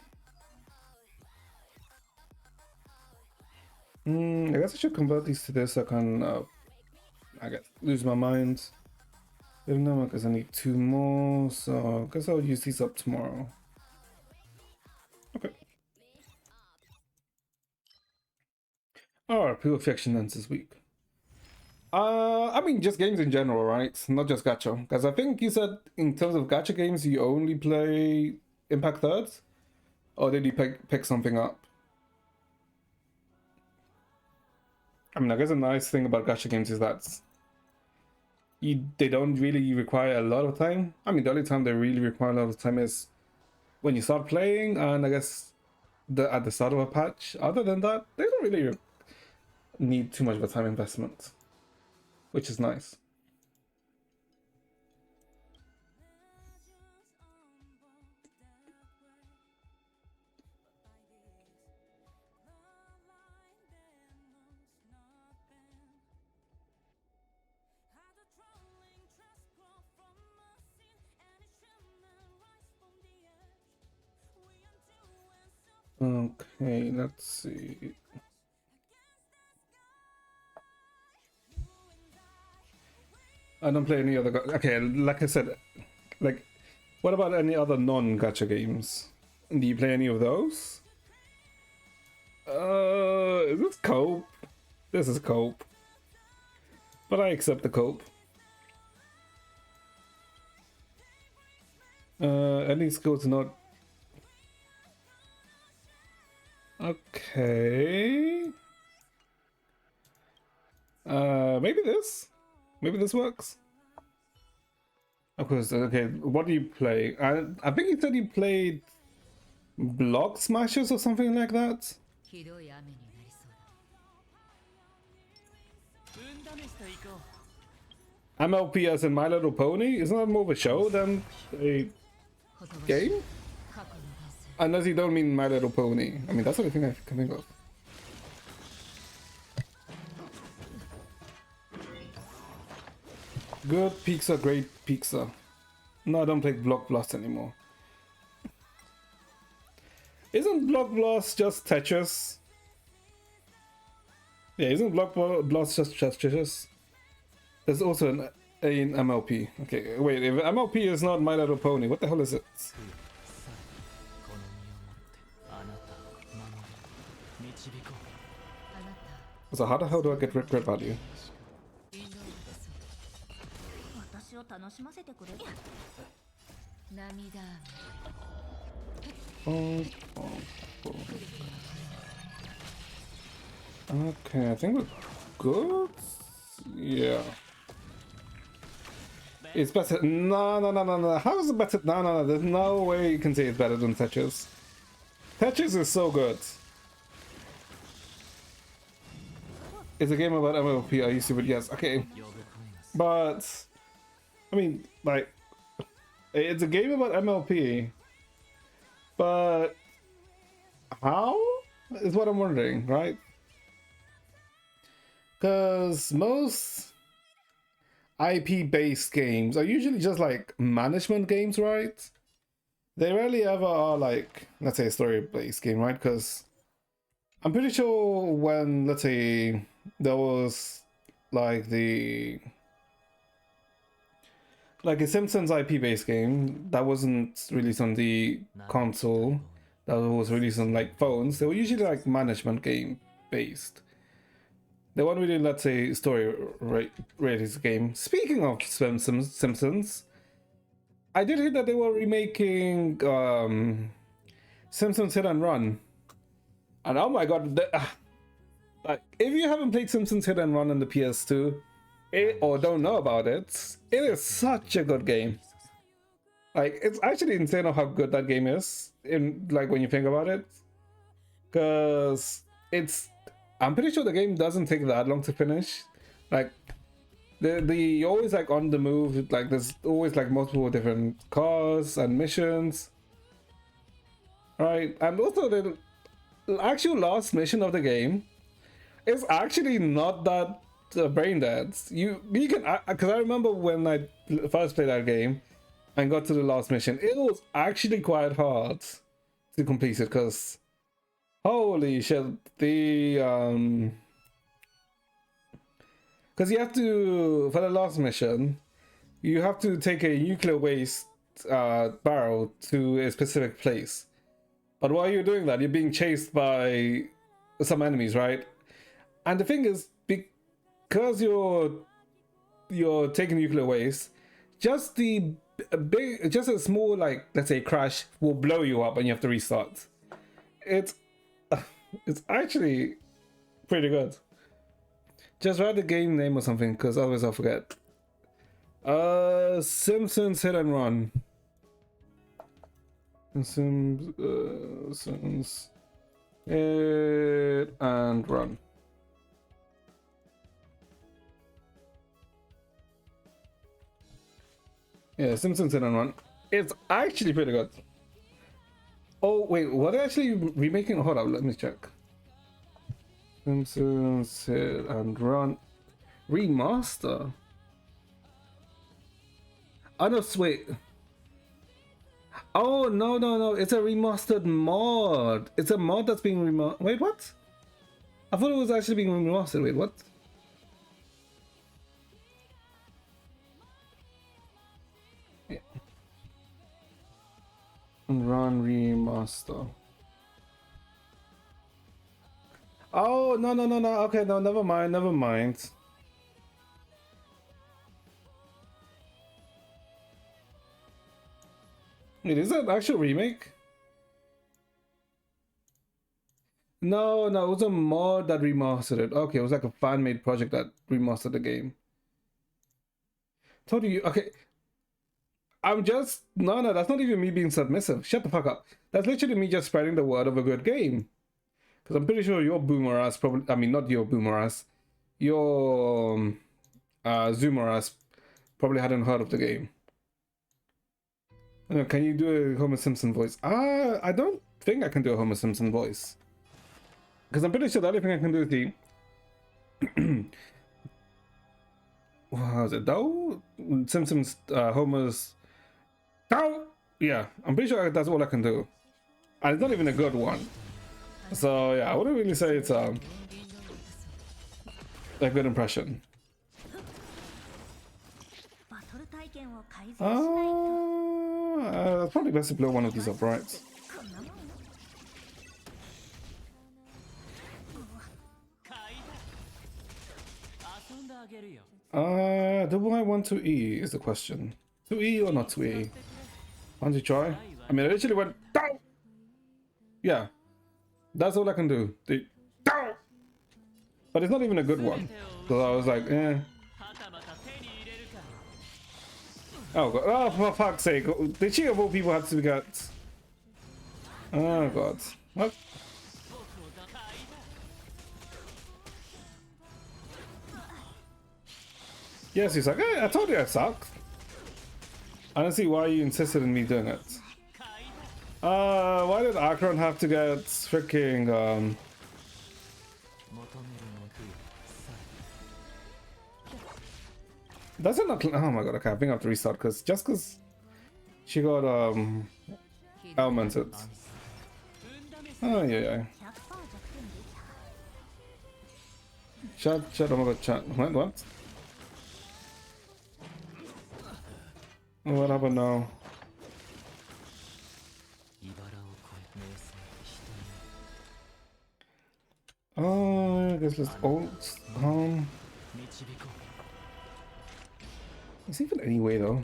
I guess I should convert these to this so I can, I guess, lose my mind. Even though because I need 2 more, so I guess I'll use these up tomorrow. Okay. Pure affection ends this week. I mean, just games in general, right? Not just gacha. Because I think you said in terms of gacha games, you only play Impact Thirds? Or did you pick something up? I mean, I guess a nice thing about gacha games is that they don't really require a lot of time. I mean, the only time they really require a lot of time is when you start playing, and I guess at the start of a patch. Other than that, they don't really need too much of a time investment, which is nice. Okay, let's see. I don't play any other. Okay, like I said, like, what about any other non-gacha games? Do you play any of those? Is this cope? This is cope, but I accept the cope. Any skills not. Okay. Maybe this. Maybe this works. Of course. Okay. What do you play? I think you said you played Block Smashers or something like that. ひどい雨になりそうだ。運試しと行こう。 MLP as in My Little Pony? Isn't that more of a show than a game? 過去の男性。 Unless you don't mean My Little Pony. I mean, that's the only thing I can think of. Good pizza, great pizza. No, I don't play Block Blast anymore. Isn't Block Blast just Tetris? Yeah, isn't Block Blast just Tetris? There's also an MLP. Okay, wait, if MLP is not My Little Pony, what the hell is it? この身をもってあなたを守り導こう。あなた、 So how the hell do I get red value? インドアだそうだ。私を楽しませてくれる。涙雨。 Okay, I think we're good. Yeah. It's better. No. How is it better? No. There's no way you can say it's better than Tetris. Tetris is so good. It's a game about MLP. I used to, but yes, okay. 呼ぶ声が But I mean, like, it's a game about MLP. But how is what I'm wondering, right? Because most IP-based games are usually just like management games, right? They rarely ever are like, let's say, a story-based game, right? Because I'm pretty sure when, let's say, there was like a Simpsons IP-based game that wasn't released on the console, that was released on like phones, they were usually like management game based. They weren't really, let's say, story rated game. Speaking of Simpsons, I did hear that they were remaking Simpsons Hit and Run, and oh my god, like, if you haven't played Simpsons Hit and Run on the PS2 or don't know about it, it is such a good game. Like, it's actually insane how good that game is, in like when you think about it, because I'm pretty sure the game doesn't take that long to finish. Like, you're always like on the move, like there's always like multiple different cars and missions, right? And also the actual last mission of the game is actually not that brain dead. You can, because I remember when I first played that game and got to the last mission, it was actually quite hard to complete it, because holy shit, because you have to, for the last mission, you have to take a nuclear waste barrel to a specific place. But while you're doing that, you're being chased by some enemies, right? And the thing is, because you're taking nuclear waste, just a small, like, let's say, crash will blow you up and you have to restart. It's actually pretty good. Just write the game name or something, because otherwise I'll forget. Simpsons Hit and Run. Simpsons Hit and Run. Yeah, Simpsons Hit and Run. It's actually pretty good. Oh wait, what are they actually remaking? Hold up, let me check. Simpsons Hit and Run remaster. Oh no, wait. Oh no! It's a remastered mod. It's a mod that's being remastered. Wait, what? I thought it was actually being remastered. Wait, what? Yeah. Run remaster. Oh no! Okay, no, never mind. Wait, is that an actual remake? No, it was a mod that remastered it. Okay, it was like a fan-made project that remastered the game. Told you, okay. I'm just, no, that's not even me being submissive. Shut the fuck up. That's literally me just spreading the word of a good game. Because I'm pretty sure your boomer ass probably, I mean, not your boomer ass, your zoomer ass probably hadn't heard of the game. Can you do a Homer Simpson voice? I don't think I can do a Homer Simpson voice. Because I'm pretty sure the only thing I can do is the... what was it? Dow? Simpsons, Homer's... Dow! Yeah, I'm pretty sure that's all I can do. And it's not even a good one. So yeah, I wouldn't really say it's a good impression. It's probably best to blow one of these up, right? Do I want to E is the question. To E or not to E? Want to try? I mean, I literally went down. Yeah, that's all I can do. Down. But it's not even a good one. So I was like, eh. Oh god! Oh, for fuck's sake! The cheat of all people had to get. Oh god! What? Yes, he's like, hey, I told you I sucked. I don't see why you insisted in me doing it. Why did Akron have to get freaking Does it not? Oh my god! Okay, I think I have to restart because she got elemented. Oh yeah. Chat. Oh my god, chat. What? What happened now? Oh, I guess let's ult. Is even any way though?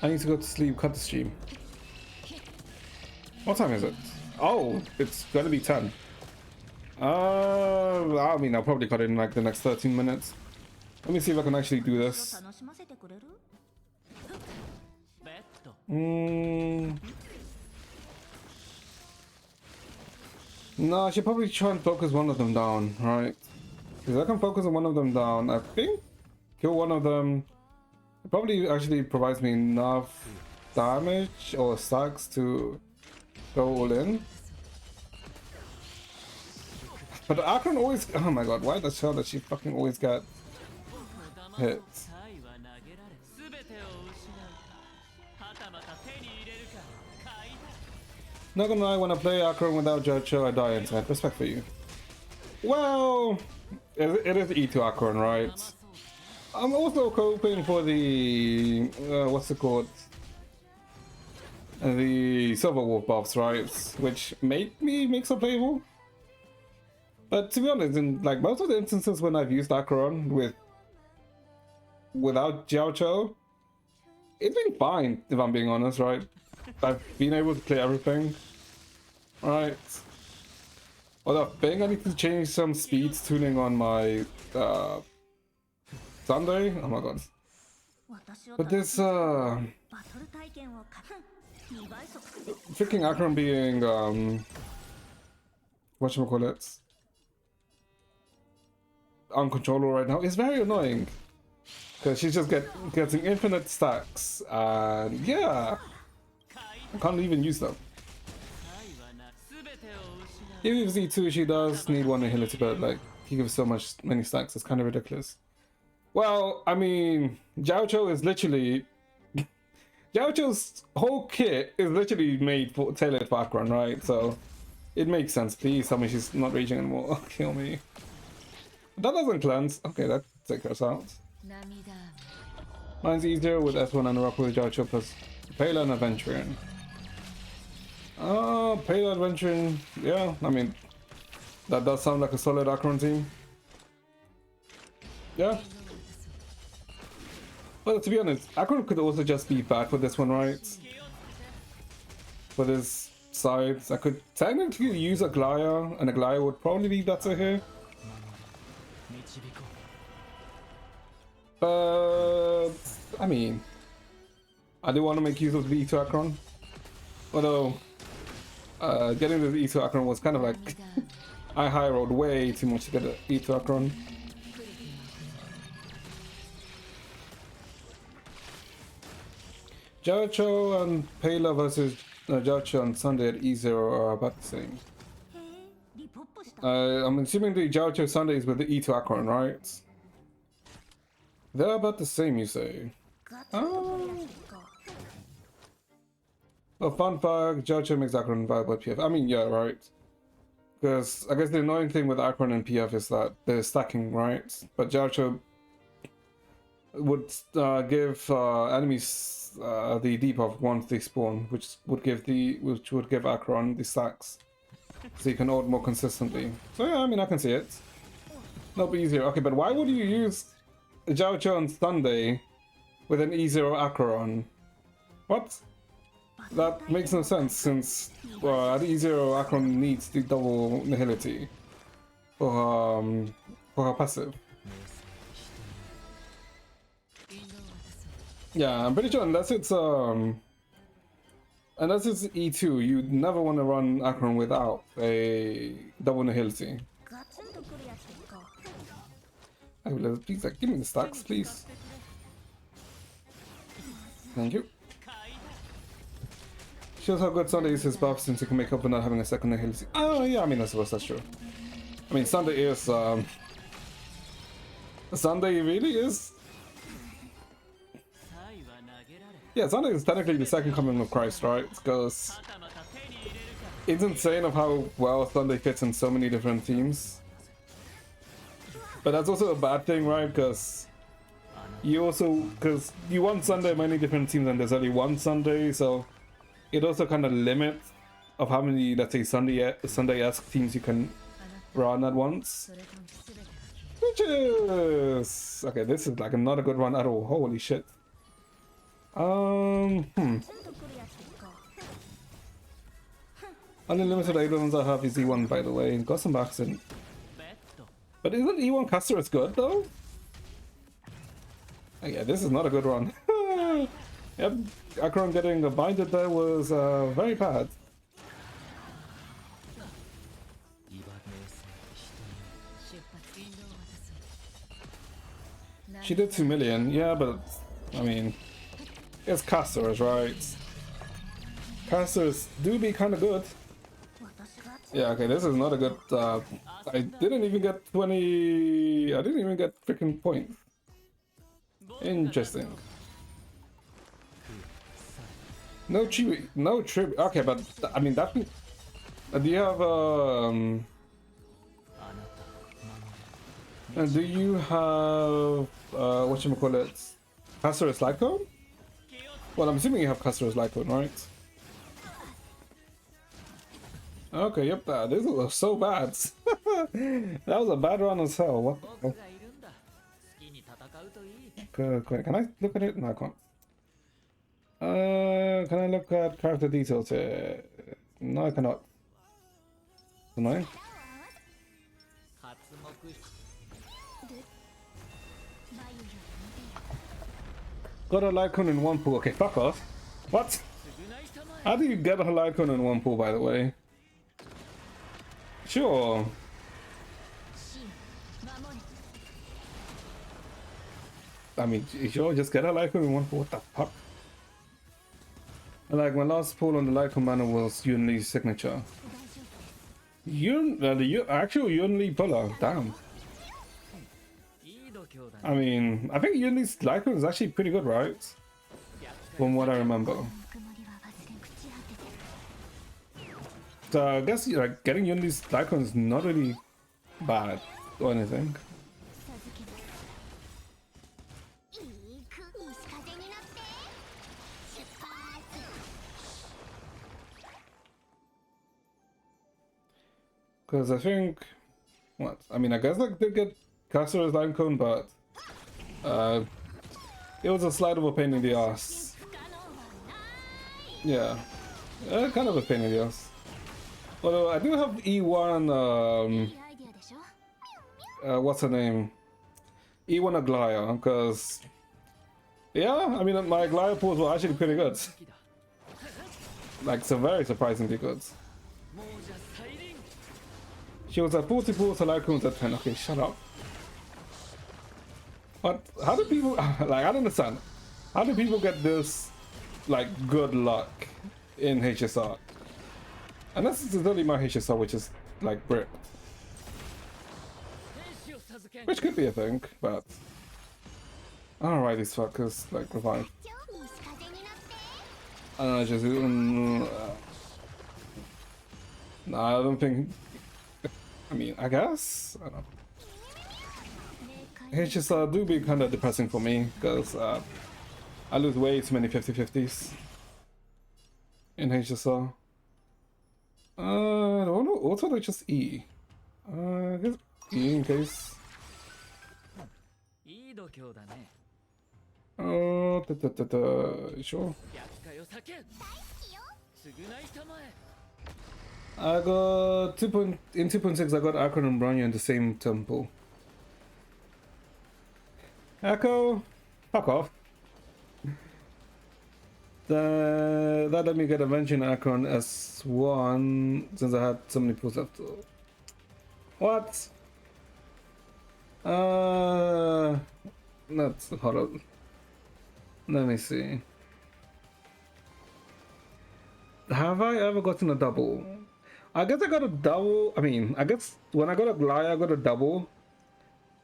I need to go to sleep. Cut the stream. What time is it? Oh, it's gonna be 10. I mean, I'll probably cut it in like the next 13 minutes. Let me see if I can actually do this. No, I should probably try and focus one of them down, right? Because I can focus on one of them down, I think. Kill one of them. It probably actually provides me enough damage or stacks to go all in. But Akron always... Oh my god, why the hell does she fucking always get hit? Not gonna lie, when I play Akron without Jojo, I die inside. Respect for you. Well, it is E2 Akron, right? I'm also hoping for the... what's it called? The Silver Wolf buffs, right? Which made me make some playable. But to be honest, in like most of the instances when I've used Akron without Jiaocho, it's been fine, if I'm being honest, right? I've been able to play everything, right? Although I think I need to change some speed tuning on my Sunday? Oh my god. 私を But this バトル体験を2倍速 freaking Akron being whatchamacallit, uncontrollable right now is very annoying. Because she's just getting infinite stacks and yeah, I can't even use them. 全てを失う Even if Z2 she does need one inhibitor, but like he gives so many stacks, it's kind of ridiculous. Well, I mean, Jiaoqiu is literally Jiaoqiu's whole kit is literally made for tailored for Akron, right? So it makes sense. Please tell me she's not raging anymore. Kill me. That doesn't cleanse. Okay, that takes us out. 涙 Mine's easier with S1 and Rock with Jiaoqiu plus Payla and Adventuring. Payla Adventuring, yeah, I mean, that does sound like a solid Akron team. Yeah. Well, to be honest, Akron could also just be bad for this one, right? For this side, I could technically use a Glaya, and a Glaya would probably be better here. 導こ But I mean, I do want to make use of the E2 Akron. Although, getting the E2 Akron was kind of like 涙 I high rolled way too much to get the E2 Akron. Jiaoqiu and Payla versus Jiaoqiu on Sunday at E0 are about the same. へえリポップした I'm assuming the Jiaoqiu Sundays with the E2 Akron, right? They're about the same, you say? ガツンと取り合っていこう Well, fun fact, Jiaoqiu makes Akron viable at PF. I mean, yeah, right. Because I guess the annoying thing with Akron and PF is that they're stacking, right? But Jiaoqiu would give enemies the debuff once they spawn, which would give Akron the stacks, so you can ult more consistently. So yeah, I mean I can see it. That'll be easier. Okay, but why would you use Jiaoqiu on Sunday with an E0 Akron? What? That makes no sense since at E0 Akron needs the double nihility for her passive. 引導を渡そう Yeah, I'm pretty sure unless it's E2, you'd never want to run Akron without a double nihility. ガツンとくるやつでいこう Hey, please, like, give me the stacks, please. Thank you. Shows how good Sunday is his buff since he can make up for not having a second nihility. Oh yeah, I mean I suppose that's true. I mean Sunday is Sunday really is. サイは投げられ Yeah, Sunday is technically the second coming of Christ, right? Because はたまた手に入れるか it's insane of how well Sunday fits in so many different teams. But that's also a bad thing, right? Because you want Sunday in many different teams and there's only one Sunday, so it also kind of limits of how many, let's say, Sunday-esque teams you can run at once. それとも全てが Which is... Okay, this is like not a good run at all. Holy shit. ガツンとくるやつでいこう Unlimited items I have is E1, by the way. Got some accent. ベッド But isn't E1 Castorus good, though? Oh, yeah, this is not a good run. Yep, Akron getting binded there was very bad. イバメース人に出発引導を渡そう She did 2 million, yeah, but I mean, it's Castorus, right? Castorus do be kind of good. 私が Yeah, okay, this is not a good. I didn't even get 20. I didn't even get freaking points. Interesting. No chibi, no tribute. Okay, but I mean that. Do you have あなた守れ Do you have whatchamacallit? Castorus Light Cone? Well, I'm assuming you have Castorus Light Cone, right? Okay, yep, this was so bad. That was a bad run as hell. What? 僕がいるんだ好きに戦うといい Good. Can I look at it? No, I can't. Can I look at character details here? No, I cannot. Annoying. 刮目しバイオ Got a Lycon in one pool. Okay, fuck off. What? How do you get a Lycon in one pool, by the way? Sure. シン守れ I mean, sure, just get a Lycon in one pool. What the fuck? Like, my last pull on the Lycon banner was Yun Li's signature. 大丈夫 The actual Yun Li puller. Damn. いい度胸だ I mean, I think Yun Li's Lycon is actually pretty good, right? From what I remember. ぬくもりは忘れ朽ち果てて So I guess like getting Yun Li's Lycon is not really bad or anything. 授けるいいく西風になって出発 Because I think, what? I mean, I guess like they get Castor's Lycon, but it was a slight of a pain in the ass. 不可能はない Yeah, kind of a pain in the ass. Although I do have E1, いいアイデアでしょ what's her name? E1 Aglaya, because yeah, I mean my Aglaya pulls were actually pretty good. 時だ Like, so very surprisingly good. もうじゃ再臨 She was at 40 pulls, her Lycon was at 10. Okay, shut up. But how do people like? I don't understand. How do people get this like good luck in HSR? Unless it's only my HSR, which is like brick, 兵士を授けん which could be a thing. But I don't know why these fuckers like revive. 西風になって I don't know, just no, I don't think. I mean, I guess I don't know. 明快 HSR do be kind of depressing for me because I lose way too many 50-50s in HSR. Also like just E. I guess E in case. いい度胸だね Sure. 厄介を避けん償いたまえ I got in 2.6 I got Akron and Bronya in the same temple. Echo, fuck off. That let me get Avenging Akron S1 since I had so many pulls left. What? That's horrible. Let me see. Have I ever gotten a double? I guess I got a double. I mean, I guess when I got a Glide, I got a double.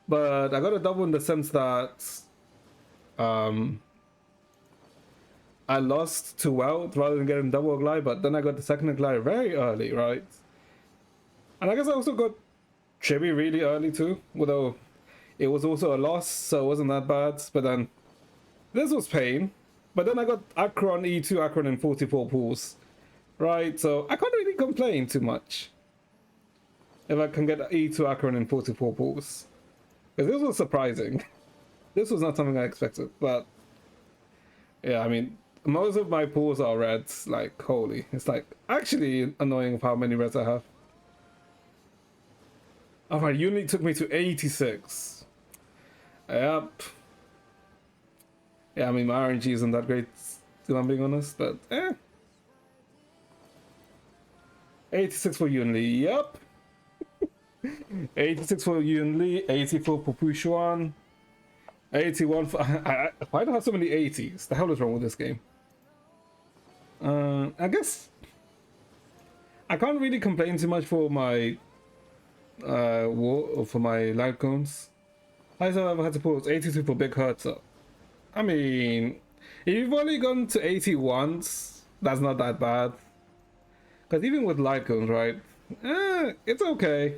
But I got a double in the sense that I lost to Welt rather than getting double Glide, but then I got the second Glide very early, right? And I guess I also got Chibi really early too, although it was also a loss, so it wasn't that bad. But then this was pain. But then I got Akron E2 Akron in 44 pools, right? So I can't really complain too much if I can get E2 Akron in 44 pools. Because this was surprising. This was not something I expected, but yeah, I mean, most of my pools are reds, like, holy. It's like actually annoying of how many reds I have. Alright, Unit took me to 86. Yep. Yeah, I mean, my RNG isn't that great, if I'm being honest, but eh. 86 for Yunli, yep. 86 for Yunli, 84 for Pushuan, 81 for... why do I have so many 80s? The hell is wrong with this game? I guess... I can't really complain too much for my... for my light cones. Highest I've ever had to pull was 82 for Big Hurter. I mean... if you've only gone to 80 once, that's not that bad. Because even with light cones, right? It's okay.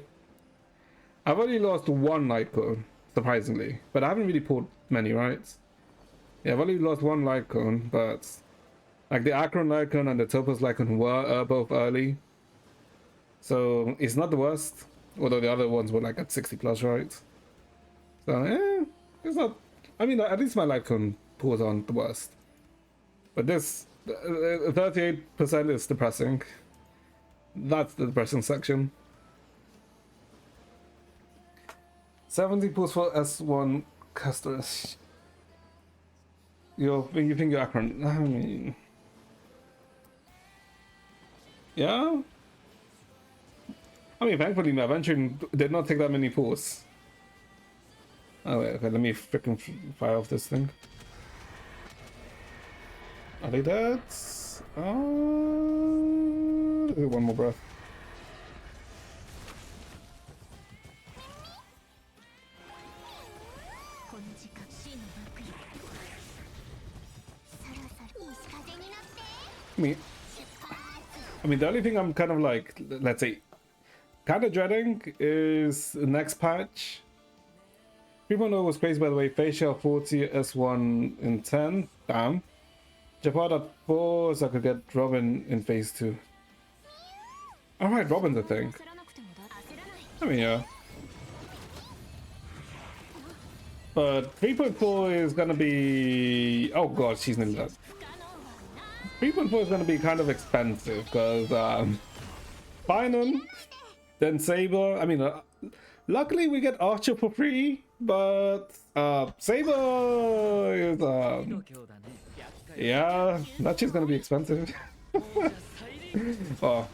I've only lost one light cone, surprisingly. But I haven't really pulled many, right? Yeah, I've only lost one light cone, but... like, the Akron light cone and the Topaz light cone were both early. So, it's not the worst. Although the other ones were, like, at 60 plus, right? So, it's not... I mean, at least my light cone pulls aren't the worst. But this... 38% is depressing. That's the depressing section. 70 pulls for S1 customers. you think you're Akron? I mean, yeah. I mean, thankfully, my venturing did not take that many pulls. Oh wait, okay, let me freaking fire off this thing. Are they dead? One more breath. I mean, the only thing I'm kind of like, let's say, kind of dreading is the next patch. 3.0 was crazy, by the way. Facial 40, S1 in 10. Damn. Japad at 4, so I could get Robin in phase 2. Alright, Robin's a thing. I mean, yeah. But 3.4 is gonna be... Oh god, she's nearly dead. 3.4 is gonna be kind of expensive, because, Finon, then Saber, I mean, luckily we get Archer for free, but, Saber is, yeah, that shit's gonna be expensive. Oh,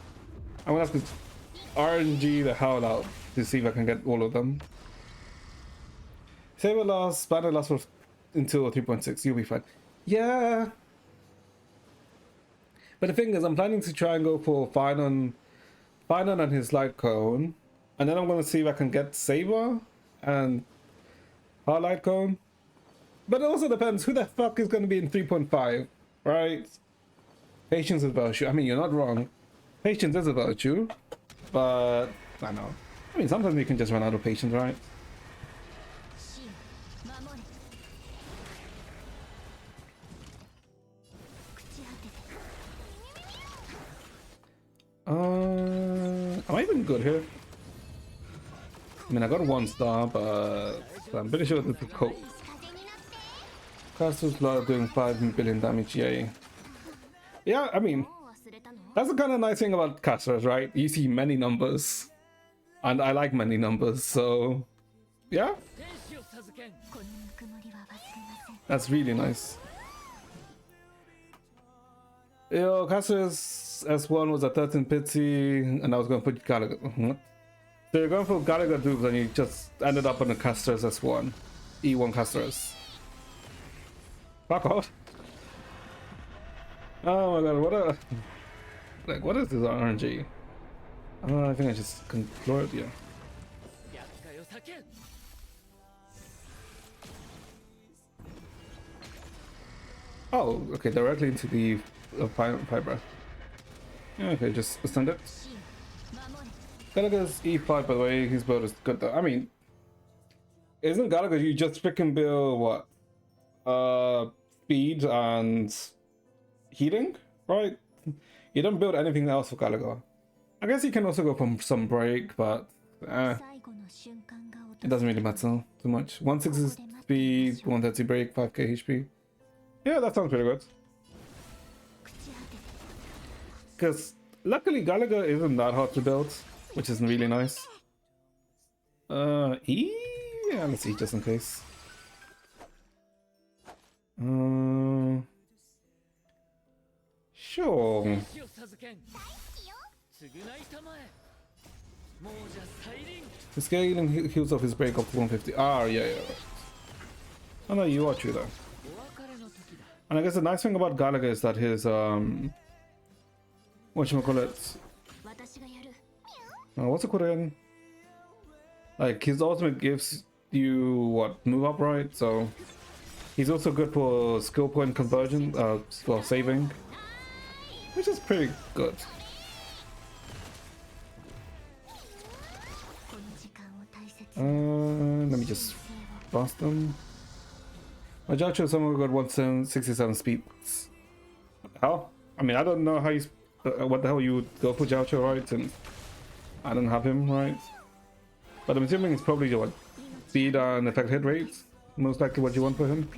I'm gonna have to RNG the hell out to see if I can get all of them. Saber lasts, banner lasts for until 3.6, you'll be fine. Yeah. But the thing is, I'm planning to try and go for Finon and his light cone. And then I'm gonna see if I can get Saber and her light cone. But it also depends who the fuck is gonna be in 3.5, right? Patience is a virtue. I mean, you're not wrong. Patience is a virtue, but I know. I mean, sometimes you can just run out of patience, right? Am I even good here? I mean, I got 1 star, but I'm pretty sure this is cope. Castle's Blood doing 5 billion damage, yay. Yeah, I mean, that's the kind of nice thing about casters, right? You see many numbers. And I like many numbers, so... Yeah? That's really nice. Yo, casters S1 was a 13 pity, and I was going to put Gallagher. So you're going for Gallagher dupes, and you just ended up on the casters S1. E1 casters. Fuck off. Oh my god, what a... Like, what is this RNG? I think I just control it, yeah. Oh, okay, directly into the fiber. Yeah, okay, just extend it. Gallagher's E5, by the way, his build is good though. I mean, isn't Gallagher, you just freaking build what? Speed and healing, right? You don't build anything else for Gallagher. I guess you can also go for some break, but it doesn't really matter too much. 160 speed, 130 break, 5k HP. Yeah, that sounds pretty good. Because luckily Gallagher isn't that hard to build, which is really nice. E? Yeah, let's see just in case. Sure. The scaling heals off his break up to 150. Ah, yeah, right. Oh no, you are true though. And I guess the nice thing about Gallagher is that his whatchamacallit, what's it called again? Like his ultimate gives you what, move up, right? So he's also good for skill point conversion, for saving, which is pretty good. Let me just blast them. My Jiaoqiu someone got 167 speeds. How? I mean, I don't know how you, what the hell you would go for Jiaoqiu, right? And I don't have him, right? But I'm assuming it's probably what, speed and effect hit rate, most likely what you want for him.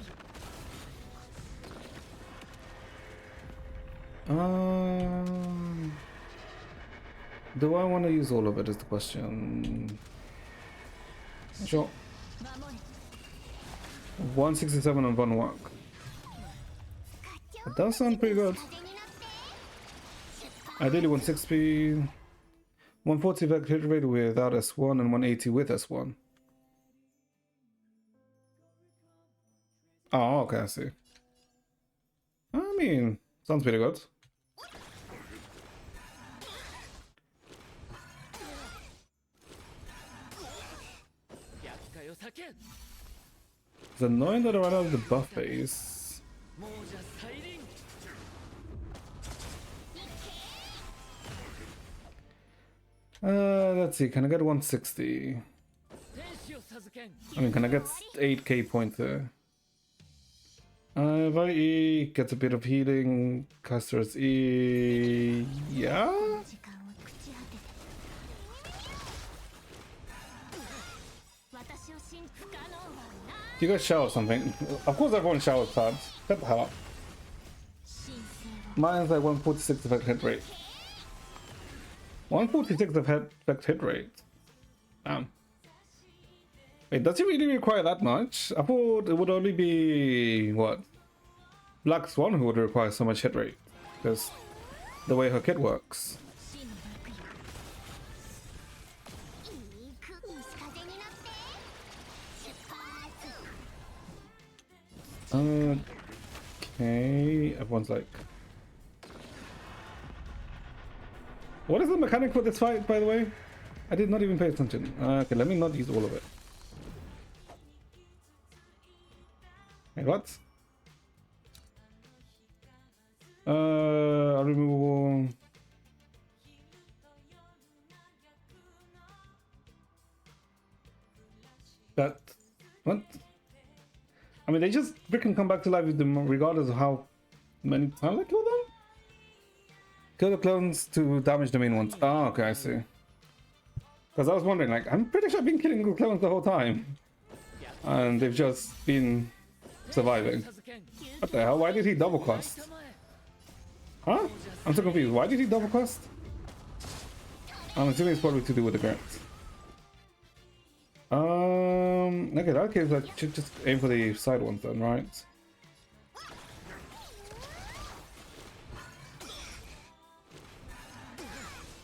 Do I want to use all of it is the question. Sure. 167 on one walk. does sound pretty good. Ideally 160, 140 back hit rate without S1 and 180 with S1. Oh, okay, I see. I mean, sounds pretty good. It's annoying that I ran out of the buff phase. Let's see, can I get 160? I mean, can I get 8k points there? If I E, gets a bit of healing, casters E, yeah? 時間を朽ち果てて私を信不可能はない Do you guys shower something? Of course everyone showers cards. Shut the hell up. 神聖を Mine's like 146 effect hit rate. 146 effect hit rate. Damn. Wait, does it really require that much? I thought it would only be, what? Black Swan who would require so much hit rate. Because the way her kit works. 真の悪よいく西風になって出発 Okay, everyone's like... What is the mechanic for this fight, by the way? I did not even pay attention. Okay, let me not use all of it. Wait, what? Removable... That... What? I mean, they just freaking come back to life with them regardless of how many times I kill them? Kill the clones to damage the main ones. Oh, okay, I see. Because I was wondering, like, I'm pretty sure I've been killing the clones the whole time. And they've just been surviving. What the hell? Why did he double quest? Huh? I'm so confused. Why did he double quest? I'm assuming it's probably to do with the grant. Okay, that case I should just aim for the side ones then, right?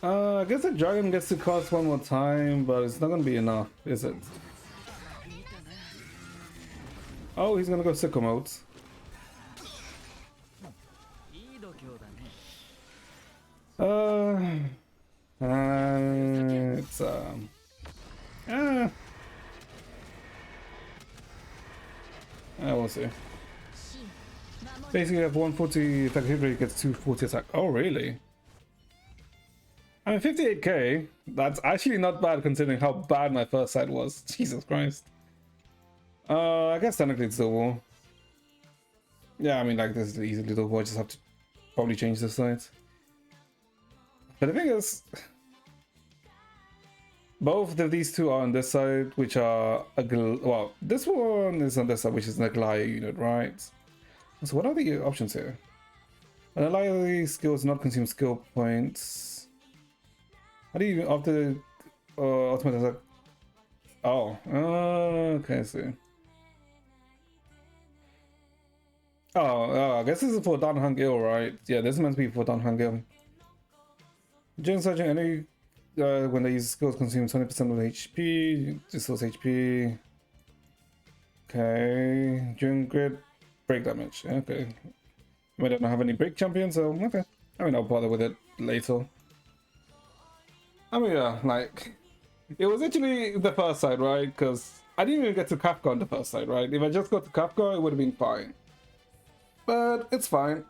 I guess the dragon gets to cost one more time, but it's not gonna be enough, is it? Oh, he's gonna go sicko mode. It's I will see. Basically, I have 140 attack hit rate, gets 240 attack. Oh, really? I mean, 58k. That's actually not bad considering how bad my first side was. Jesus Christ. I guess technically it's doable. Yeah, I mean, like, this is easily doable. I just have to probably change the side. But the thing is, both of these two are on this side, which are well, this one is on this side, which is an Aglaya unit, right? So what are the options here? An Aglaya skill does not consume skill points. How do you after ultimate attack? Oh, okay, I see. Oh, I guess this is for Dan Hangil, right? Yeah, this is meant to be for Dan Hangil. During searching any when they use skills consume 20% of the HP, restores HP. Okay. During grid, break damage. Okay. We don't have any break champions, so okay. I mean, I'll bother with it later. I mean, yeah, like, it was actually the first side, right? Because I didn't even get to Kafka on the first side, right? If I just got to Kafka, it would have been fine. But it's fine.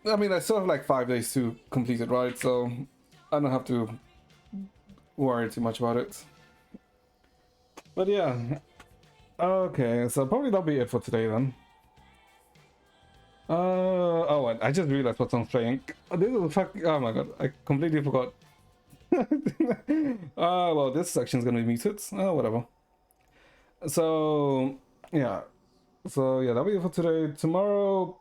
I mean, I still have like 5 days to complete it, right? So I don't have to worry too much about it. But yeah. Okay, so probably that'll be it for today then. Oh, I just realized what song's playing. This is fuck. Oh my god, I completely forgot. Well, this section's gonna be muted. Whatever. So yeah, that'll be it for today. Tomorrow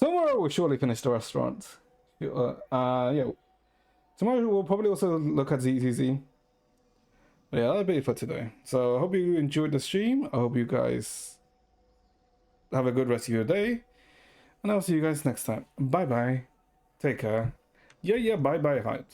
we'll surely finish the restaurant. Yeah. Tomorrow we'll probably also look at ZTZ. But yeah, that'll be it for today. So I hope you enjoyed the stream. I hope you guys have a good rest of your day. And I'll see you guys next time. Bye bye. Take care. Yeah, bye bye, right.